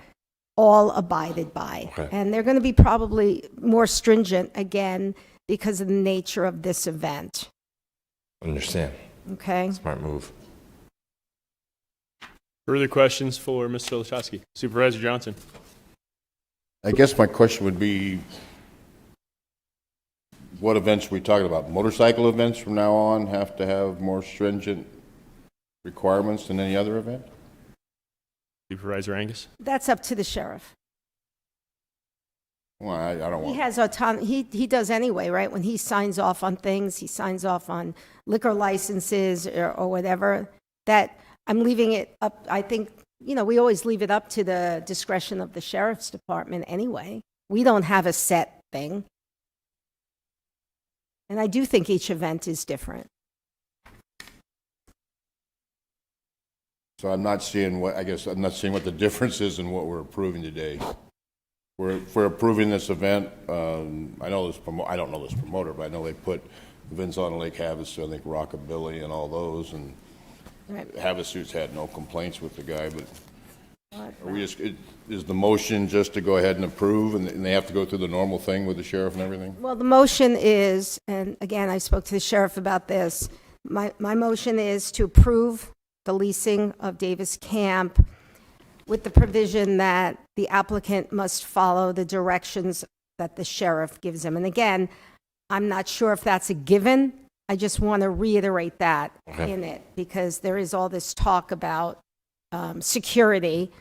all abided by. Okay. And they're going to be probably more stringent, again, because of the nature of this event. Understand. Okay? Smart move. Further questions for Mr. Olszewski? Supervisor Johnson. I guess my question would be, what events are we talking about? Motorcycle events from now on have to have more stringent requirements than any other event? Supervisor Angus. That's up to the sheriff. Well, I don't He want, has autonomy. He does anyway, right? When he signs off on things, he signs off on liquor licenses or whatever. That I'm leaving it up. I think, we always leave it up to the discretion of the sheriff's department anyway. We don't have a set thing. And I do think each event is different. so I'm not seeing what the difference is in what we're approving today. We're approving this event. I don't know this promoter, but I know they put events on Lake Havasu, I think Rockabilly and all those, and Right. Havasu's had no complaints with the guy, but are we is the motion just to go ahead and approve, and they have to go through the normal thing with the sheriff and everything? Well, the motion is, and again, I spoke to the sheriff about this. My motion is to approve the leasing of Davis Camp with the provision that the applicant must follow the directions that the sheriff gives him. And again, I'm not sure if that's a given. I just want to reiterate that in it, because there is all this talk about security.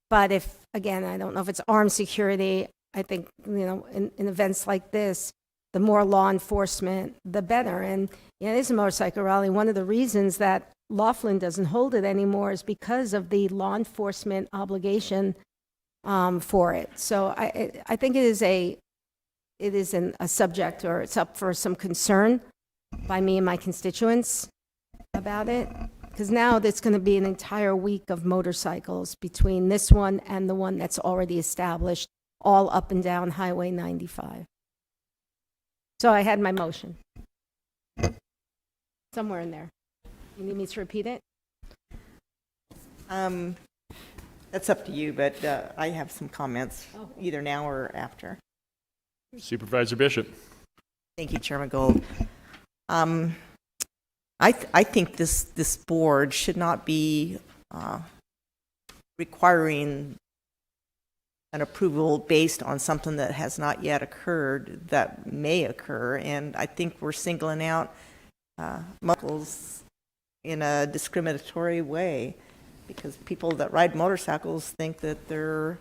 But again, I don't know if it's armed security. I think, in events like this, the more law enforcement, the better. And it is a motorcycle rally. One of the reasons that Laughlin doesn't hold it anymore is because of the law enforcement obligation for it. So I think it is a subject, or it's up for some concern by me and my constituents about it, because now there's going to be an entire week of motorcycles between this one and the one that's already established, all up and down Highway 95. So I had my motion. Somewhere in there. You need me to repeat it? That's up to you, but I have some comments, either now or after. Supervisor Bishop. Thank you, Chairman Gold. I think this board should not be requiring an approval based on something that has not yet occurred, that may occur, and I think we're singling out motorcycles in a discriminatory way, because people that ride motorcycles think that they're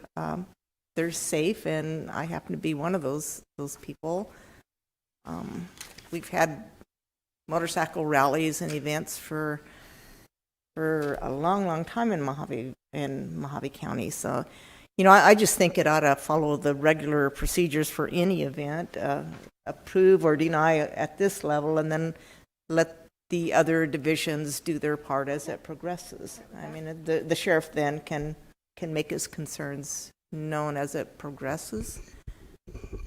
safe, and I happen to be one of those people. We've had motorcycle rallies and events for a long time in Mojave County. So, I just think it ought to follow the regular procedures for any event, approve or deny at this level, and then let the other divisions do their part as it progresses. I mean, the sheriff then can make his concerns known as it progresses.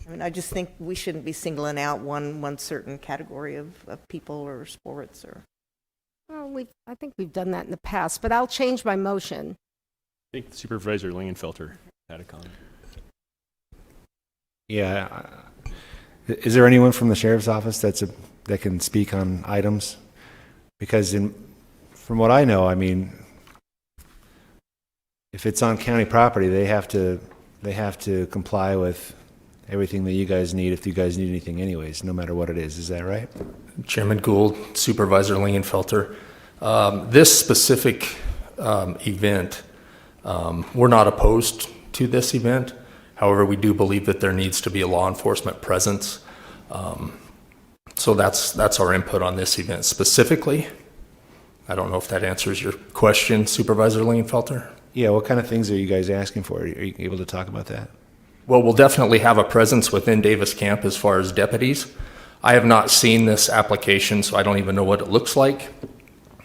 I mean, I just think we shouldn't be singling out one certain category of people or sports. Well, I think we've done that in the past, but I'll change my motion. I think Supervisor Lingenfelter had a comment. Yeah. Is there anyone from the sheriff's office that can speak on items? Because from what I know, I mean, if it's on county property, they have to comply with everything that you guys need if you guys need anything anyways, no matter what it is. Is that right? Chairman Gould, Supervisor Lingenfelter. This specific event, we're not opposed to this event. However, we do believe that there needs to be a law enforcement presence. So that's our input on this event specifically. I don't know if that answers your question, Supervisor Lingenfelter. Yeah, what kind of things are you guys asking for? Are you able to talk about that? Well, we'll definitely have a presence within Davis Camp as far as deputies. I have not seen this application, so I don't even know what it looks like.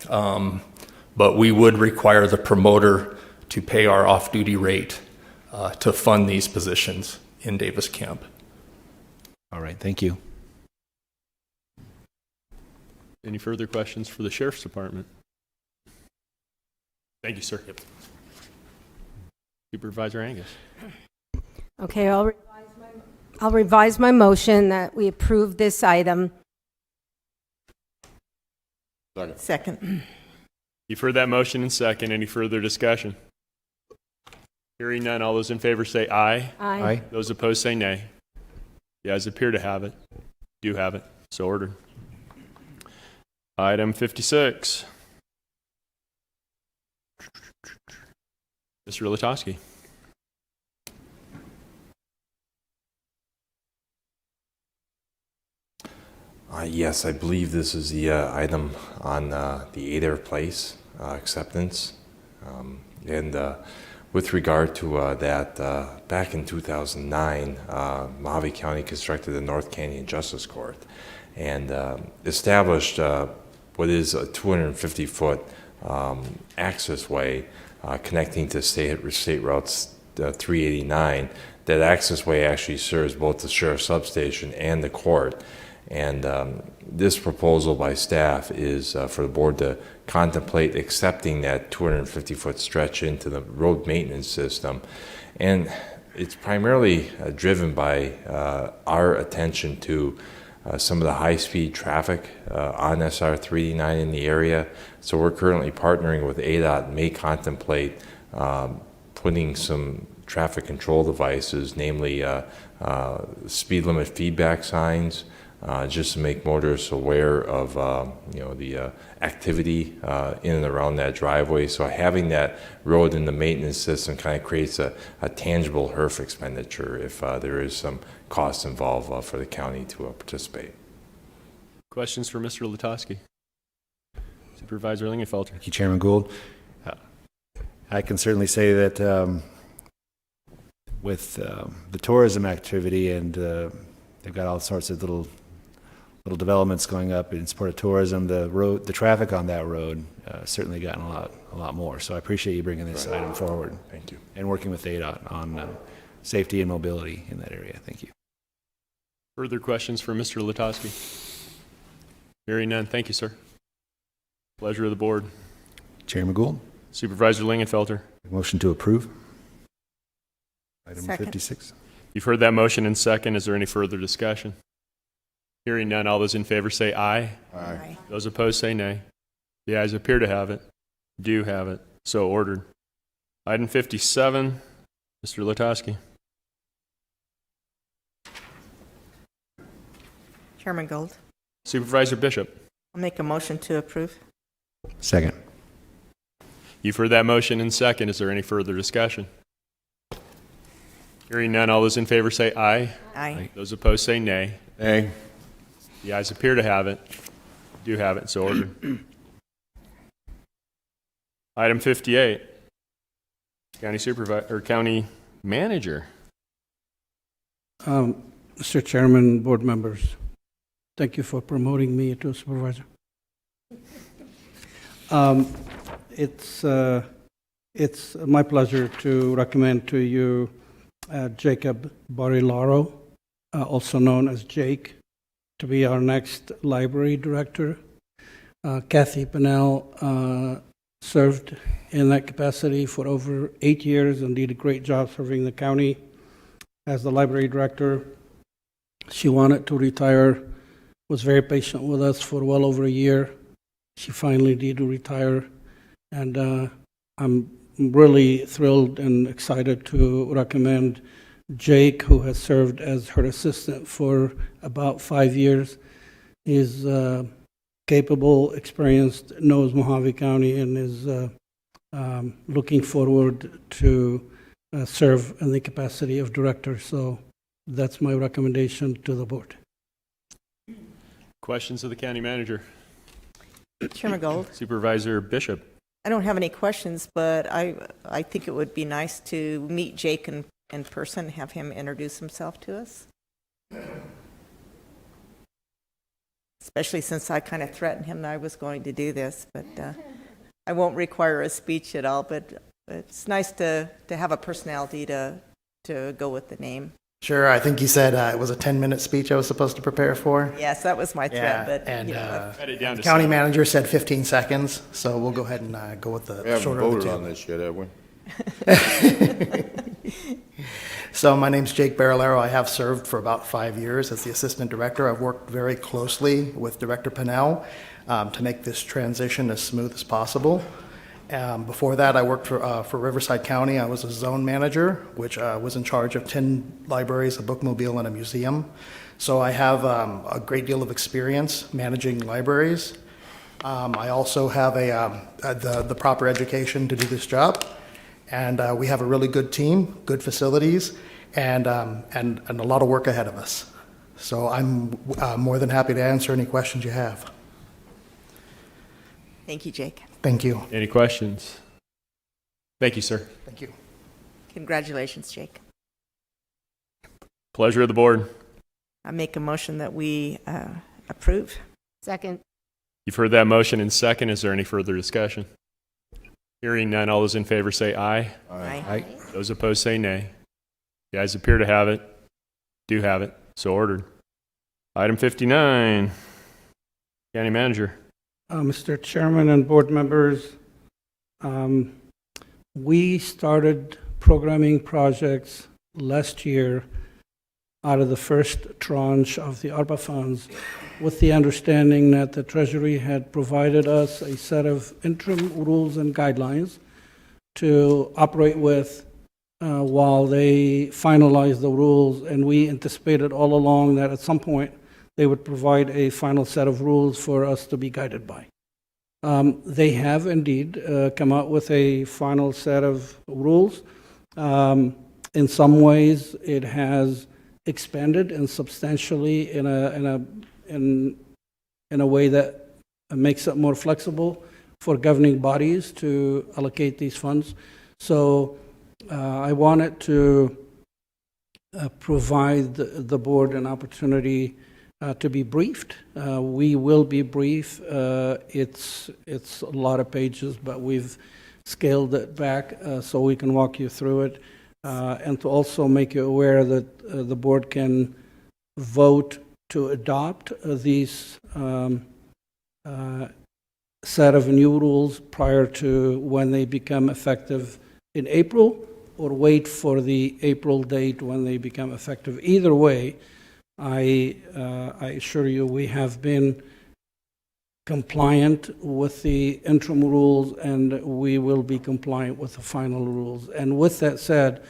But we would require the promoter to pay our off-duty rate to fund these positions in Davis Camp. All right, thank you. Any further questions for the Sheriff's Department? Thank you, sir. Yep. Supervisor Angus. Okay, I'll revise my motion that we approve this item. Second. You've heard that motion and second. Any further discussion? Hearing none, all those in favor say aye. Aye. Aye. Those opposed say nay. The ayes appear to have it. Do have it. So ordered. Item 56. Mr. Latosky. Yes, I believe this is the item on the Adair Place acceptance. And with regard to that, back in 2009, Mojave County constructed the North Canyon Justice Court and established what is a 250-foot access way connecting to State Routes 389. That access way actually serves both the sheriff's substation and the court. And this proposal by staff is for the board to contemplate accepting that 250-foot stretch into the road maintenance system. And it's primarily driven by our attention to some of the high-speed traffic on SR 389 in the area. So we're currently partnering with ADOT and may contemplate putting some traffic control devices, namely speed limit feedback signs, just to make motorists aware of the activity in and around that driveway. So having that road in the maintenance system kind of creates a tangible HERF expenditure if there is some cost involved for the county to participate. Questions for Mr. Latosky? Supervisor Lingenfelter. Thank you, Chairman Gould. I can certainly say that with the tourism activity and they've got all sorts of little developments going up in support of tourism. The traffic on that road certainly gotten a lot more. So I appreciate you bringing this item forward. Thank you. And working with ADOT on safety and mobility in that area. Thank you. Further questions for Mr. Latosky? Hearing none. Thank you, sir. Pleasure of the board. Chairman Gould. Supervisor Lingenfelter. Motion to approve. Item Second. 56. You've heard that motion in second. Is there any further discussion? Hearing none, all those in favor say aye. Aye. Those opposed say nay. The ayes appear to have it. Do have it. So ordered. Item 57, Mr. Latosky. Chairman Gould. Supervisor Bishop. I'll make a motion to approve. Second. You've heard that motion in second. Is there any further discussion? Hearing none, all those in favor say aye. Aye. Those opposed say nay. Nay. The ayes appear to have it. Do have it. So ordered. Item 58, County Supervisor or County Manager. Mr. Chairman, board members, thank you for promoting me to supervisor. It's my pleasure to recommend to you Jacob Barilaro, also known as Jake, to be our next library director. Kathy Pennell served in that capacity for over 8 years and did a great job serving the county as the library director. She wanted to retire, was very patient with us for well over a year. She finally did retire, and I'm really thrilled and excited to recommend Jake, who has served as her assistant for about 5 years. He's capable, experienced, knows Mojave County, and is looking forward to serve in the capacity of director. So that's my recommendation to the board. Questions of the county manager? Chairman Gold. Supervisor Bishop. I don't have any questions, but I think it would be nice to meet Jake in person, have him introduce himself to us. Especially since I kind of threatened him that I was going to do this, but I won't require a speech at all, but it's nice to have a personality to go with the name. Sure, I think you said it was a 10-minute speech I was supposed to prepare for. Yes, that was my threat, but and the county manager said 15 seconds, so we'll go ahead and go with the We haven't shorter of the voted two. on this yet, have we? So my name's Jake Barillero. I have served for about 5 years as the assistant director. I've worked very closely with Director Pennell to make this transition as smooth as possible. Before that, I worked for Riverside County. I was a zone manager, which was in charge of 10 libraries, a bookmobile, and a museum. So I have a great deal of experience managing libraries. I also have the proper education to do this job. And we have a really good team, good facilities, and a lot of work ahead of us. So I'm more than happy to answer any questions you have. Thank you, Jake. Thank you. Any questions? Thank you, sir. Thank you. Congratulations, Jake. Pleasure of the board. I make a motion that we approve. Second. You've heard that motion in second. Is there any further discussion? Hearing none, all those in favor say aye. Aye. Those opposed say nay. The ayes appear to have it. Do have it. So ordered. Item 59. County manager. Mr. Chairman and board members, we started programming projects last year out of the first tranche of the ARPA funds with the understanding that the Treasury had provided us a set of interim rules and guidelines to operate with while they finalize the rules, and we anticipated all along that at some point they would provide a final set of rules for us to be guided by. They have indeed come out with a final set of rules. In some ways, it has expanded and substantially in a way that makes it more flexible for governing bodies to allocate these funds. So I wanted to provide the board an opportunity to be briefed. We will be brief. It's a lot of pages, but we've scaled it back so we can walk you through it, and to also make you aware that the board can vote to adopt these set of new rules prior to when they become effective in April, or wait for the April date when they become effective. Either way, I assure you we have been compliant with the interim rules, and we will be compliant with the final rules. And with that said,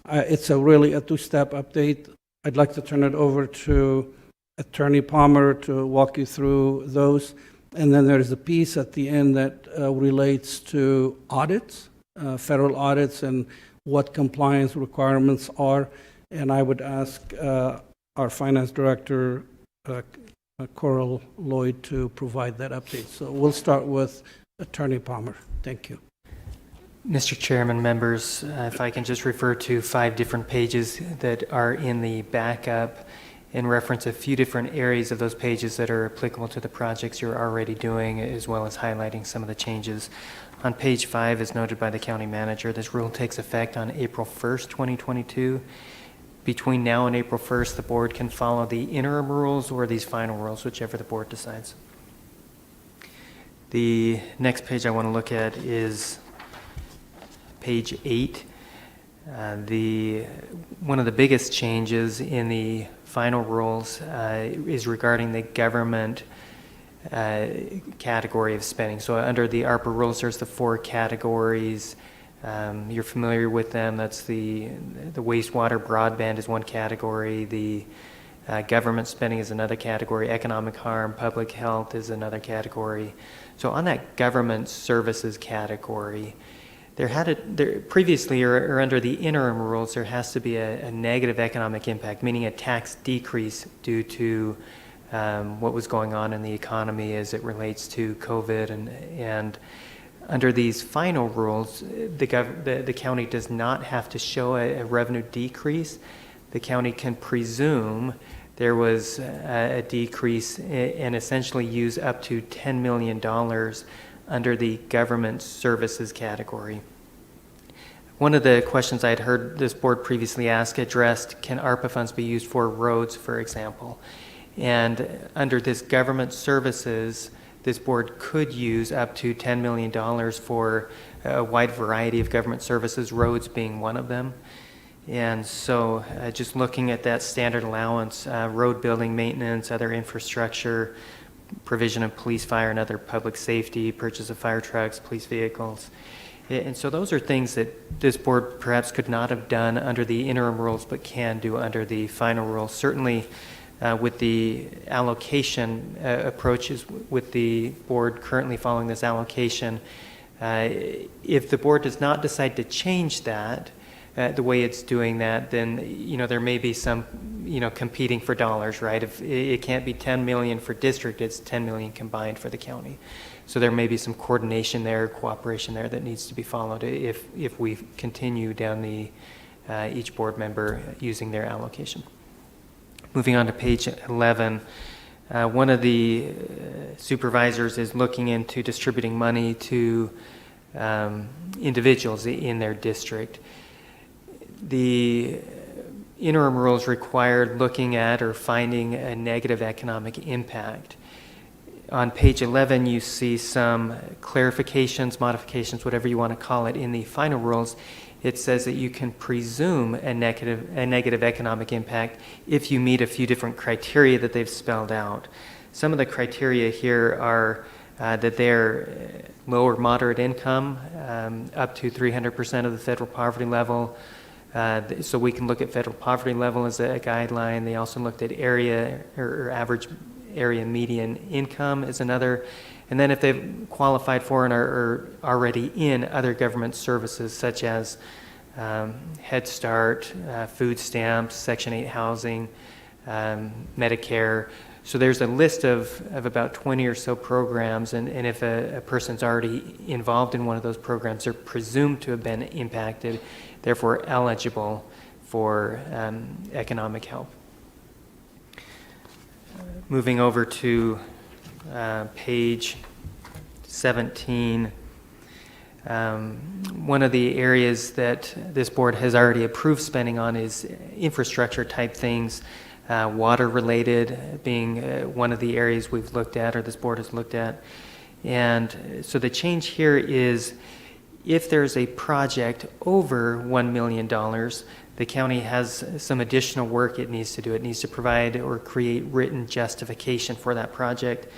it's really a two-step update. I'd like to turn it over to Attorney Palmer to walk you through those. And then there's a piece at the end that relates to audits, federal audits, and what compliance requirements are. And I would ask our Finance Director, Coral Lloyd, to provide that update. So we'll start with Attorney Palmer. Thank you. Mr. Chairman, members, if I can just refer to 5 different pages that are in the backup and reference a few different areas of those pages that are applicable to the projects you're already doing, as well as highlighting some of the changes. On page 5, as noted by the county manager, this rule takes effect on April 1st, 2022. Between now and April 1st, the board can follow the interim rules or these final rules, whichever the board decides. The next page I want to look at is page 8. One of the biggest changes in the final rules is regarding the government category of spending. So under the ARPA rules, there's the 4 categories. You're familiar with them. That's the wastewater broadband is one category. The government spending is another category. Economic harm, public health is another category. So on that government services category, previously or under the interim rules, there has to be a negative economic impact, meaning a tax decrease due to what was going on in the economy as it relates to COVID. And under these final rules, the county does not have to show a revenue decrease. The county can presume there was a decrease and essentially use up to $10 million under the government services category. One of the questions I had heard this board previously ask addressed, can ARPA funds be used for roads, for example? And under this government services, this board could use up to $10 million for a wide variety of government services, roads being one of them. And so just looking at that standard allowance, road building, maintenance, other infrastructure, provision of police, fire, and other public safety, purchase of fire trucks, police vehicles. And so those are things that this board perhaps could not have done under the interim rules, but can do under the final rules. Certainly with the allocation approaches with the board currently following this allocation, if the board does not decide to change that, the way it's doing that, then there may be some competing for dollars, right? If it can't be 10 million for district, it's 10 million combined for the county. So there may be some coordination there, cooperation there that needs to be followed if we continue down each board member using their allocation. Moving on to page 11, one of the supervisors is looking into distributing money to individuals in their district. The interim rules required looking at or finding a negative economic impact. On page 11, you see some clarifications, modifications, whatever you want to call it. In the final rules, it says that you can presume a negative economic impact if you meet a few different criteria that they've spelled out. Some of the criteria here are that they're low or moderate income, up to 300% of the federal poverty level. So we can look at federal poverty level as a guideline. They also looked at area or average area median income as another. And then if they've qualified for and are already in other government services such as Head Start, food stamps, Section 8 housing, Medicare. So there's a list of about 20 or so programs, and if a person's already involved in one of those programs, they're presumed to have been impacted, therefore eligible for economic help. Moving over to page 17, one of the areas that this board has already approved spending on is infrastructure type things, water related being one of the areas we've looked at or this board has looked at. And so the change here is if there's a project over $1 million, the county has some additional work it needs to do. It needs to provide or create written justification for that project.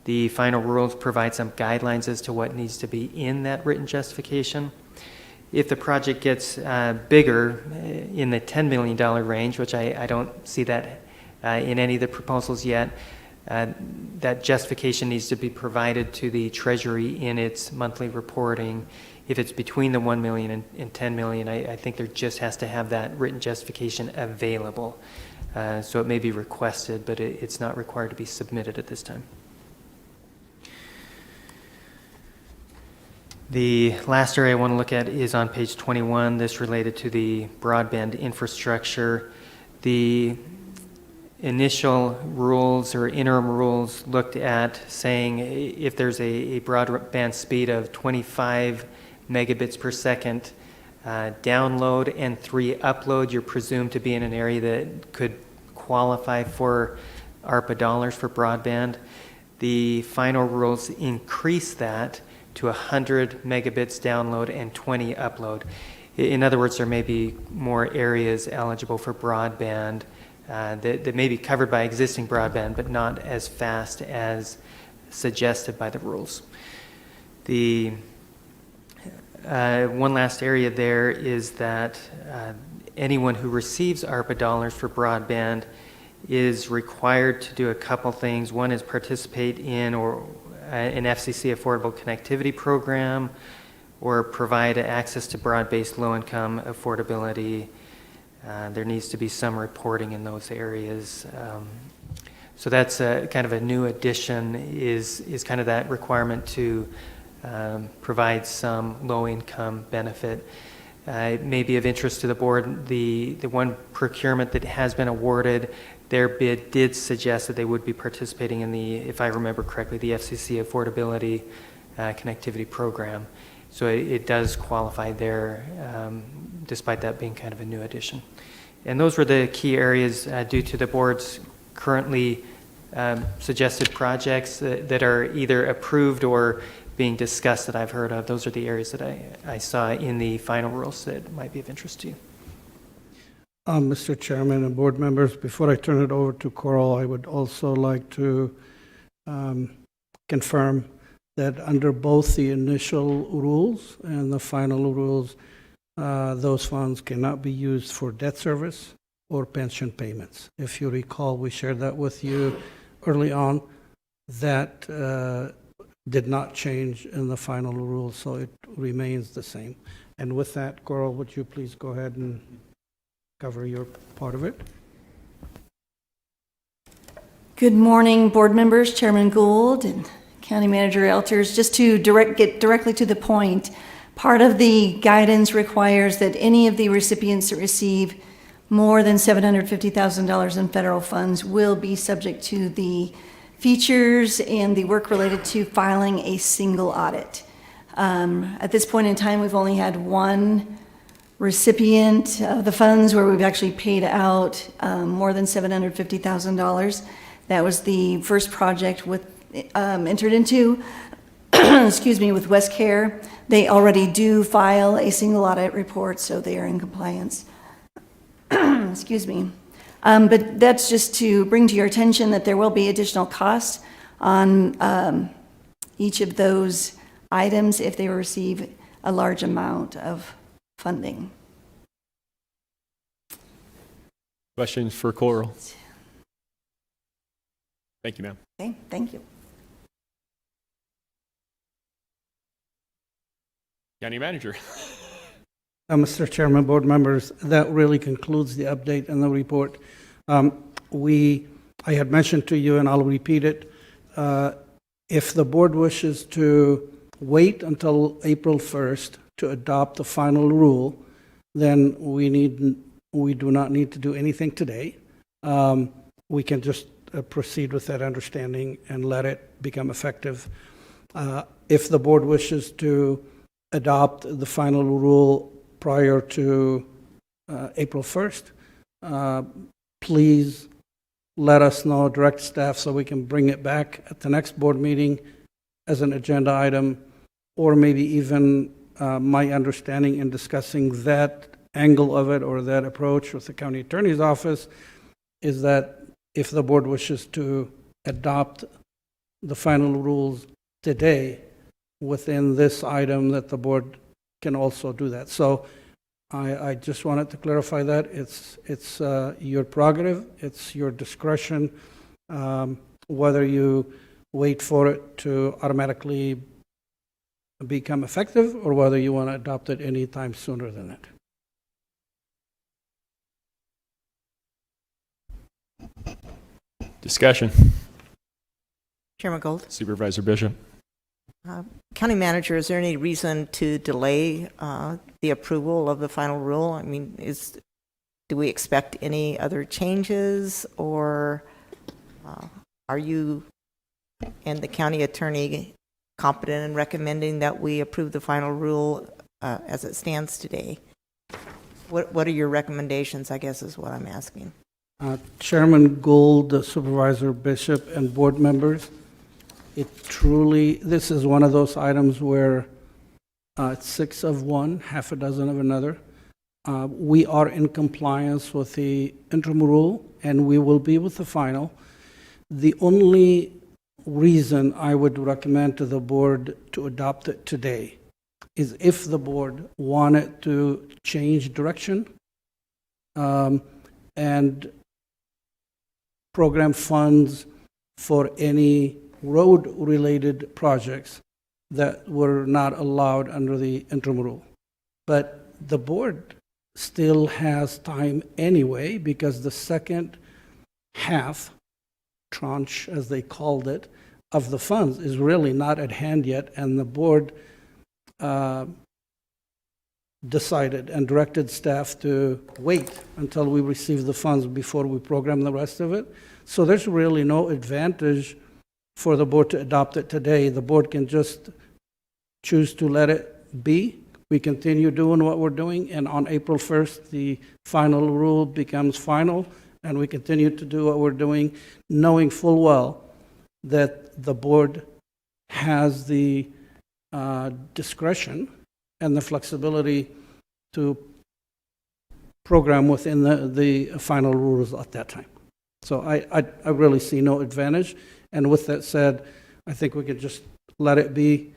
The final rules provide some guidelines as to what needs to be in that written justification. If the project gets bigger in the $10 million range, which I don't see that in any of the proposals yet, that justification needs to be provided to the Treasury in its monthly reporting. If it's between the 1 million and 10 million, I think there just has to have that written justification available. So it may be requested, but it's not required to be submitted at this time. The last area I want to look at is on page 21, this related to the broadband infrastructure. The initial rules or interim rules looked at saying if there's a broadband speed of 25 megabits per second download and 3 upload, you're presumed to be in an area that could qualify for ARPA dollars for broadband. The final rules increase that to 100 megabits download and 20 upload. In other words, there may be more areas eligible for broadband that may be covered by existing broadband, but not as fast as suggested by the rules. The one last area there is that anyone who receives ARPA dollars for broadband is required to do a couple things. One is participate in an FCC affordable connectivity program, or provide access to broad-based low-income affordability. There needs to be some reporting in those areas. So that's kind of a new addition, is kind of that requirement to provide some low-income benefit. It may be of interest to the board. The one procurement that has been awarded, their bid did suggest that they would be participating in the, if I remember correctly, the FCC affordability connectivity program. So it does qualify there, despite that being kind of a new addition. And those were the key areas due to the board's currently suggested projects that are either approved or being discussed that I've heard of. Those are the areas that I saw in the final rules that might be of interest to you. Mr. Chairman and board members, before I turn it over to Coral, I would also like to confirm that under both the initial rules and the final rules, those funds cannot be used for debt service or pension payments. If you recall, we shared that with you early on. That did not change in the final rule, so it remains the same. And with that, Coral, would you please go ahead and cover your part of it? Good morning, board members, Chairman Gould and County Manager Elters. Just to get directly to the point, part of the guidance requires that any of the recipients that receive more than $750,000 in federal funds will be subject to the features and the work related to filing a single audit. At this point in time, we've only had one recipient of the funds where we've actually paid out more than $750,000. That was the first project entered into, excuse me, with West Care. They already do file a single audit report, so they are in compliance. Excuse me. But that's just to bring to your attention that there will be additional costs on each of those items if they receive a large amount of funding. Questions for Coral? Thank you, ma'am. Okay, thank you. County Manager. Mr. Chairman, board members, that really concludes the update and the report. I had mentioned to you, and I'll repeat it, if the board wishes to wait until April 1st to adopt the final rule, then we do not need to do anything today. We can just proceed with that understanding and let it become effective. If the board wishes to adopt the final rule prior to April 1st, please let us know, direct staff, so we can bring it back at the next board meeting as an agenda item, or maybe even my understanding in discussing that angle of it or that approach with the county attorney's office is that if the board wishes to adopt the final rules today within this item, that the board can also do that. So I just wanted to clarify that. It's your prerogative, it's your discretion, whether you wait for it to automatically become effective or whether you want to adopt it any time sooner than that. Discussion. Chairman Gold. Supervisor Bishop. County Manager, is there any reason to delay the approval of the final rule? I mean, do we expect any other changes, or are you and the county attorney competent in recommending that we approve the final rule as it stands today? What are your recommendations, I guess, is what I'm asking. Chairman Gould, Supervisor Bishop, and board members, It truly, this is one of those items where it's 6 of one, half a dozen of another. We are in compliance with the interim rule, and we will be with the final. The only reason I would recommend to the board to adopt it today is if the board wanted to change direction and program funds for any road-related projects that were not allowed under the interim rule. But the board still has time anyway, because the second half, tranche as they called it, of the funds is really not at hand yet, and the board decided and directed staff to wait until we receive the funds before we program the rest of it. So there's really no advantage for the board to adopt it today. The board can just choose to let it be. We continue doing what we're doing, and on April 1st, the final rule becomes final, and we continue to do what we're doing, knowing full well that the board has the discretion and the flexibility to program within the final rules at that time. So I really see no advantage. And with that said, I think we could just let it be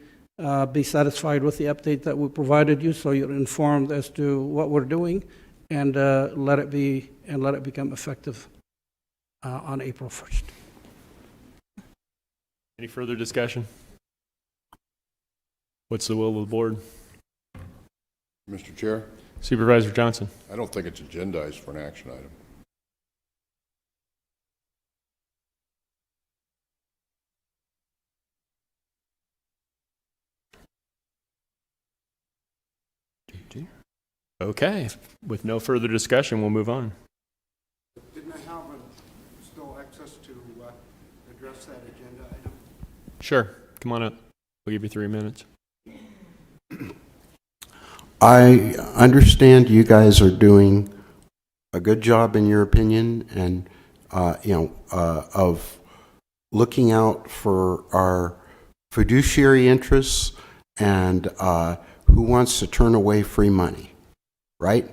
satisfied with the update that we provided you, so you're informed as to what we're doing, and let it become effective on April 1st. Any further discussion? What's the will of the board? Mr. Chair, Supervisor Johnson. I don't think it's agendized for an action item. Okay, with no further discussion, we'll move on. Didn't I have still access to address that agenda item? Sure, come on up. We'll give you 3 minutes. I understand you guys are doing a good job, in your opinion, and of looking out for our fiduciary interests and who wants to turn away free money, right?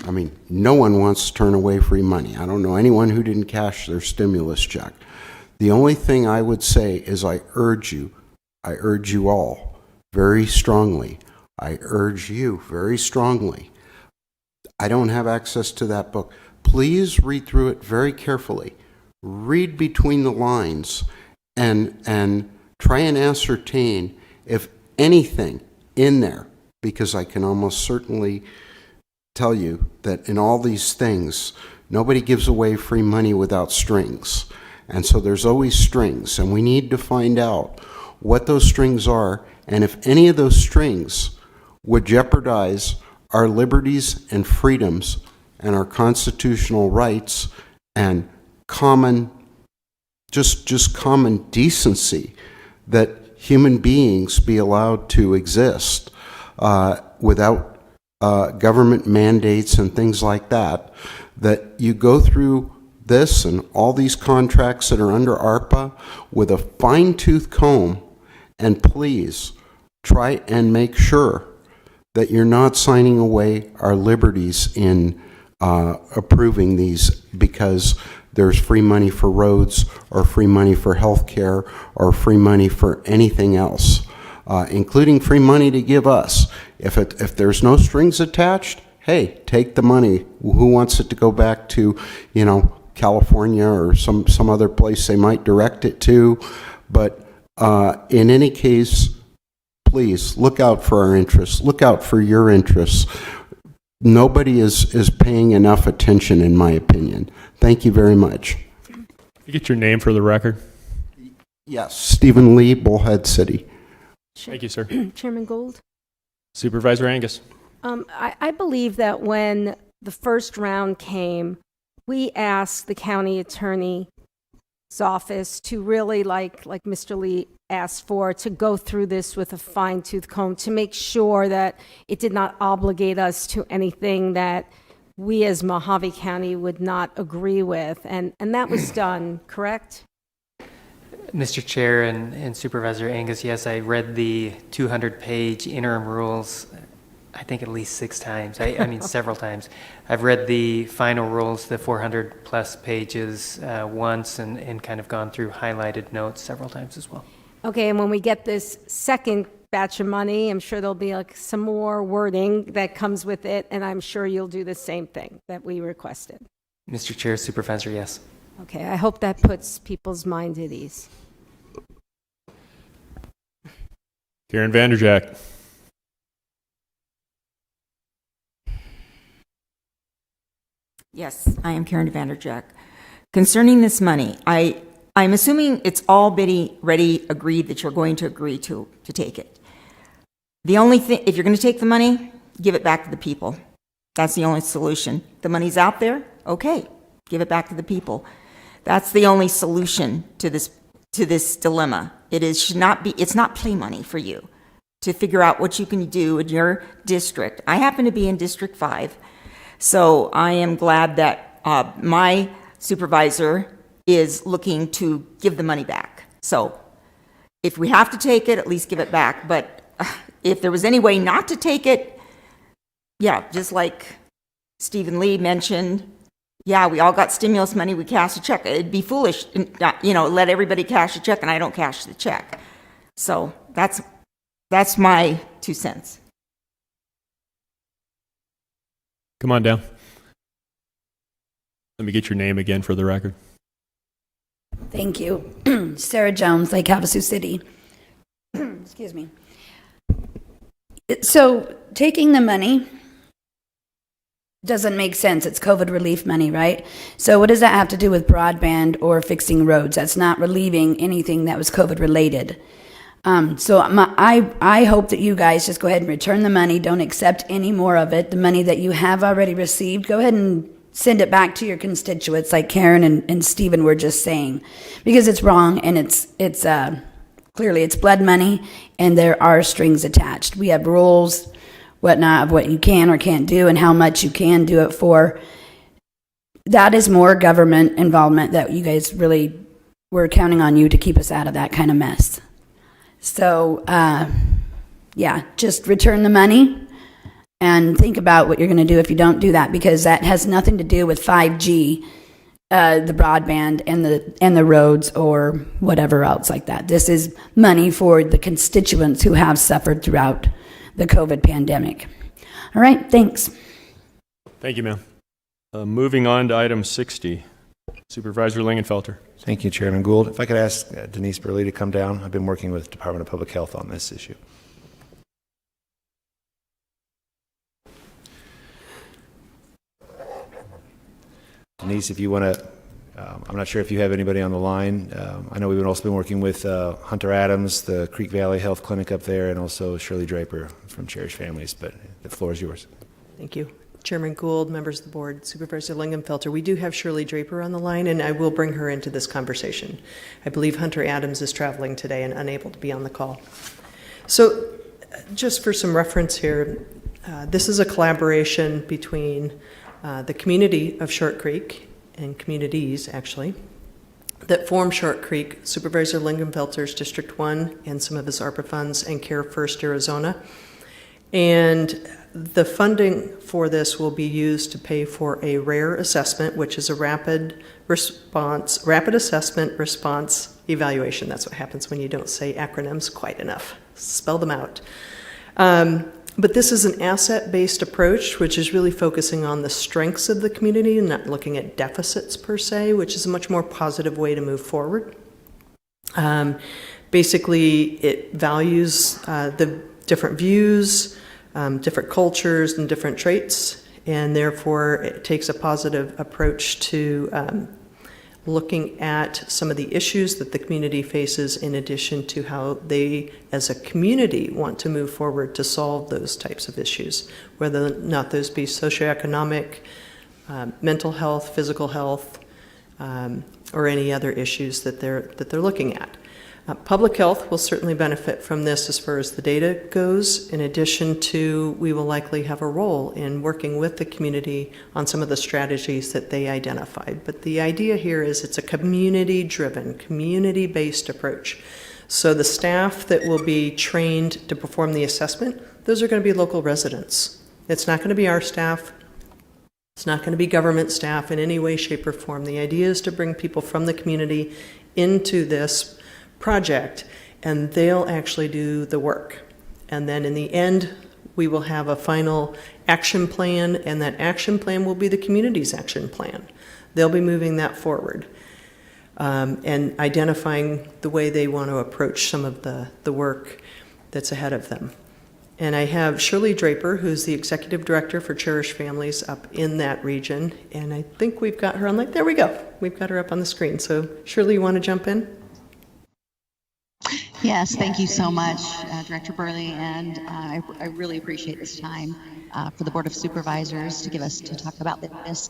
I mean, no one wants to turn away free money. I don't know anyone who didn't cash their stimulus check. The only thing I would say is I urge you all very strongly, I urge you very strongly. I don't have access to that book. Please read through it very carefully. Read between the lines and try and ascertain if anything in there, because I can almost certainly tell you that in all these things, nobody gives away free money without strings. And so there's always strings, and we need to find out what those strings are, and if any of those strings would jeopardize our liberties and freedoms and our constitutional rights and common decency that human beings be allowed to exist without government mandates and things like that, that you go through this and all these contracts that are under ARPA with a fine-tooth comb, and please try and make sure that you're not signing away our liberties in approving these because there's free money for roads or free money for health care or free money for anything else, including free money to give us. If there's no strings attached, hey, take the money. Who wants it to go back to, California or some other place they might direct it to? But in any case, please look out for our interests. Look out for your interests. Nobody is paying enough attention, in my opinion. Thank you very much. You get your name for the record? Yes, Stephen Lee, Bullhead City. Thank you, sir. Chairman Gould? Supervisor Angus. I believe that when the first round came, we asked the county attorney's office to really, like Mr. Lee asked for, to go through this with a fine-tooth comb to make sure that it did not obligate us to anything that we as Mojave County would not agree with. And that was done, correct? Mr. Chair and Supervisor Angus, yes, I read the 200-page interim rules, I think at least 6 times. I mean, several times. I've read the final rules, the 400-plus pages, once, and kind of gone through highlighted notes several times as well. Okay, and when we get this second batch of money, I'm sure there'll be like some more wording that comes with it, and I'm sure you'll do the same thing that we requested. Mr. Chair, Supervisor, yes. Okay, I hope that puts people's mind at ease. Karen Vanderjack. Yes, I am Karen Vanderjack. Concerning this money, I'm assuming it's already agreed that you're going to agree to take it. The only thing, if you're going to take the money, give it back to the people. That's the only solution. The money's out there, okay, give it back to the people. That's the only solution to this dilemma. It's not play money for you to figure out what you can do in your district. I happen to be in District 5, so I am glad that my supervisor is looking to give the money back. So if we have to take it, at least give it back. But if there was any way not to take it, yeah, just like Stephen Lee mentioned, yeah, we all got stimulus money, we cash a check. It'd be foolish, let everybody cash a check and I don't cash the check. So that's my 2 cents. Come on down. Let me get your name again for the record. Thank you. Sarah Jones, Lake Havasu City. Excuse me. So taking the money doesn't make sense. It's COVID relief money, right? So what does that have to do with broadband or fixing roads? That's not relieving anything that was COVID related. I hope that you guys just go ahead and return the money. Don't accept any more of it. The money that you have already received, go ahead and send it back to your constituents like Karen and Stephen were just saying, because it's wrong and it's clearly it's blood money and there are strings attached. We have rules, whatnot, of what you can or can't do and how much you can do it for. That is more government involvement that you guys really were counting on you to keep us out of that kind of mess. So, yeah, just return the money and think about what you're going to do if you don't do that, because that has nothing to do with 5G, the broadband and the roads or whatever else like that. This is money for the constituents who have suffered throughout the COVID pandemic. All right, thanks. Thank you, ma'am. Moving on to item 60, Supervisor Lingenfelter. Thank you, Chairman Gould. If I could ask Denise Burley to come down. I've been working with Department of Public Health on this issue. Denise, if you want to, I'm not sure if you have anybody on the line. I know we've also been working with Hunter Adams, the Creek Valley Health Clinic up there, and also Shirley Draper from Cherished Families, but the floor is yours. Thank you. Chairman Gould, members of the board, Supervisor Lingenfelter, we do have Shirley Draper on the line, and I will bring her into this conversation. I believe Hunter Adams is traveling today and unable to be on the call. So just for some reference here, this is a collaboration between the community of Short Creek and communities, actually, that form Short Creek, Supervisor Lingenfelter's District 1 and some of his ARPA funds, and Care First Arizona. And the funding for this will be used to pay for a RARE assessment, which is a rapid assessment response evaluation. That's what happens when you don't say acronyms quite enough. Spell them out. But this is an asset-based approach, which is really focusing on the strengths of the community and not looking at deficits per se, which is a much more positive way to move forward. Basically, it values the different views, different cultures, and different traits, and therefore it takes a positive approach to looking at some of the issues that the community faces, in addition to how they, as a community, want to move forward to solve those types of issues, whether or not those be socioeconomic, mental health, physical health, or any other issues that they're looking at. Public health will certainly benefit from this as far as the data goes. In addition to, we will likely have a role in working with the community on some of the strategies that they identified. But the idea here is it's a community-driven, community-based approach. So the staff that will be trained to perform the assessment, those are going to be local residents. It's not going to be our staff. It's not going to be government staff in any way, shape, or form. The idea is to bring people from the community into this project, and they'll actually do the work. And then in the end, we will have a final action plan, and that action plan will be the community's action plan. They'll be moving that forward and identifying the way they want to approach some of the work that's ahead of them. And I have Shirley Draper, who's the Executive Director for Cherished Families up in that region, and I think we've got her on, there we go. We've got her up on the screen. So Shirley, you want to jump in? Yes, thank you so much, Director Burley, and I really appreciate this time for the Board of Supervisors to talk about this.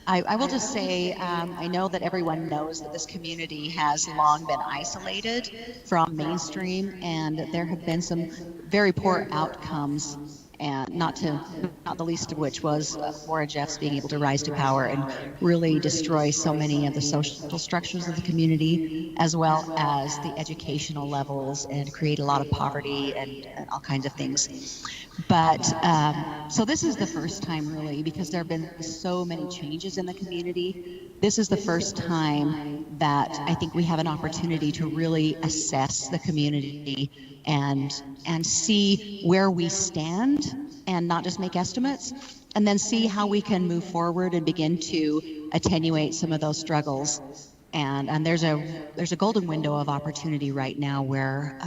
I will just say, I know that everyone knows that this community has long been isolated from mainstream, and there have been some very poor outcomes, and not the least of which was Warren Jeffs being able to rise to power and really destroy so many of the social structures of the community, as well as the educational levels, and create a lot of poverty and all kinds of things. But so this is the first time, really, because there have been so many changes in the community. This is the first time that I think we have an opportunity to really assess the community and see where we stand, and not just make estimates, and then see how we can move forward and begin to attenuate some of those struggles. And there's a golden window of opportunity right now where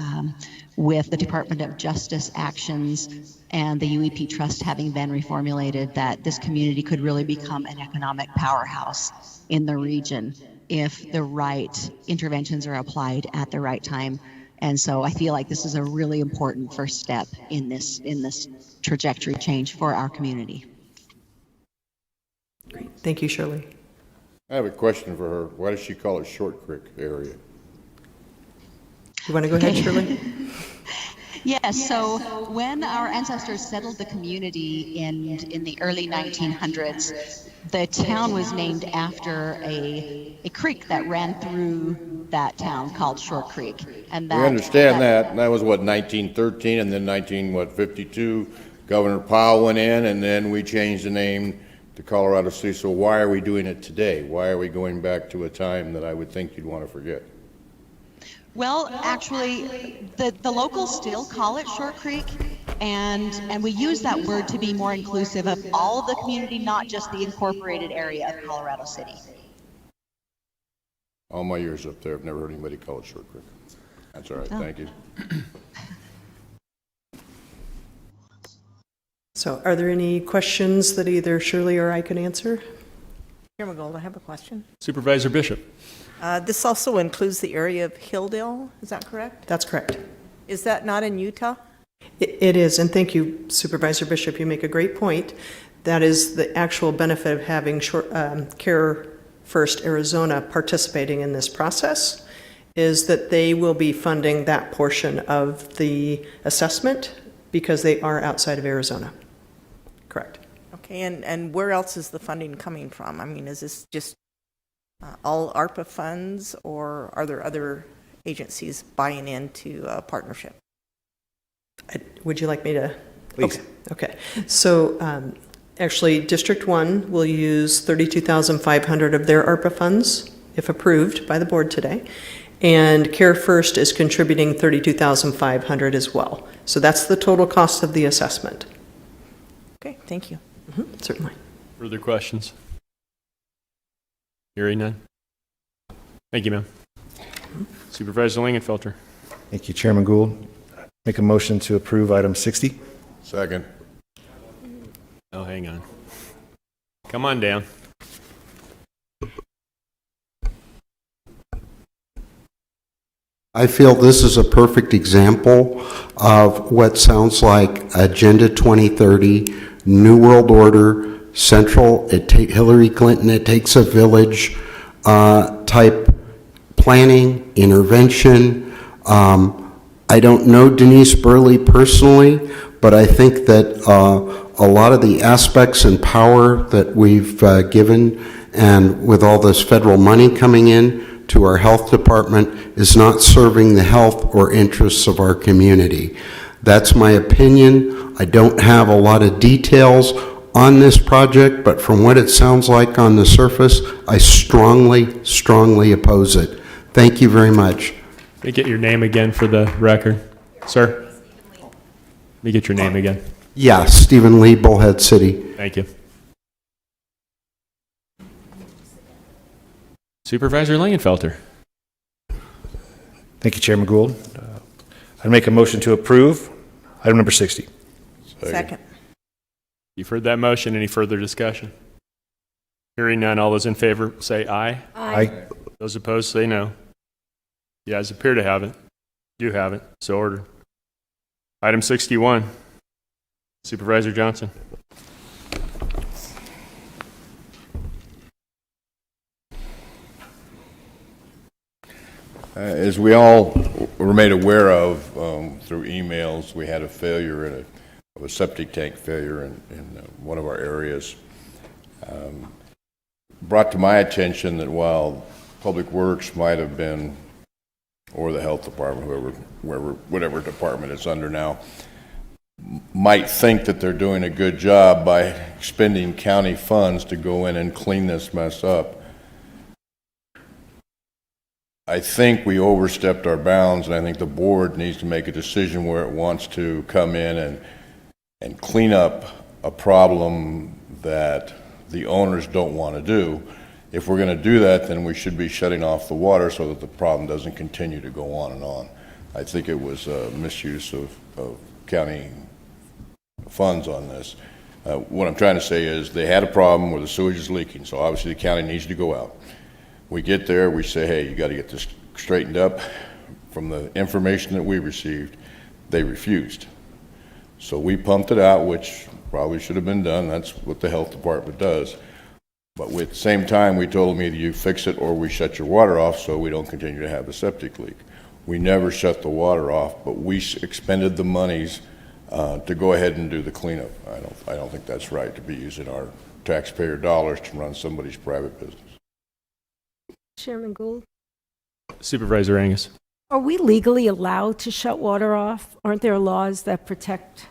with the Department of Justice actions and the UEP Trust having been reformulated, that this community could really become an economic powerhouse in the region if the right interventions are applied at the right time. And so I feel like this is a really important first step in this trajectory change for our community. Great. Thank you, Shirley. I have a question for her. Why does she call it Short Creek area? You want to go ahead, Shirley? Yes, so when our ancestors settled the community in the early 1900s, the town was named after a creek that ran through that town called Short Creek. And We understand that. And that was, what, 1913, and then 1952, Governor Powell went in, and then we changed the name to Colorado City. So why are we doing it today? Why are we going back to a time that I would think you'd want to forget? Well, actually, the locals still call it Short Creek, and we use that word to be more inclusive of all of the community, not just the incorporated area of Colorado City. All my years up there, I've never heard anybody call it Short Creek. That's all right. Thank you. So are there any questions that either Shirley or I can answer? Chairman Gold, I have a question. Supervisor Bishop. This also includes the area of Hilldale, is that correct? That's correct. Is that not in Utah? It is, and thank you, Supervisor Bishop. You make a great point. That is the actual benefit of having Care First Arizona participating in this process, is that they will be funding that portion of the assessment because they are outside of Arizona. Correct. Okay, and where else is the funding coming from? I mean, is this just all ARPA funds, or are there other agencies buying into a partnership? Would you like me to? Please. Okay. So actually, District 1 will use $32,500 of their ARPA funds, if approved by the board today. And Care First is contributing $32,500 as well. So that's the total cost of the assessment. Okay, thank you. Certainly. Further questions? Hearing none. Thank you, ma'am. Supervisor Lingenfelter. Thank you, Chairman Gould. Make a motion to approve item 60. Second. Oh, hang on. Come on down. I feel this is a perfect example of what sounds like Agenda 2030, New World Order, Central, Hillary Clinton, it takes a village. type planning, intervention. I don't know Denise Burley personally, but I think that a lot of the aspects and power that we've given, and with all this federal money coming in to our health department, is not serving the health or interests of our community. That's my opinion. I don't have a lot of details on this project, but from what it sounds like on the surface, I strongly, strongly oppose it. Thank you very much. Let me get your name again for the record. Sir? Let me get your name again. Yeah, Stephen Lee, Bullhead City. Thank you. Supervisor Lingenfelter. Thank you, Chairman Gould. I'd make a motion to approve item number 60. Second. You've heard that motion. Any further discussion? Hearing none, all those in favor say aye. Aye. Those opposed say no. The ayes appear to have it. Do have it. So ordered. Item 61. Supervisor Johnson. As we all were made aware of through emails, we had a failure of a septic tank failure in one of our areas. Brought to my attention that while Public Works might have been, or the Health Department, whatever department it's under now, might think that they're doing a good job by spending county funds to go in and clean this mess up, I think we overstepped our bounds, and I think the board needs to make a decision where it wants to come in and clean up a problem that the owners don't want to do. If we're going to do that, then we should be shutting off the water so that the problem doesn't continue to go on and on. I think it was a misuse of county funds on this. What I'm trying to say is they had a problem where the sewage is leaking, so obviously the county needs to go out. We get there, we say, hey, you got to get this straightened up. From the information that we received, they refused. So we pumped it out, which probably should have been done. That's what the health department does. But at the same time, we told them either you fix it or we shut your water off so we don't continue to have a septic leak. We never shut the water off, but we expended the monies to go ahead and do the cleanup. I don't think that's right to be using our taxpayer dollars to run somebody's private business. Chairman Gould, Supervisor Angus. are we legally allowed to shut water off? Aren't there laws that protect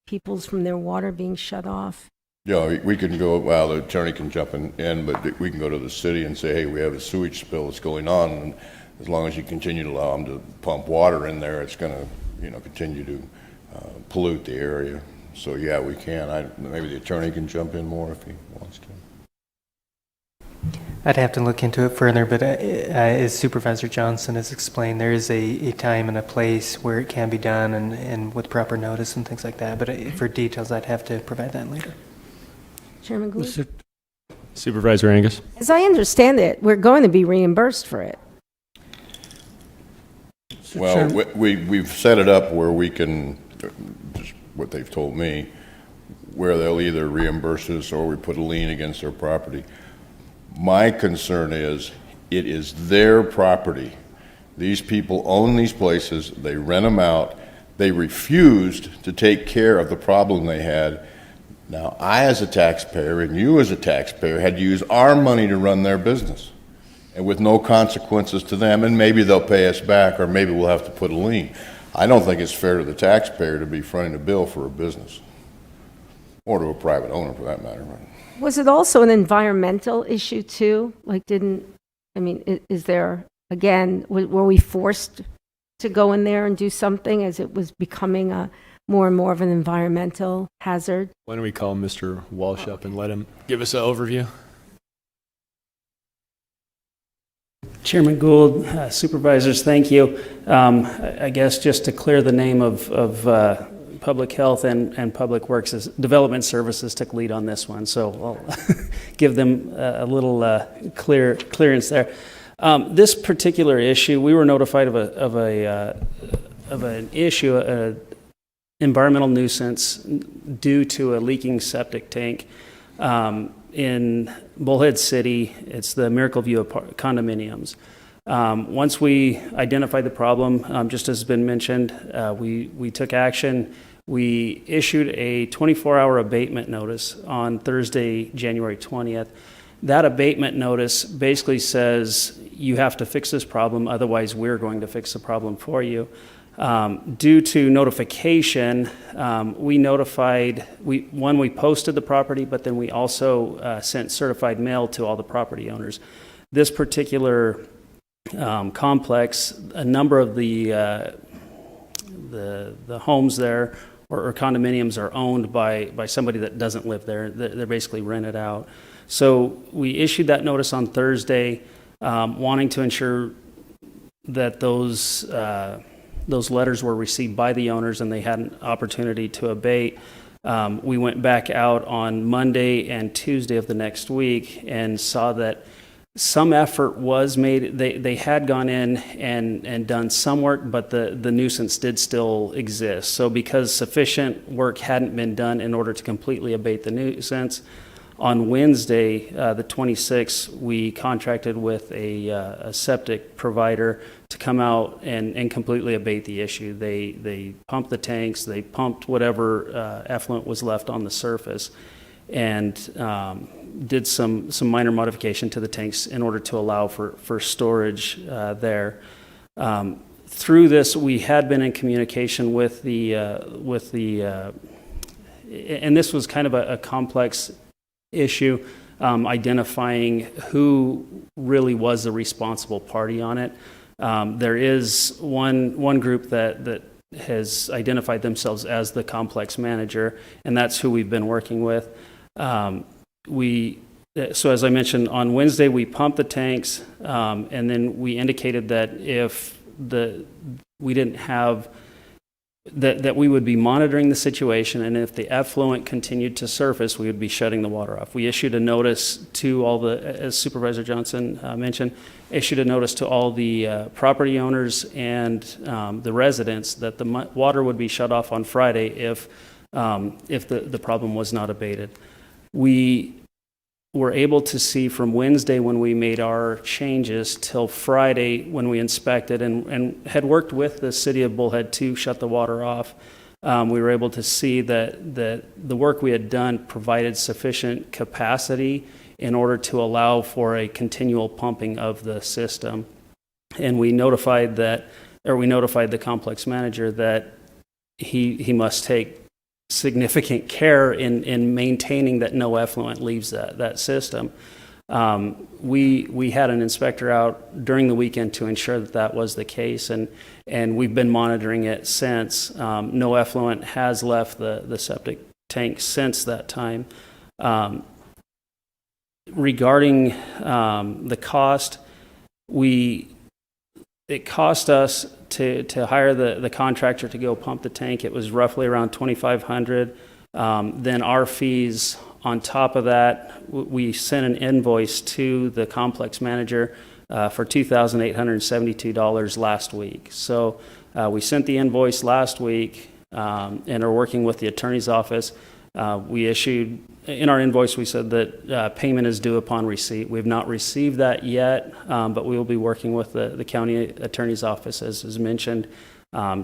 people's from their water being shut off? Yeah, we can go, well, the attorney can jump in, but we can go to the city and say, hey, we have a sewage spill that's going on, and as long as you continue to allow them to pump water in there, it's going to, continue to pollute the area. So yeah, we can. Maybe the attorney can jump in more if he wants to. I'd have to look into it further, but as Supervisor Johnson has explained, there is a time and a place where it can be done and with proper notice and things like that. But for details, I'd have to provide that later. Chairman Gould? Supervisor Angus. As I understand it, we're going to be reimbursed for it. Well, we've set it up where we can, just what they've told me, where they'll either reimburse us or we put a lien against their property. My concern is it is their property. These people own these places. They rent them out. They refused to take care of the problem they had. Now, I as a taxpayer and you as a taxpayer had to use our money to run their business, and with no consequences to them, and maybe they'll pay us back or maybe we'll have to put a lien. I don't think it's fair to the taxpayer to be fronting a bill for a business, or to a private owner for that matter. Was it also an environmental issue too? Is there, again, were we forced to go in there and do something as it was becoming more and more of an environmental hazard? Why don't we call Mr. Walsh up and let him give us an overview? Chairman Gould, Supervisors, thank you. I guess just to clear the name of Public Health and Public Works, Development Services took lead on this one, so I'll give them a little clearance there. This particular issue, we were notified of an issue, an environmental nuisance due to a leaking septic tank. in Bullhead City, it's the Miracle View condominiums. Once we identified the problem, just as has been mentioned, we took action. We issued a 24-hour abatement notice on Thursday, January 20th. That abatement notice basically says you have to fix this problem, otherwise we're going to fix the problem for you. Due to notification, we posted the property, but then we also sent certified mail to all the property owners. This particular complex, a number of the homes there or condominiums are owned by somebody that doesn't live there. They're basically rented out. So we issued that notice on Thursday, wanting to ensure that those letters were received by the owners and they had an opportunity to abate. We went back out on Monday and Tuesday of the next week and saw that some effort was made. They had gone in and done some work, but the nuisance did still exist. So because sufficient work hadn't been done in order to completely abate the nuisance, on Wednesday, the 26th, we contracted with a septic provider to come out and completely abate the issue. They pumped the tanks, they pumped whatever effluent was left on the surface, and did some minor modification to the tanks in order to allow for storage there. Through this, we had been in communication with the and this was kind of a complex issue, identifying who really was the responsible party on it. There is one group that has identified themselves as the complex manager, and that's who we've been working with. So as I mentioned, on Wednesday we pumped the tanks, and then we indicated that if we didn't have that we would be monitoring the situation, and if the effluent continued to surface, we would be shutting the water off. We issued a notice to all as Supervisor Johnson mentioned, issued a notice to all the property owners and the residents that the water would be shut off on Friday if the problem was not abated. We were able to see from Wednesday when we made our changes till Friday when we inspected and had worked with the city of Bullhead to shut the water off. We were able to see that the work we had done provided sufficient capacity in order to allow for a continual pumping of the system. And we notified the complex manager that he must take significant care in maintaining that no effluent leaves that system. We had an inspector out during the weekend to ensure that was the case, and we've been monitoring it since. No effluent has left the septic tank since that time. Regarding the cost, it cost us to hire the contractor to go pump the tank. It was roughly around $2,500. Then our fees on top of that, we sent an invoice to the complex manager for $2,872 last week. So we sent the invoice last week and are working with the attorney's office. We issued, in our invoice, we said that payment is due upon receipt. We've not received that yet, but we will be working with the county attorney's office, as mentioned,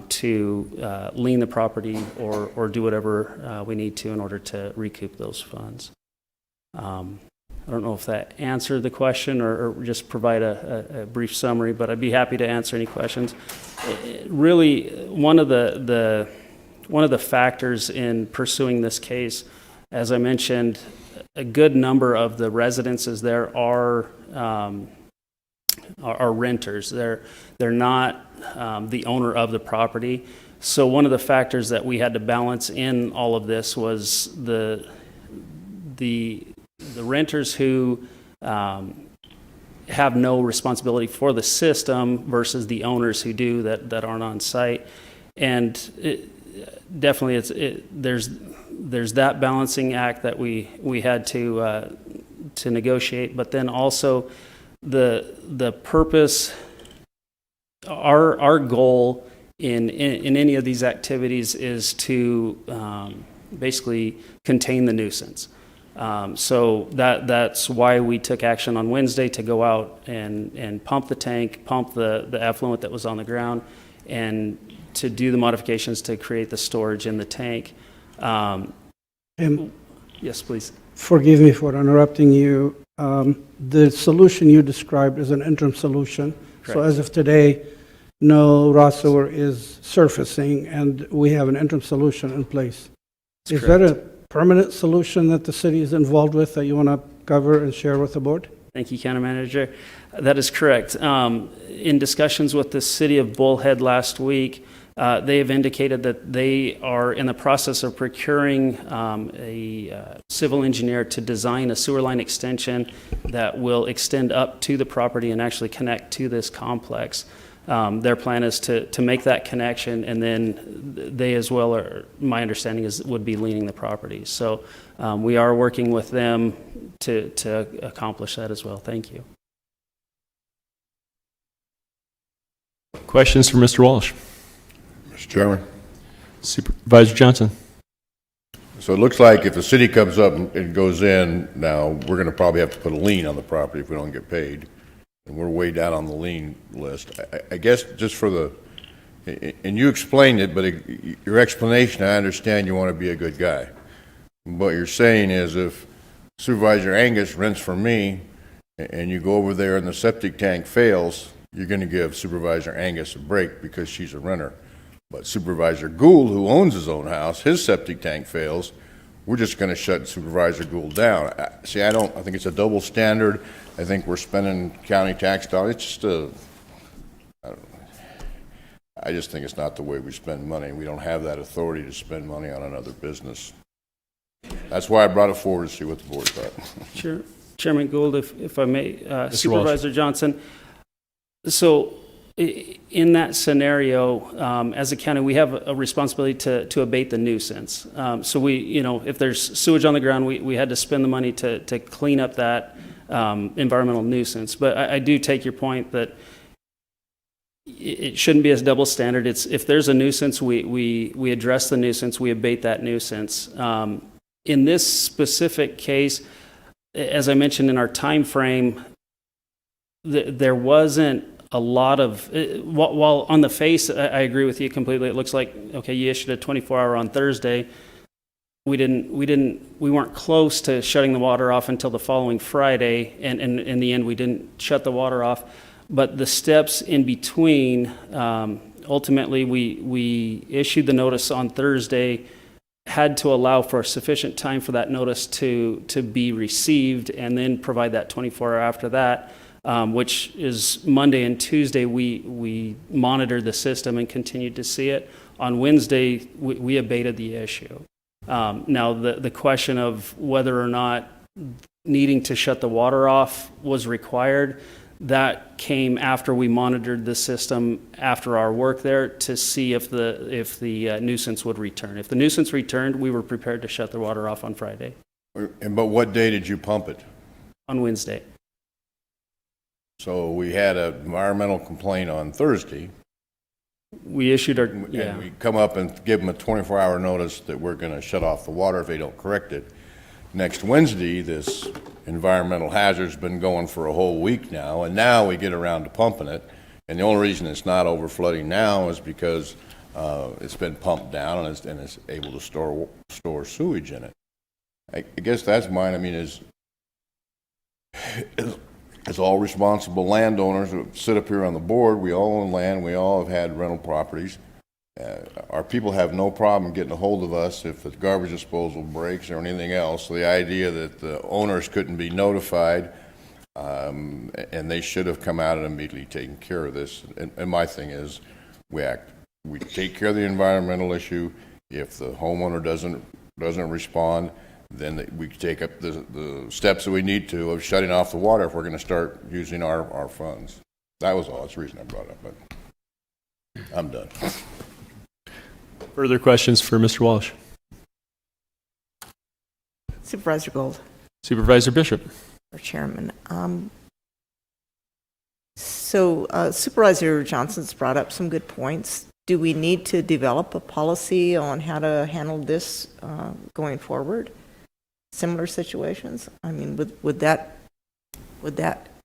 to lien the property or do whatever we need to in order to recoup those funds. I don't know if that answered the question or just provide a brief summary, but I'd be happy to answer any questions. Really, one of the factors in pursuing this case, as I mentioned, a good number of the residences there are renters. They're not the owner of the property. So one of the factors that we had to balance in all of this was the renters who have no responsibility for the system versus the owners who do that aren't on site. And there's that balancing act that we had to negotiate, but then also the purpose, our goal in any of these activities is to basically contain the nuisance. So that's why we took action on Wednesday to go out and pump the tank, pump the effluent that was on the ground, and to do the modifications to create the storage in the tank. Yes, please. Forgive me for interrupting you. The solution you described is an interim solution. So Correct. as of today, no raw sewer is surfacing, and we have an interim solution in place. That's Is that a permanent solution that the city is involved with that you want to cover and share with the board? Thank you, County Manager. That is correct. In discussions with the city of Bullhead last week, they have indicated that they are in the process of procuring a civil engineer to design a sewer line extension that will extend up to the property and actually connect to this complex. Their plan is to make that connection, and then they as well are, my understanding is, would be leaning the property. So we are working with them to accomplish that as well. Thank you. Questions for Mr. Walsh? Mr. Chairman. Supervisor Johnson. So it looks like if the city comes up and goes in, now, we're going to probably have to put a lien on the property if we don't get paid. And we're way down on the lien list. I guess just for the, and you explained it, but your explanation, I understand you want to be a good guy. What you're saying is if Supervisor Angus rents from me and you go over there and the septic tank fails, you're going to give Supervisor Angus a break because she's a renter. But Supervisor Gould, who owns his own house, his septic tank fails, we're just going to shut Supervisor Gould down. See, I think it's a double standard. I think we're spending county tax dollars. It's just I just think it's not the way we spend money. We don't have that authority to spend money on another business. That's why I brought it forward to see what the board thought. Sure. Chairman Gould, if I may, Supervisor Walsh. Johnson. So in that scenario, as a county, we have a responsibility to abate the nuisance. So we, if there's sewage on the ground, we had to spend the money to clean up that environmental nuisance. But I do take your point that it shouldn't be a double standard. It's if there's a nuisance, we address the nuisance, we abate that nuisance. In this specific case, as I mentioned in our time frame, there wasn't a lot of, while on the face, I agree with you completely. It looks like, okay, you issued a 24-hour on Thursday. We weren't close to shutting the water off until the following Friday, and in the end, we didn't shut the water off. But the steps in between, ultimately, we issued the notice on Thursday, had to allow for sufficient time for that notice to be received, and then provide that 24-hour after that. Which is Monday and Tuesday, we monitored the system and continued to see it. On Wednesday, we abated the issue. Now, the question of whether or not needing to shut the water off was required, that came after we monitored the system after our work there to see if the nuisance would return. If the nuisance returned, we were prepared to shut the water off on Friday. But what day did you pump it? On Wednesday. So we had an environmental complaint on Thursday. We issued our, And we come up and give them a 24-hour notice that we're going to shut off the water if they don't correct it. Next Wednesday, this environmental hazard's been going for a whole week now, and now we get around to pumping it. And the only reason it's not overflooding now is because it's been pumped down and it's able to store sewage in it. I guess that's mine. I mean, as all responsible landowners who sit up here on the board, we all own land, we all have had rental properties. Our people have no problem getting a hold of us if the garbage disposal breaks or anything else. So the idea that the owners couldn't be notified and they should have come out and immediately taken care of this. And my thing is, we take care of the environmental issue. If the homeowner doesn't respond, then we take up the steps that we need to of shutting off the water if we're going to start using our funds. That was all. That's the reason I brought it up, but I'm done. Further questions for Mr. Walsh? Supervisor Gould. Supervisor Bishop. Or Chairman. Supervisor Johnson's brought up some good points. Do we need to develop a policy on how to handle this going forward? similar situations? I mean, would that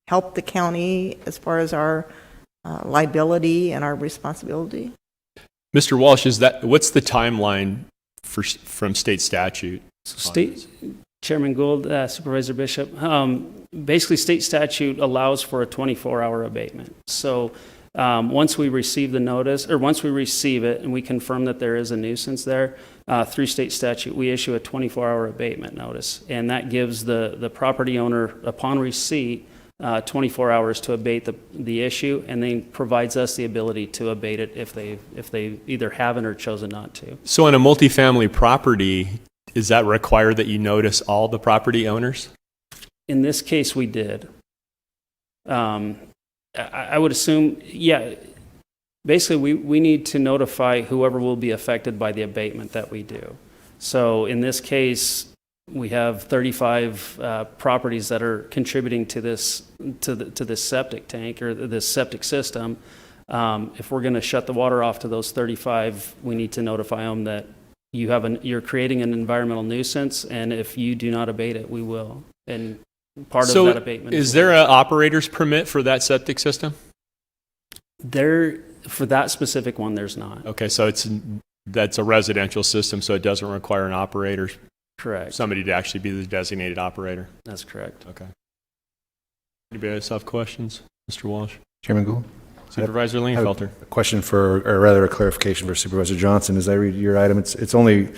help the county as far as our liability and our responsibility? Mr. Walsh, what's the timeline from state statute? Chairman Gould, Supervisor Bishop, basically state statute allows for a 24-hour abatement. So once we receive the notice, or once we receive it and we confirm that there is a nuisance there, through state statute, we issue a 24-hour abatement notice. And that gives the property owner, upon receipt, 24 hours to abate the issue, and then provides us the ability to abate it if they either haven't or chosen not to. So on a multifamily property, does that require that you notice all the property owners? In this case, we did. I would assume, yeah. Basically, we need to notify whoever will be affected by the abatement that we do. So in this case, we have 35 properties that are contributing to this septic tank or this septic system. If we're going to shut the water off to those 35, we need to notify them that you're creating an environmental nuisance, and if you do not abate it, we will. And part of that abatement. Is there an operator's permit for that septic system? For that specific one, there's not. Okay, so that's a residential system, so it doesn't require an operator. Correct. Somebody to actually be the designated operator. That's correct. Okay. Anybody else have questions? Mr. Walsh? Chairman Gould? Supervisor Lingenfelter? A question or rather a clarification for Supervisor Johnson. As I read your item, it's only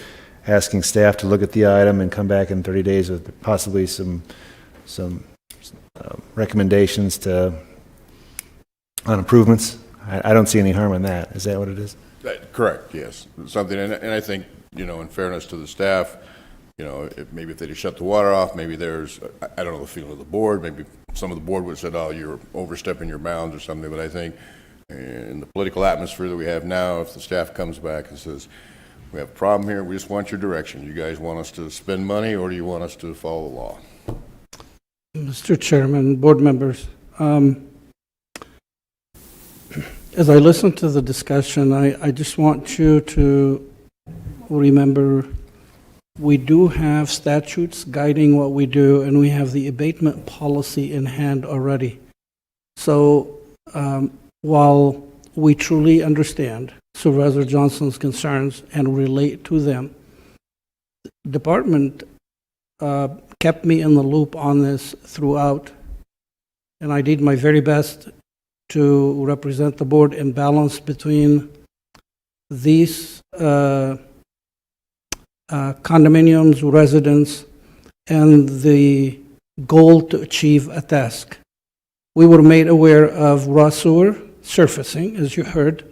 asking staff to look at the item and come back in 30 days with possibly some recommendations on improvements. I don't see any harm in that. Is that what it is? Correct, yes. Something, and I think, in fairness to the staff, maybe if they just shut the water off, maybe there's, I don't know the feeling of the board, maybe some of the board would have said, oh, you're overstepping your bounds or something, but I think in the political atmosphere that we have now, if the staff comes back and says, we have a problem here, we just want your direction. You guys want us to spend money, or do you want us to follow the law? Mr. Chairman, board members, as I listen to the discussion, I just want you to remember we do have statutes guiding what we do, and we have the abatement policy in hand already. So while we truly understand Supervisor Johnson's concerns and relate to them, the department kept me in the loop on this throughout, and I did my very best to represent the board in balance between these condominiums, residents, and the goal to achieve a task. We were made aware of raw sewer surfacing, as you heard,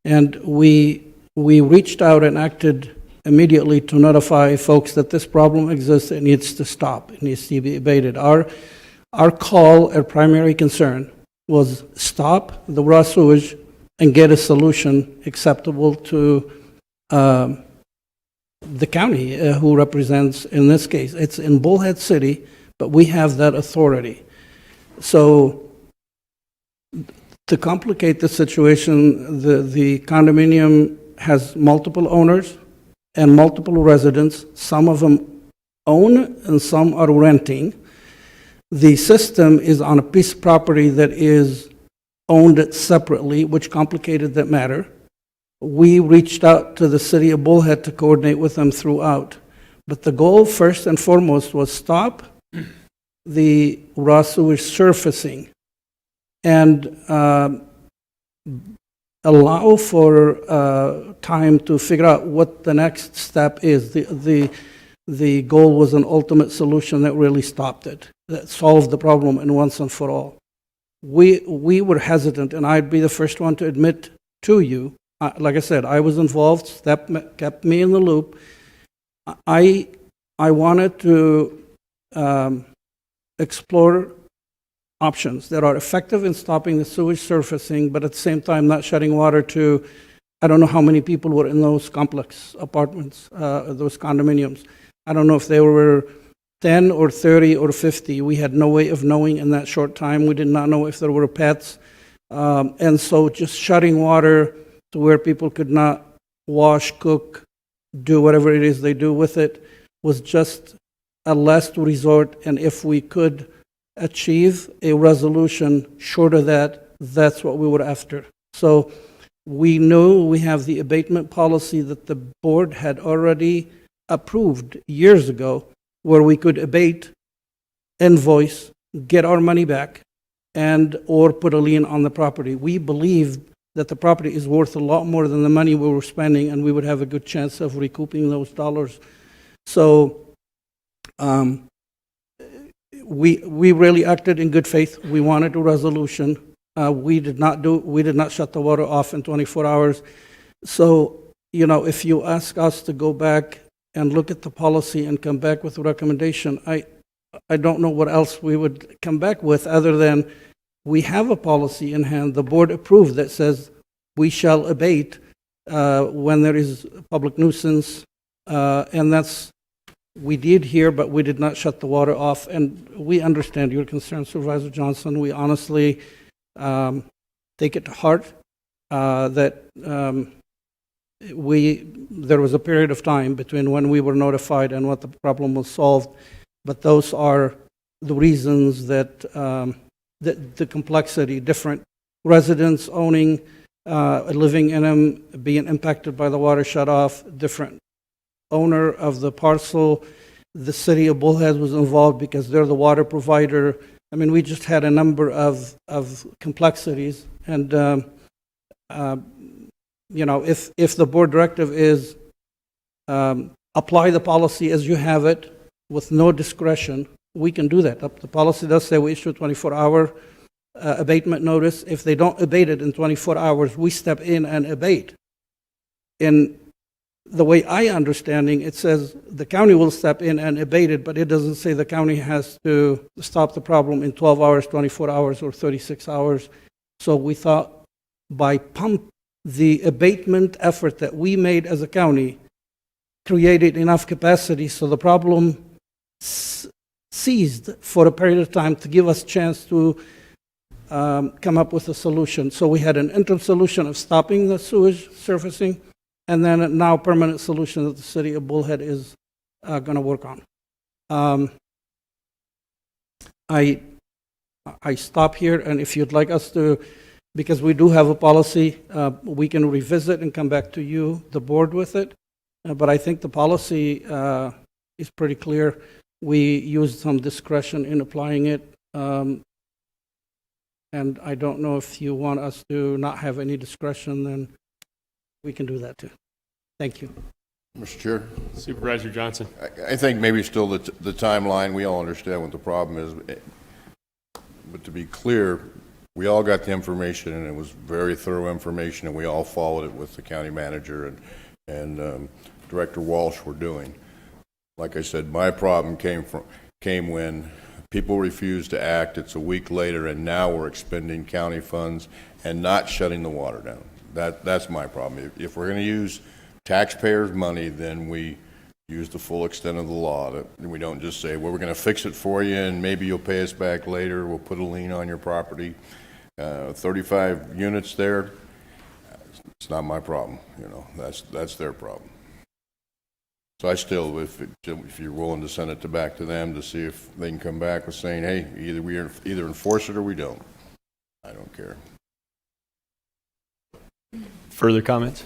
and we reached out and acted immediately to notify folks that this problem exists. It needs to stop. It needs to be abated. Our call, our primary concern was stop the raw sewage and get a solution acceptable to the county who represents, in this case, it's in Bullhead City, but we have that authority. So to complicate the situation, the condominium has multiple owners and multiple residents. Some of them own and some are renting. The system is on a piece of property that is owned separately, which complicated that matter. We reached out to the city of Bullhead to coordinate with them throughout. But the goal, first and foremost, was stop the raw sewage surfacing and allow for time to figure out what the next step is. The goal was an ultimate solution that really stopped it, that solved the problem in once and for all. We were hesitant, and I'd be the first one to admit to you, like I said, I was involved, kept me in the loop. I wanted to explore options that are effective in stopping the sewage surfacing, but at the same time not shedding water to, I don't know how many people were in those complex apartments, those condominiums. I don't know if they were 10 or 30 or 50. We had no way of knowing in that short time. We did not know if there were pets. And so just shutting water to where people could not wash, cook, do whatever it is they do with it was just a last resort, and if we could achieve a resolution short of that, that's what we were after. So we know we have the abatement policy that the board had already approved years ago, where we could abate, invoice, get our money back, and or put a lien on the property. We believe that the property is worth a lot more than the money we were spending, and we would have a good chance of recouping those dollars. So we really acted in good faith. We wanted a resolution. We did not shut the water off in 24 hours. So, if you ask us to go back and look at the policy and come back with a recommendation, I don't know what else we would come back with other than we have a policy in hand, the board approved, that says we shall abate when there is public nuisance, and that's, we did here, but we did not shut the water off, and we understand your concern, Supervisor Johnson. We honestly take it to heart that there was a period of time between when we were notified and what the problem was solved, but those are the reasons that the complexity, different residents owning, living in them, being impacted by the water shut off, different owner of the parcel. The city of Bullhead was involved because they're the water provider. I mean, we just had a number of complexities, and if the board directive is apply the policy as you have it with no discretion, we can do that. The policy does say we issue a 24-hour abatement notice. If they don't abate it in 24 hours, we step in and abate. In the way I understanding, it says the county will step in and abate it, but it doesn't say the county has to stop the problem in 12 hours, 24 hours, or 36 hours. So we thought by the abatement effort that we made as a county created enough capacity so the problem ceased for a period of time to give us a chance to come up with a solution. So we had an interim solution of stopping the sewage surfacing, and then a now permanent solution that the city of Bullhead is going to work on. I stop here, and if you'd like us to, because we do have a policy, we can revisit and come back to you, the board, with it. But I think the policy is pretty clear. We used some discretion in applying it. And I don't know if you want us to not have any discretion, then we can do that too. Thank you. Mr. Chair. Supervisor Johnson. I think maybe still the timeline, we all understand what the problem is. But to be clear, we all got the information, and it was very thorough information, and we all followed it with the county manager and Director Walsh were doing. Like I said, my problem came when people refused to act. It's a week later, and now we're expending county funds and not shutting the water down. That's my problem. If we're going to use taxpayers' money, then we use the full extent of the law. We don't just say, well, we're going to fix it for you, and maybe you'll pay us back later. We'll put a lien on your property. 35 units there, it's not my problem. That's their problem. So I still, if you're willing to send it back to them to see if they can come back with saying, hey, either we enforce it or we don't. I don't care. Further comments?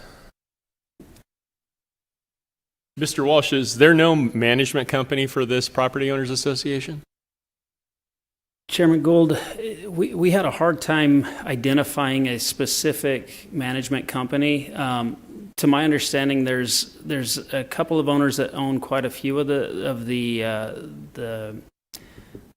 Mr. Walsh, is there no management company for this property owners association? Chairman Gould, we had a hard time identifying a specific management company. To my understanding, there's a couple of owners that own quite a few of the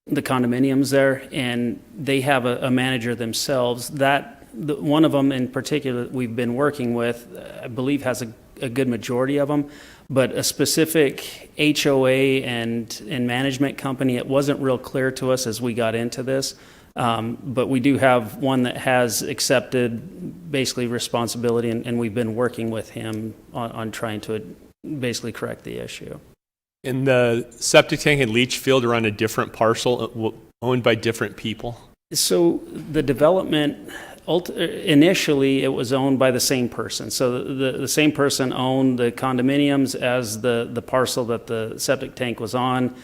condominiums there, and they have a manager themselves. One of them in particular that we've been working with, I believe, has a good majority of them. But a specific HOA and management company, it wasn't real clear to us as we got into this. But we do have one that has accepted basically responsibility, and we've been working with him on trying to basically correct the issue. And the septic tank and leach field are on a different parcel owned by different people? So the development, initially it was owned by the same person. So the same person owned the condominiums as the parcel that the septic tank was on.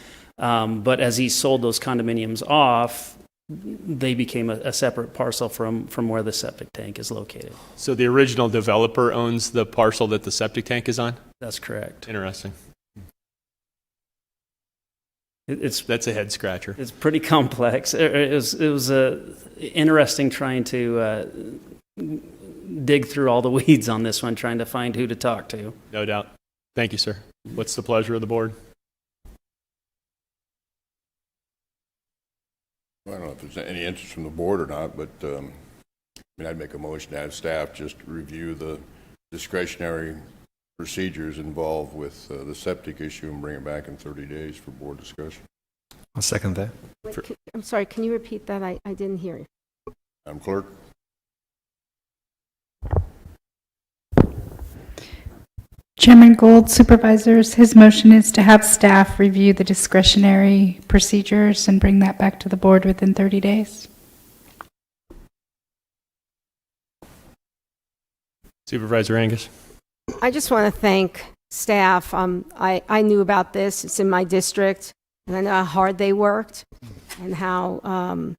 But as he sold those condominiums off, they became a separate parcel from where the septic tank is located. So the original developer owns the parcel that the septic tank is on? That's correct. Interesting. That's a head scratcher. It's pretty complex. It was interesting trying to dig through all the weeds on this one, trying to find who to talk to. No doubt. Thank you, sir. What's the pleasure of the board? I don't know if there's any interest from the board or not, but I'd make a motion to have staff just review the discretionary procedures involved with the septic issue and bring it back in 30 days for board discussion. I'll second that. I'm sorry, can you repeat that? I didn't hear you. Madam Clerk? Chairman Gould, Supervisors, his motion is to have staff review the discretionary procedures and bring that back to the board within 30 days. Supervisor Angus. I just want to thank staff. I knew about this. It's in my district, and I know how hard they worked and how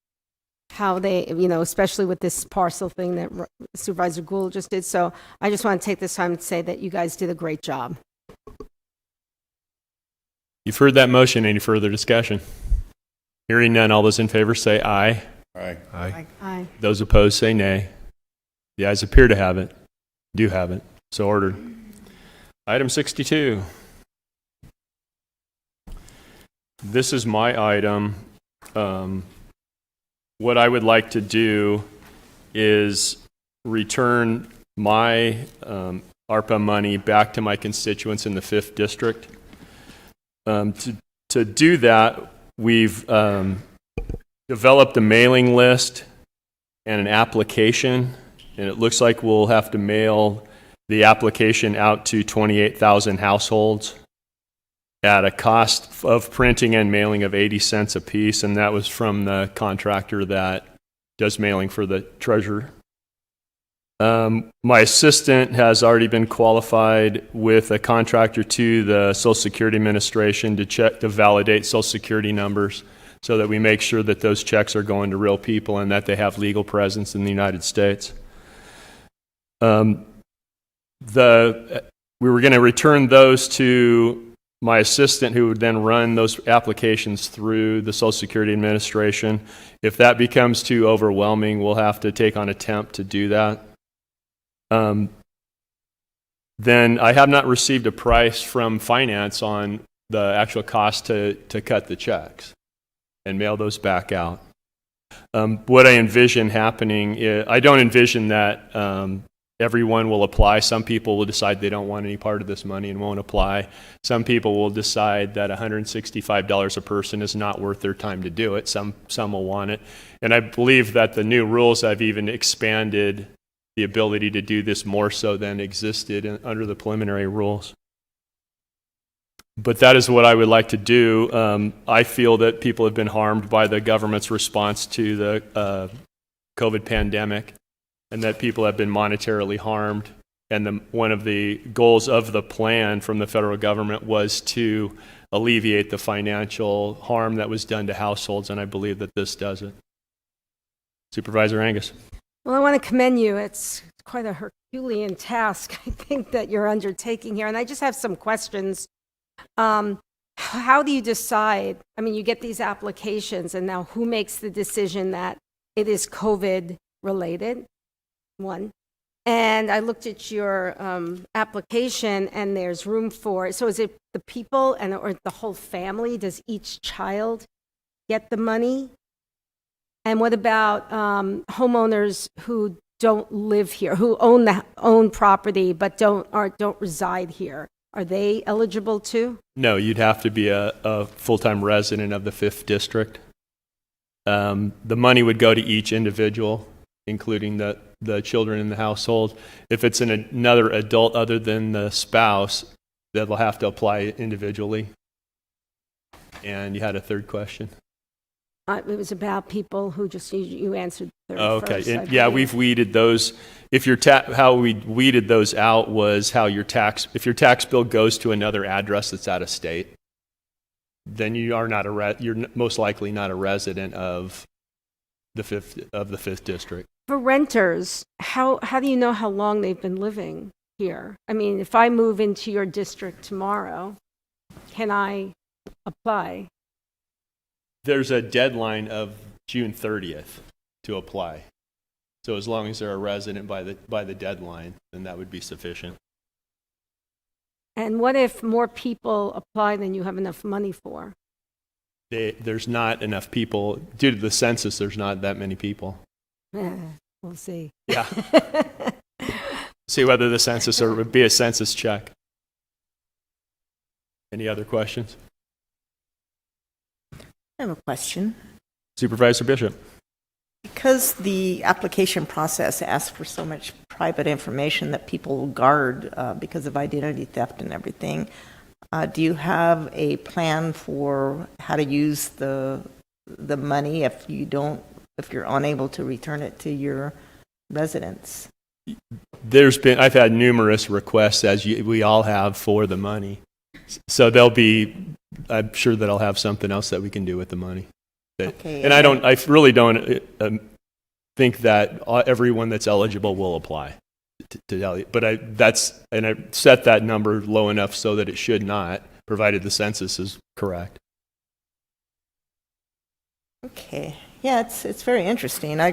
they, especially with this parcel thing that Supervisor Gould just did. So I just want to take this time to say that you guys did a great job. You've heard that motion. Any further discussion? Hearing none, all those in favor say aye. Aye. Aye. Aye. Those opposed say nay. The ayes appear to have it. Do have it. So ordered. Item 62. This is my item. What I would like to do is return my ARPA money back to my constituents in the 5th District. To do that, we've developed a mailing list and an application, and it looks like we'll have to mail the application out to 28,000 households at a cost of printing and mailing of 80 cents a piece, and that was from the contractor that does mailing for the treasurer. My assistant has already been qualified with a contractor to the Social Security Administration to validate Social Security numbers so that we make sure that those checks are going to real people and that they have legal presence in the United States. We were going to return those to my assistant, who would then run those applications through the Social Security Administration. If that becomes too overwhelming, we'll have to take on attempt to do that. Then I have not received a price from finance on the actual cost to cut the checks and mail those back out. What I envision happening is, I don't envision that everyone will apply. Some people will decide they don't want any part of this money and won't apply. Some people will decide that $165 a person is not worth their time to do it. Some will want it. And I believe that the new rules have even expanded the ability to do this more so than existed under the preliminary rules. But that is what I would like to do. I feel that people have been harmed by the government's response to the COVID pandemic, and that people have been monetarily harmed. And one of the goals of the plan from the federal government was to alleviate the financial harm that was done to households, and I believe that this does it. Supervisor Angus. Well, I want to commend you. It's quite a Herculean task, I think, that you're undertaking here. And I just have some questions. How do you decide? I mean, you get these applications, and now who makes the decision that it is COVID related? One. And I looked at your application, and there's room for, so is it the people or the whole family? Does each child get the money? And what about homeowners who don't live here, who own property but don't reside here? Are they eligible too? No, you'd have to be a full-time resident of the 5th District. The money would go to each individual, including the children in the household. If it's another adult other than the spouse, they'll have to apply individually. And you had a third question. It was about people who just, you answered the third okay. first, Yeah, we've weeded those. If how we weeded those out was how if your tax bill goes to another address that's out of state, then you are not you're most likely not a resident of the fifth district. For renters, how do you know how long they've been living here? I mean, if I move into your district tomorrow, can I apply? There's a deadline of June 30th to apply. So as long as they're a resident by the deadline, then that would be sufficient. And what if more people apply than you have enough money for? There's not enough people. Due to the census, there's not that many people. We'll see. Yeah. See whether the census or would be a census check. Any other questions? I have a question. Supervisor Bishop. Because the application process asks for so much private information that people guard because of identity theft and everything, do you have a plan for how to use the money if you're unable to return it to your residents? I've had numerous requests, as we all have, for the money. So I'm sure that I'll have something else that we can do with the money. Okay. And I really don't think that everyone that's eligible will apply. To tell you, but I set that number low enough so that it should not, provided the census is correct. Okay. Yeah, it's very interesting. I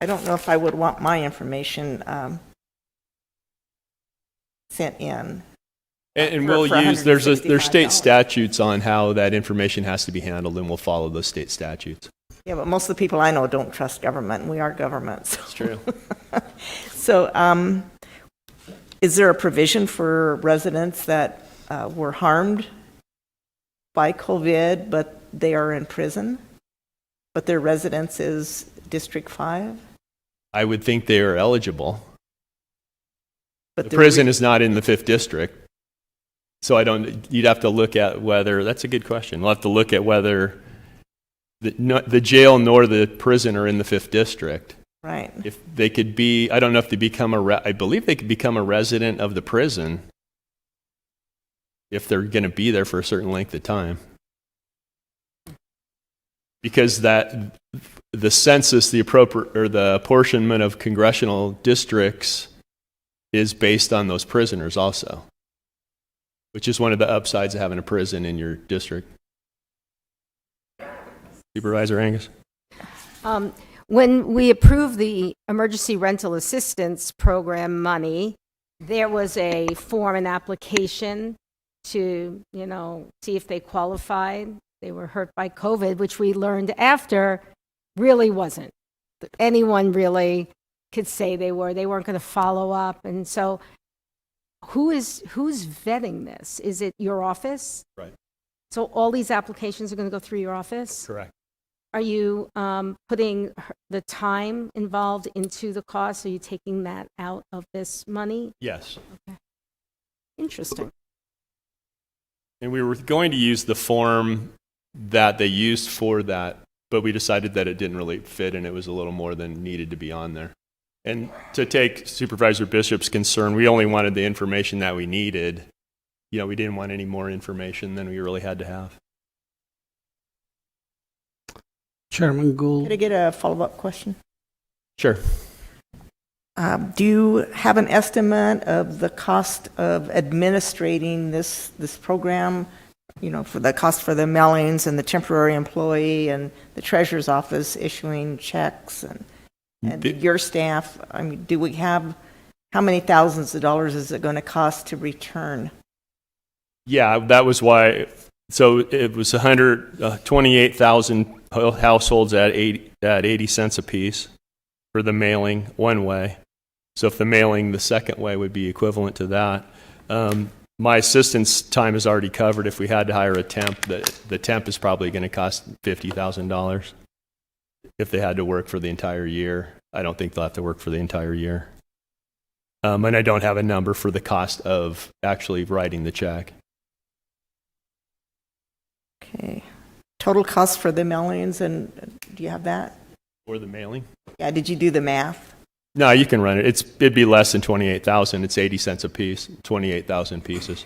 don't know if I would want my information sent in. And we'll use there's state statutes on how that information has to be handled, and we'll follow those state statutes. Yeah, but most of the people I know don't trust government, and we are government. So. That's true. So, is there a provision for residents that were harmed by COVID, but they are in prison, but their residence is District 5? I would think they are eligible. But the prison is not in the 5th district. So you'd have to look at whether, that's a good question. We'll have to look at whether the jail nor the prison are in the 5th district. Right. If they could be, I don't know if they become I believe they could become a resident of the prison if they're going to be there for a certain length of time. Because the census, the apportionment of congressional districts is based on those prisoners also, which is one of the upsides of having a prison in your district. Supervisor Angus? When we approved the emergency rental assistance program money, there was a form and application to, see if they qualified. They were hurt by COVID, which we learned after really wasn't. Anyone really could say they were. They weren't going to follow up. And so who's vetting this? Is it your office? Right. So all these applications are going to go through your office? Correct. Are you putting the time involved into the cost? Are you taking that out of this money? Yes. Okay. Interesting. And we were going to use the form that they used for that, but we decided that it didn't really fit and it was a little more than needed to be on there. And to take Supervisor Bishop's concern, we only wanted the information that we needed. We didn't want any more information than we really had to have. Chairman Gould. Could I get a follow-up question? Sure. Do you have an estimate of the cost of administrating this program? For the cost for the mailings and the temporary employee and the treasurer's office issuing checks and your staff. I mean, do we have, how many thousands of dollars is it going to cost to return? Yeah, that was why. So it was 128,000 households at 80 cents a piece for the mailing one way. So if the mailing the second way would be equivalent to that. My assistant's time is already covered. If we had to hire a temp, the temp is probably going to cost $50,000 if they had to work for the entire year. I don't think they'll have to work for the entire year. And I don't have a number for the cost of actually writing the check. Okay. Total cost for the mailings, and do you have that? For the mailing? Yeah, did you do the math? No, you can run it. It'd be less than 28,000. It's 80 cents a piece, 28,000 pieces.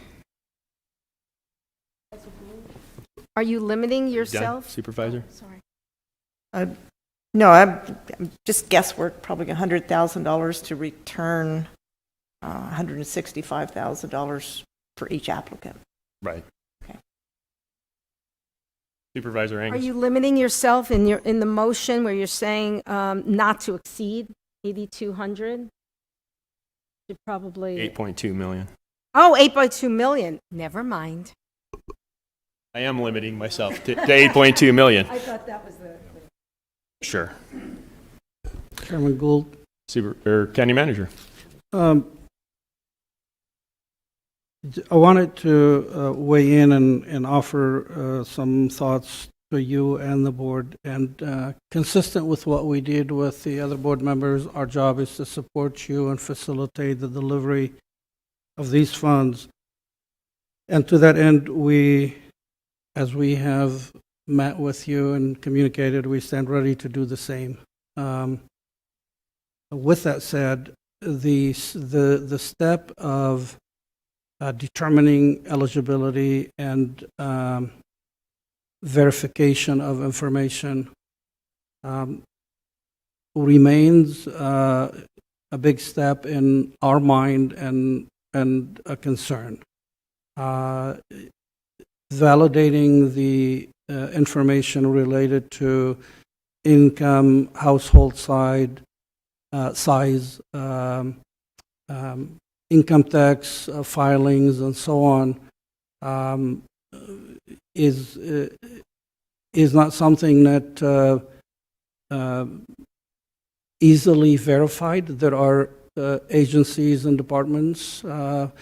Are you limiting Done, yourself? Supervisor? Sorry. No, I'm just guesswork, probably $100,000 to return $165,000 for each applicant. Right. Okay. Supervisor Are Angus? you limiting yourself in the motion where you're saying not to exceed 8,200? Should probably. 8.2 million. Oh, 8.2 million. Never mind. I am limiting myself to 8.2 million. I thought that was the. Sure. Chairman Gould. County Manager. I wanted to weigh in and offer some thoughts to you and the board. And consistent with what we did with the other board members, our job is to support you and facilitate the delivery of these funds. And to that end, as we have met with you and communicated, we stand ready to do the same. With that said, the step of determining eligibility and verification of information remains a big step in our mind and a concern. Validating the information related to income, household size, income tax filings, and so on, is not something that easily verified. There are agencies and departments that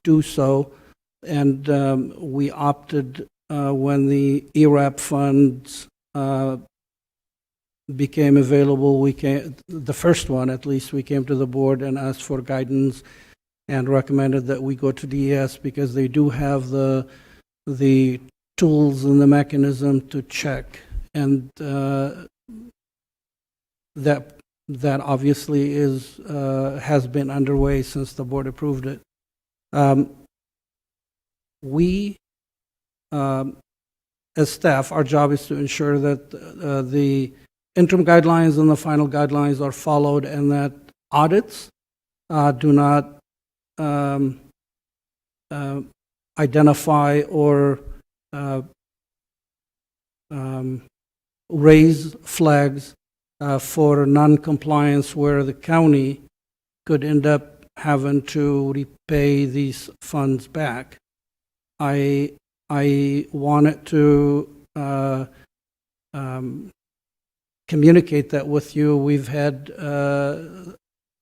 do so, and we opted when the ERAP funds became available. The first one at least, we came to the board and asked for guidance and recommended that we go to DES because they do have the tools and the mechanism to check, and that obviously has been underway since the board approved it. We, as staff, our job is to ensure that the interim guidelines and the final guidelines are followed, and that audits do not identify or raise flags for non-compliance where the county could end up having to repay these funds back. I wanted to communicate that with you. We've had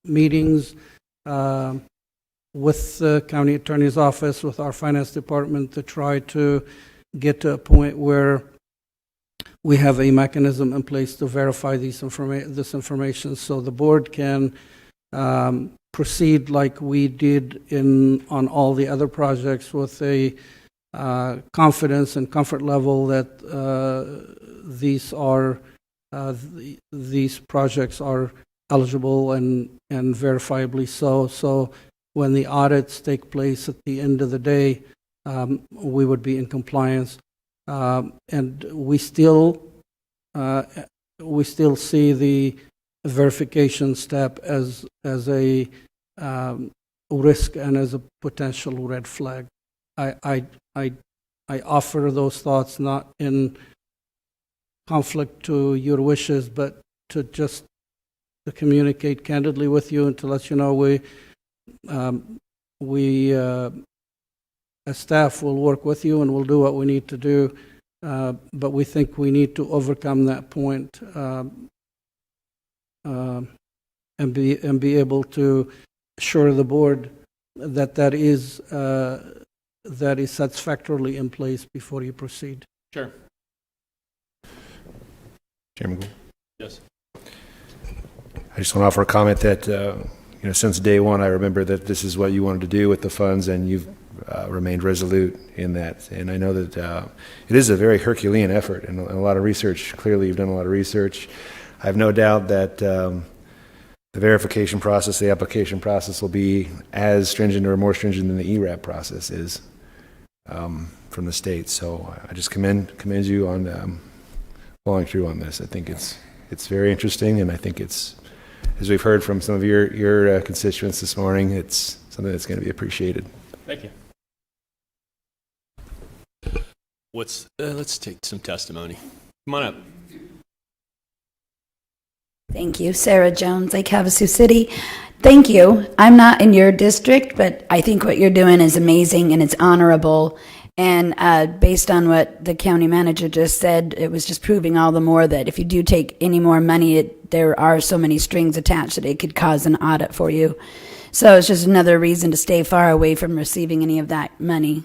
meetings with the county attorney's office, with our finance department, to try to get to a point where we have a mechanism in place to verify this information so the board can proceed like we did on all the other projects, with a confidence and comfort level that these projects are eligible and verifiably so. So when the audits take place at the end of the day, we would be in compliance. And we still see the verification step as a risk and as a potential red flag. I offer those thoughts not in conflict to your wishes, but to communicate candidly with you and to let you know we as staff will work with you and we'll do what we need to do, but we think we need to overcome that point and be able to assure the board that is satisfactorily in place before you proceed. Sure. Chairman Gould? Yes. I just want to offer a comment that since day one, I remember that this is what you wanted to do with the funds, and you've remained resolute in that. And I know that it is a very Herculean effort and a lot of research. Clearly, you've done a lot of research. I have no doubt that the verification process, the application process, will be as stringent or more stringent than the ERAP process is. from the state. So I just commend you on following through on this. I think it's very interesting, and I think it's, as we've heard from some of your constituents this morning, it's something that's going to be appreciated. Thank you. Let's take some testimony. Come on up. Thank you. Sarah Jones, Lake Havasu City. Thank you. I'm not in your district, but I think what you're doing is amazing and it's honorable. And based on what the county manager just said, it was just proving all the more that if you do take any more money, there are so many strings attached that it could cause an audit for you. So it's just another reason to stay far away from receiving any of that money.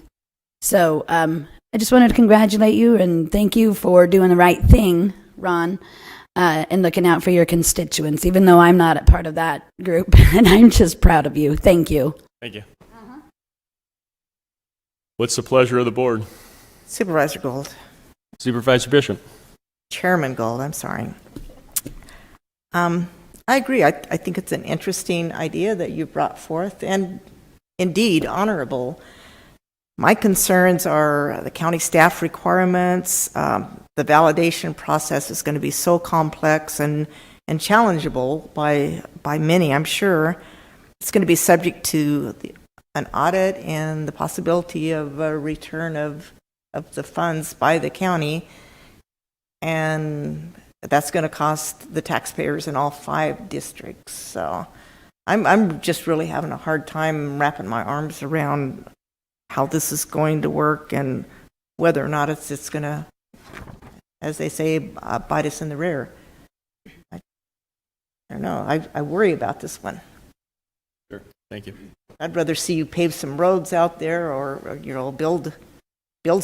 So I just wanted to congratulate you and thank you for doing the right thing, Ron, and looking out for your constituents, even though I'm not a part of that group. And I'm just proud of you. Thank you. Thank you. What's the pleasure of the board? Supervisor Gould. Supervisor Bishop. Chairman Gould, I'm sorry. I agree. I think it's an interesting idea that you brought forth, and indeed honorable. My concerns are the county staff requirements. The validation process is going to be so complex and challengeable by many, I'm sure. It's going to be subject to an audit and the possibility of a return of the funds by the county, and that's going to cost the taxpayers in all 5 districts. So I'm just really having a hard time wrapping my arms around how this is going to work and whether or not it's going to, as they say, bite us in the rear. I don't know. I worry about this one. Sure. Thank you. I'd rather see you pave some roads out there, or build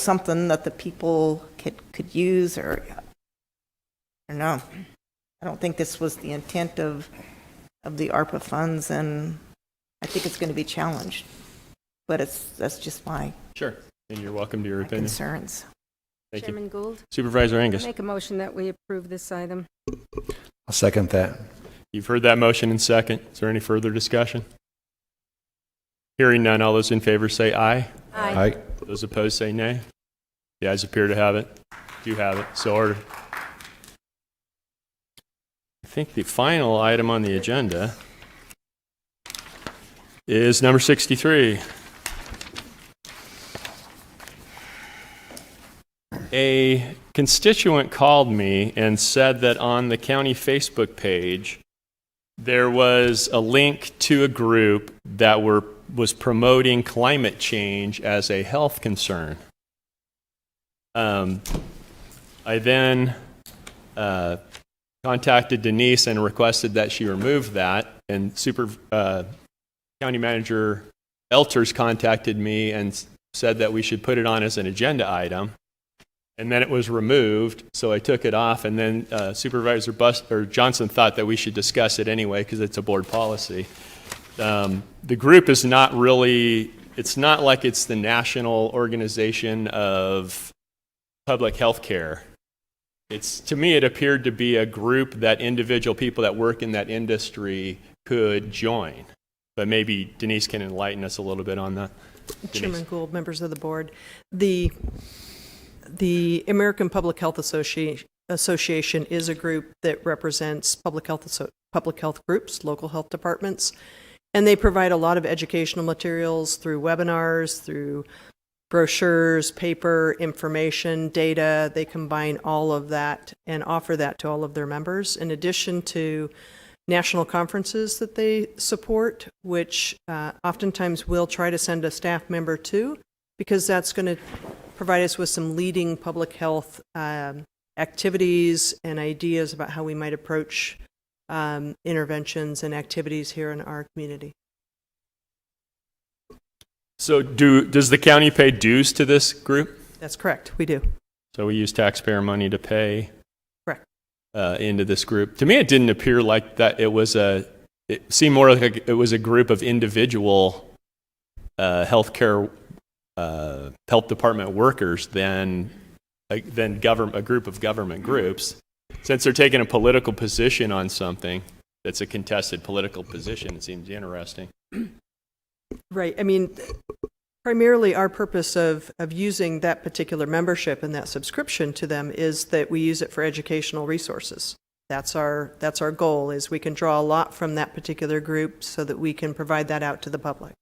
something that the people could use, or I don't know. I don't think this was the intent of the ARPA funds, and I think it's going to be challenged. But that's just my Sure, and you're welcome to your opinion. Concerns. Thank Chairman you. Gould. Supervisor Angus. I make a motion that we approve this item. I'll second that. You've heard that motion in second. Is there any further discussion? Hearing none, all those in favor say aye. Aye. Aye. Those opposed say nay. The ayes appear to have it. Do have it. So ordered. I think the final item on the agenda is number 63. A constituent called me and said that on the county Facebook page there was a link to a group that was promoting climate change as a health concern. I then contacted Denise and requested that she remove that, and County Manager Elters contacted me and said that we should put it on as an agenda item, and then it was removed, so I took it off, and then Supervisor Johnson thought that we should discuss it anyway because it's a board policy. The group is not really, it's not like it's the National Organization of Public Health Care. To me, it appeared to be a group that individual people that work in that industry could join. But maybe Denise can enlighten us a little bit on that. Chairman Gould, members of the board, the American Public Health Association is a group that represents public health groups, local health departments, and they provide a lot of educational materials through webinars, through brochures, paper, information, data. They combine all of that and offer that to all of their members, in addition to national conferences that they support, which oftentimes we'll try to send a staff member to, because that's going to provide us with some leading public health activities and ideas about how we might approach interventions and activities here in our community. So does the county pay dues to this group? That's correct, we do. So we use taxpayer money to pay Correct. Into this group. To me, it didn't appear like that. It seemed more like it was a group of individual health department workers than a group of government groups. Since they're taking a political position on something that's a contested political position, it seems interesting. Right. I mean, Primarily, our purpose of using that particular membership and that subscription to them is that we use it for educational resources. That's our goal, is we can draw a lot from that particular group so that we can provide that out to the public.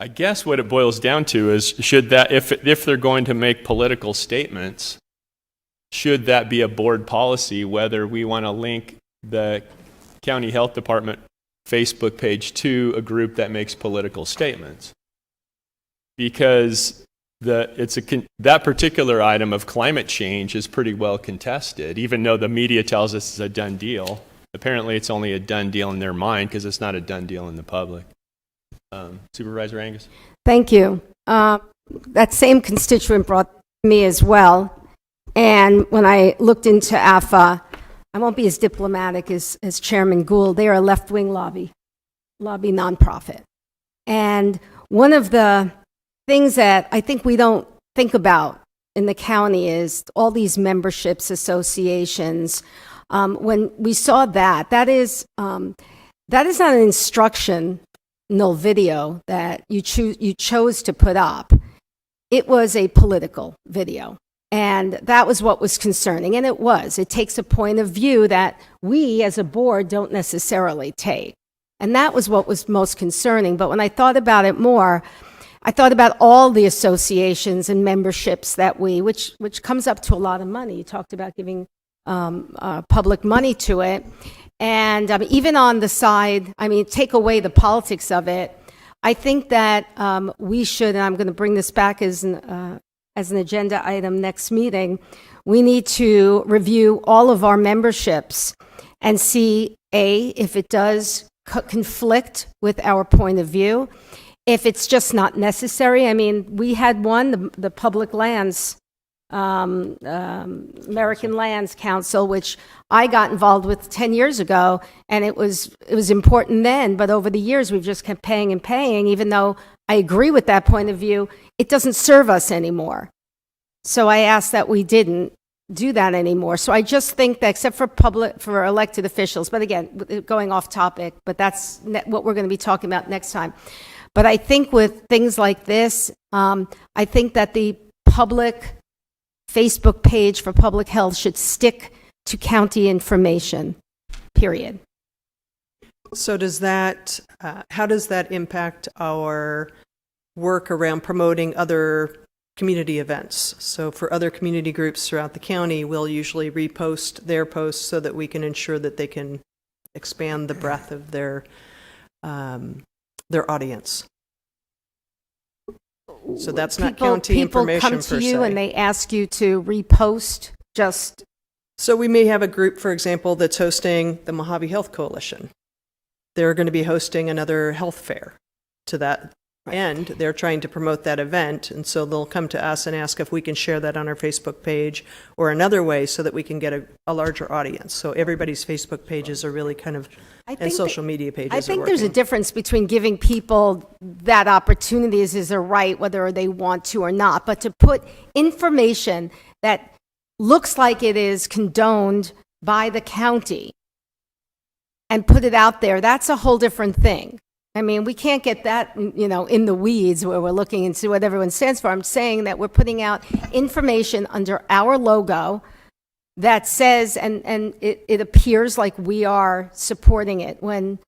I guess what it boils down to is, should that, if they're going to make political statements, should that be a board policy, whether we want to link the county health department Facebook page to a group that makes political statements? Because that particular item of climate change is pretty well contested, even though the media tells us it's a done deal. Apparently it's only a done deal in their mind, because it's not a done deal in the public. Supervisor Angus? Thank you. That same constituent brought me as well. And when I looked into AFA, I won't be as diplomatic as Chairman Gould. They are a left-wing lobby nonprofit. And one of the things that I think we don't think about in the county is all these memberships, associations. When we saw that is not an instructional video that you chose to put up. It was a political video. And that was what was concerning, and it was. It takes a point of view that we as a board don't necessarily take. And that was what was most concerning. But when I thought about it more, I thought about all the associations and memberships that which comes up to a lot of money. You talked about giving public money to it. And even on the side, take away the politics of it, I think that we should, and I'm going to bring this back as an agenda item next meeting, we need to review all of our memberships and see, if it does conflict with our point of view, if it's just not necessary. We had one, the Public Lands, American Lands Council, which I got involved with 10 years ago, and it was important then, but over the years we've just kept paying and paying, even though I agree with that point of view. It doesn't serve us anymore. So I asked that we didn't do that anymore. So I just think that, except for elected officials, but again, going off topic, but that's what we're going to be talking about next time. But I think with things like this, I think that the public Facebook page for public health should stick to county information, period. So how does that impact our work around promoting other community events? So for other community groups throughout the county, we'll usually repost their posts so that we can ensure that they can expand the breadth of their audience. So that's not county information per se. People come to you and they ask you to repost just... So we may have a group, for example, that's hosting the Mojave Health Coalition. They're going to be hosting another health fair to that end. They're trying to promote that event, and so they'll come to us and ask if we can share that on our Facebook page or another way so that we can get a larger audience. So everybody's Facebook pages are really kind of, and social media pages I think are there's a working. difference between giving people that opportunity is a right, whether they want to or not, but to put information that looks like it is condoned by the county and put it out there, that's a whole different thing. We can't get that, in the weeds where we're looking and see what everyone stands for. I'm saying that we're putting out information under our logo that says, and it appears like we are supporting it, when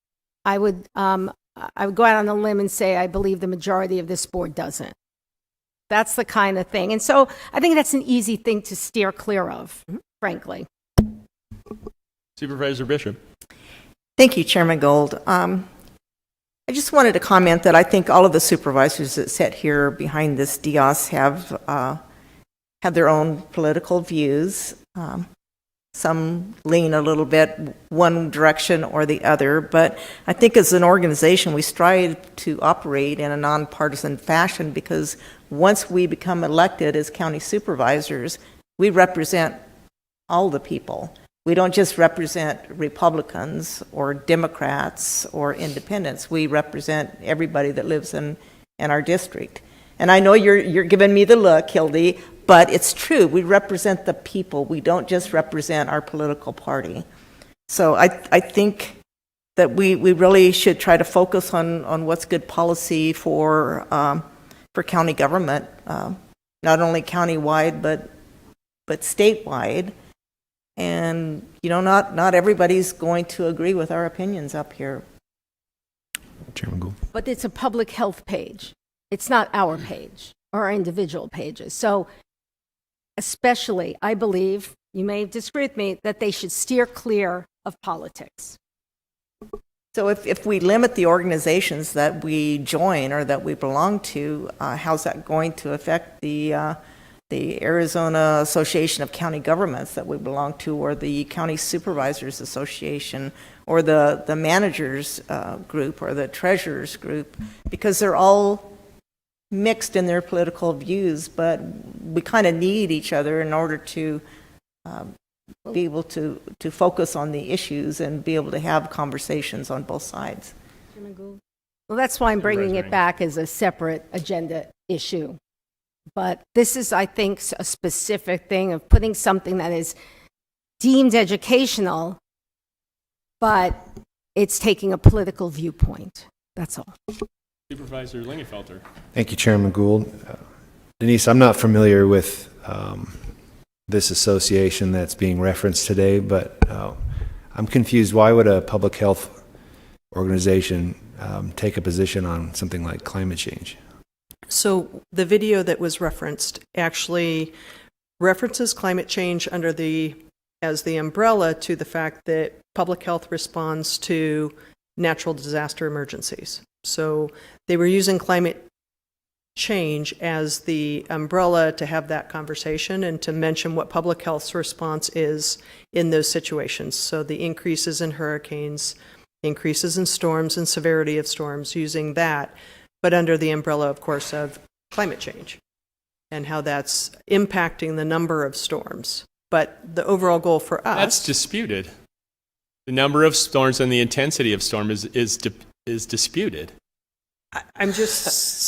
I would go out on a limb and say I believe the majority of this board doesn't. That's the kind of thing. And so I think that's an easy thing to steer clear of, frankly. Supervisor Bishop. Thank you, Chairman Gould. I just wanted to comment that I think all of the supervisors that sit here behind this dais have their own political views. Some lean a little bit one direction or the other, but I think as an organization we strive to operate in a nonpartisan fashion, because once we become elected as county supervisors, we represent all the people. We don't just represent Republicans or Democrats or independents. We represent everybody that lives in our district. And I know you're giving me the look, Hildy, but it's true. We represent the people. We don't just represent our political party. So I think that we really should try to focus on what's good policy for county government, not only countywide but statewide. And not everybody's going to agree with our opinions up here. Chairman Gould. But it's a public health page. It's not our page or our individual pages. So especially, I believe, you may disagree with me, that they should steer clear of politics. So if we limit the organizations that we join or that we belong to, how's that going to affect the Arizona Association of County Governments that we belong to, or the County Supervisors Association, or the managers group, or the treasurers group? Because they're all mixed in their political views, but we kind of need each other in order to be able to focus on the issues and be able to have conversations on both sides. Well, that's why I'm bringing it back as a separate agenda issue. But this is, I think, a specific thing of putting something that is deemed educational, but it's taking a political viewpoint. That's all. Supervisor Lingenfelter. Thank you, Chairman Gould. Denise, I'm not familiar with this association that's being referenced today, but I'm confused. Why would a public health organization take a position on something like climate change? So the video that was referenced actually references climate change as the umbrella to the fact that public health responds to natural disaster emergencies. So they were using climate change as the umbrella to have that conversation and to mention what public health's response is in those situations. So the increases in hurricanes, increases in storms and severity of storms, using that, but under the umbrella, of course, of climate change and how that's impacting the number of storms. But the overall goal for us... That's disputed. The number of storms and the intensity of storm is disputed. I'm just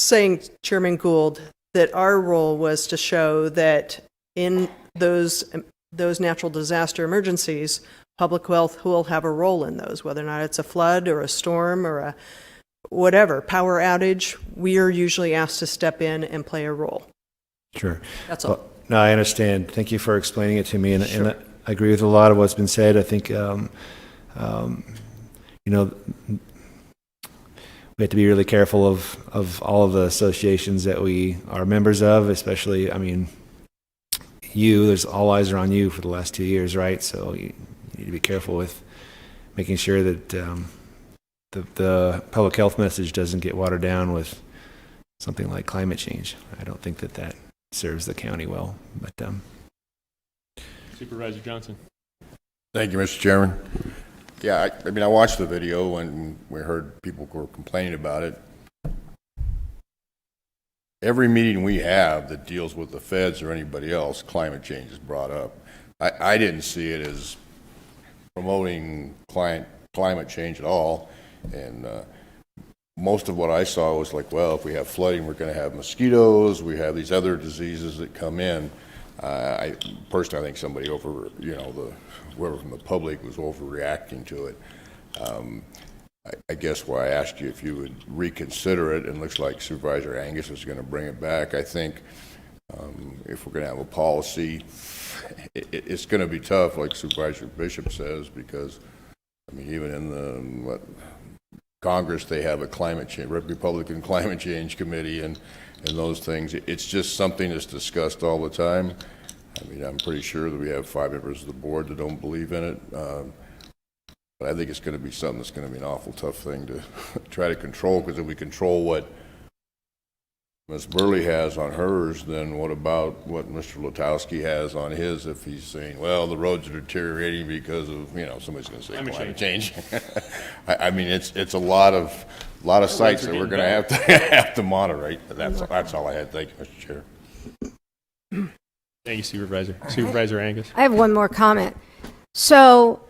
saying, Chairman Gould, that our role was to show that in those natural disaster emergencies, public health will have a role in those, whether or not it's a flood or a storm or a whatever, power outage, we are usually asked to step in and play a role. Sure. That's all. Well, no, I understand. Thank you for explaining it to me, and I agree with a lot of what's been said. I think, we have to be really careful of all of the associations that we are members of, especially, there's all eyes are on you for the last 2 years, right? So you need to be careful with making sure that the public health message doesn't get watered down with something like climate change. I don't think that serves the county well. But Supervisor Johnson. Thank you, Mr. Chairman. Yeah, I watched the video and we heard people were complaining about it. Every meeting we have that deals with the feds or anybody else, climate change is brought up. I didn't see it as promoting climate change at all. And most of what I saw was like, well, if we have flooding, we're going to have mosquitoes, we have these other diseases that come in. I think somebody whoever from the public was overreacting to it. I guess why I asked you if you would reconsider it, and it looks like Supervisor Angus is going to bring it back. I think if we're going to have a policy, it's going to be tough, like Supervisor Bishop says, because even in the Congress, they have a Republican climate change committee and those things. It's just something that's discussed all the time. I'm pretty sure that we have 5 members of the board that don't believe in it. But I think it's going to be something that's going to be an awful tough thing to try to control, because if we control what Ms. Burley has on hers, then what about what Mr. Lutowski has on his, if he's saying, well, the roads are deteriorating because of, somebody's going to say climate change. It's a lot of sites that we're going to have to monitor. That's all I had. Thank you, Mr. Chair. Thank you, Supervisor. Supervisor Angus. I have one more comment. So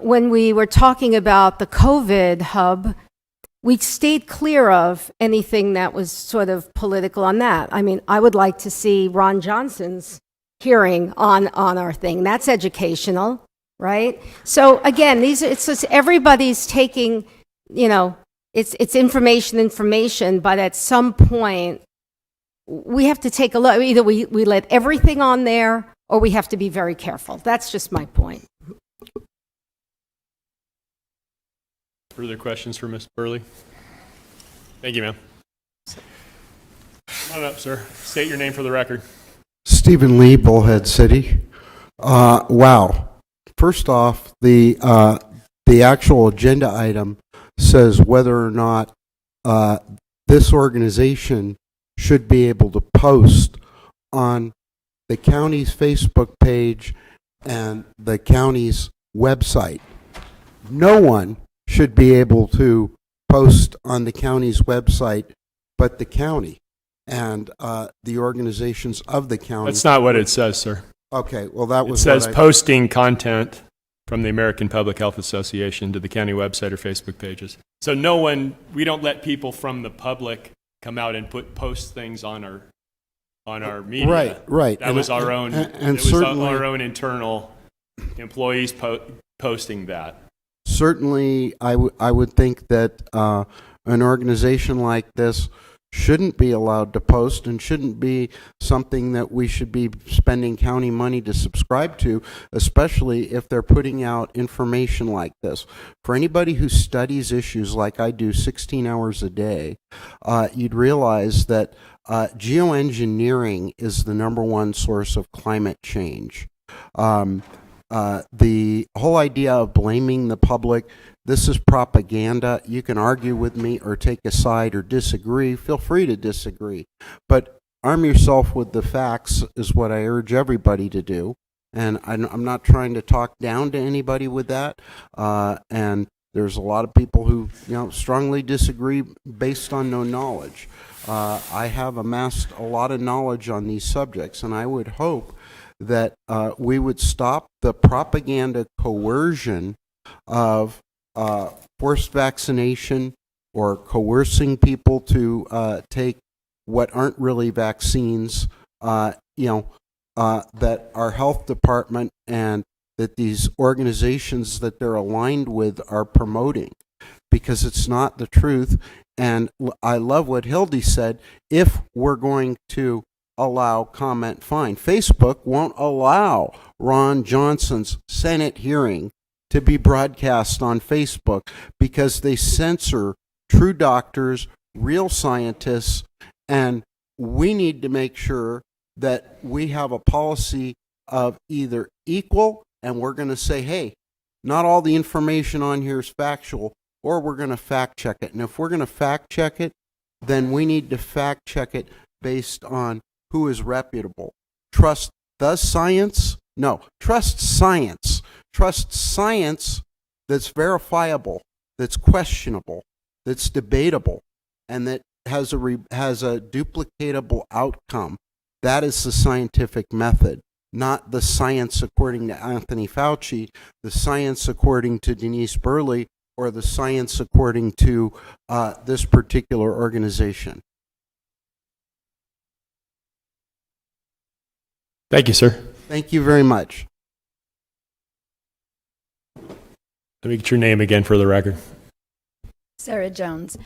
when we were talking about the COVID hub, we stayed clear of anything that was sort of political on that. I would like to see Ron Johnson's hearing on our thing. That's educational, right? So again, it's just everybody's taking, it's information, but at some point, we have to take a look. Either we let everything on there, or we have to be very careful. That's just my point. Further questions for Ms. Burley? Thank you, ma'am. Come on up, sir. State your name for the record. Stephen Lee, Bullhead City. Wow. First off, the actual agenda item says whether or not this organization should be able to post on the county's Facebook page and the county's website. No one should be able to post on the county's website but the county and the organizations of the county. That's not what it says, sir. Okay, well, that was it says posting content from the American Public Health Association to the county website or Facebook pages. So we don't let people from the public come out and post things on our media. Right. That was our own. And it was certainly, our own internal employees posting that. Certainly, I would think that an organization like this shouldn't be allowed to post and shouldn't be something that we should be spending county money to subscribe to, especially if they're putting out information like this. For anybody who studies issues like I do 16 hours a day, you'd realize that geoengineering is the #1 source of climate change. The whole idea of blaming the public, this is propaganda. You can argue with me or take a side or disagree. Feel free to disagree. But arm yourself with the facts is what I urge everybody to do. And I'm not trying to talk down to anybody with that. And there's a lot of people who strongly disagree based on no knowledge. I have amassed a lot of knowledge on these subjects, and I would hope that we would stop the propaganda coercion of forced vaccination or coercing people to take what aren't really vaccines, that our health department and that these organizations that they're aligned with are promoting, because it's not the truth. And I love what Hildy said. If we're going to allow comment, fine. Facebook won't allow Ron Johnson's Senate hearing to be broadcast on Facebook because they censor true doctors, real scientists, and we need to make sure that we have a policy of either equal, and we're going to say, hey, not all the information on here is factual, or we're going to fact check it. And if we're going to fact check it, then we need to fact check it based on who is reputable. Trust the science? No, trust science. Trust science that's verifiable, that's questionable, that's debatable, and that has a duplicatable outcome. That is the scientific method, not the science according to Anthony Fauci, the science according to Denise Burley, or the science according to this particular organization. Thank you, sir. Thank you very much. Let me get your name again for the record. Sarah Jones.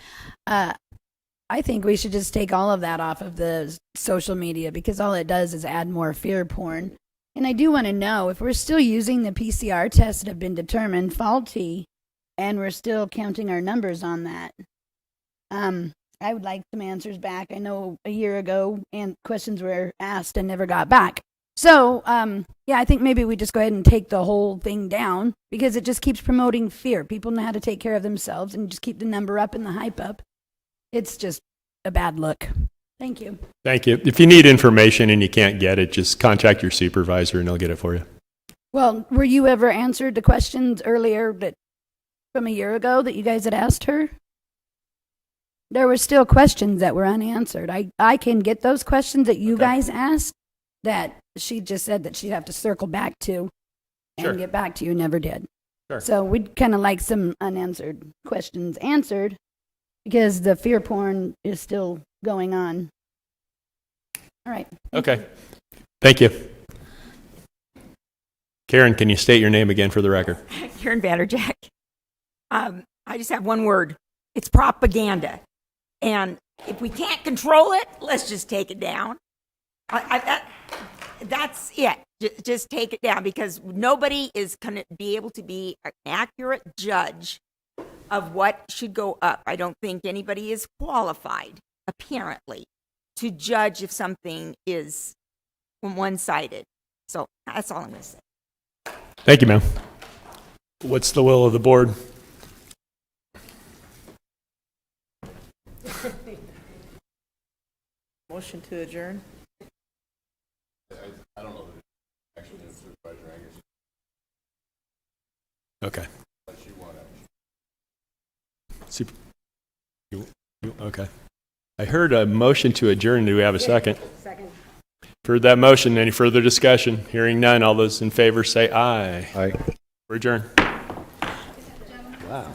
I think we should just take all of that off of the social media, because all it does is add more fear porn. And I do want to know if we're still using the PCR tests that have been determined faulty and we're still counting our numbers on that. I would like some answers back. I know a year ago and questions were asked and never got back. So, I think maybe we just go ahead and take the whole thing down, because it just keeps promoting fear. People know how to take care of themselves and just keep the number up and the hype up. It's just a bad look. Thank you. Thank you. If you need information and you can't get it, just contact your supervisor and they'll get it for you. Well, were you ever answered the questions earlier from a year ago that you guys had asked her? There were still questions that were unanswered. I can get those questions that you guys asked that she just said that she'd have to circle back to and get back to you, never did. Sure. So we'd kind of like some unanswered questions answered, because the fear porn is still going on. All right. Okay. Thank you. Karen, can you state your name again for the record? Karen Vanderjack. I just have one word. It's propaganda. And if we can't control it, let's just take it down. That's it. Just take it down, because nobody is going to be able to be an accurate judge of what should go up. I don't think anybody is qualified, apparently, to judge if something is one-sided. So that's all I'm going to say. Thank you, ma'am. What's the will of the board? Motion to adjourn? I don't know that actually Supervisor Angus. Okay. Unless you want to. Okay. I heard a motion to adjourn. Do we have a second? Second. For that motion, any further discussion? Hearing none, all those in favor say aye. Aye. We're adjourned. Wow.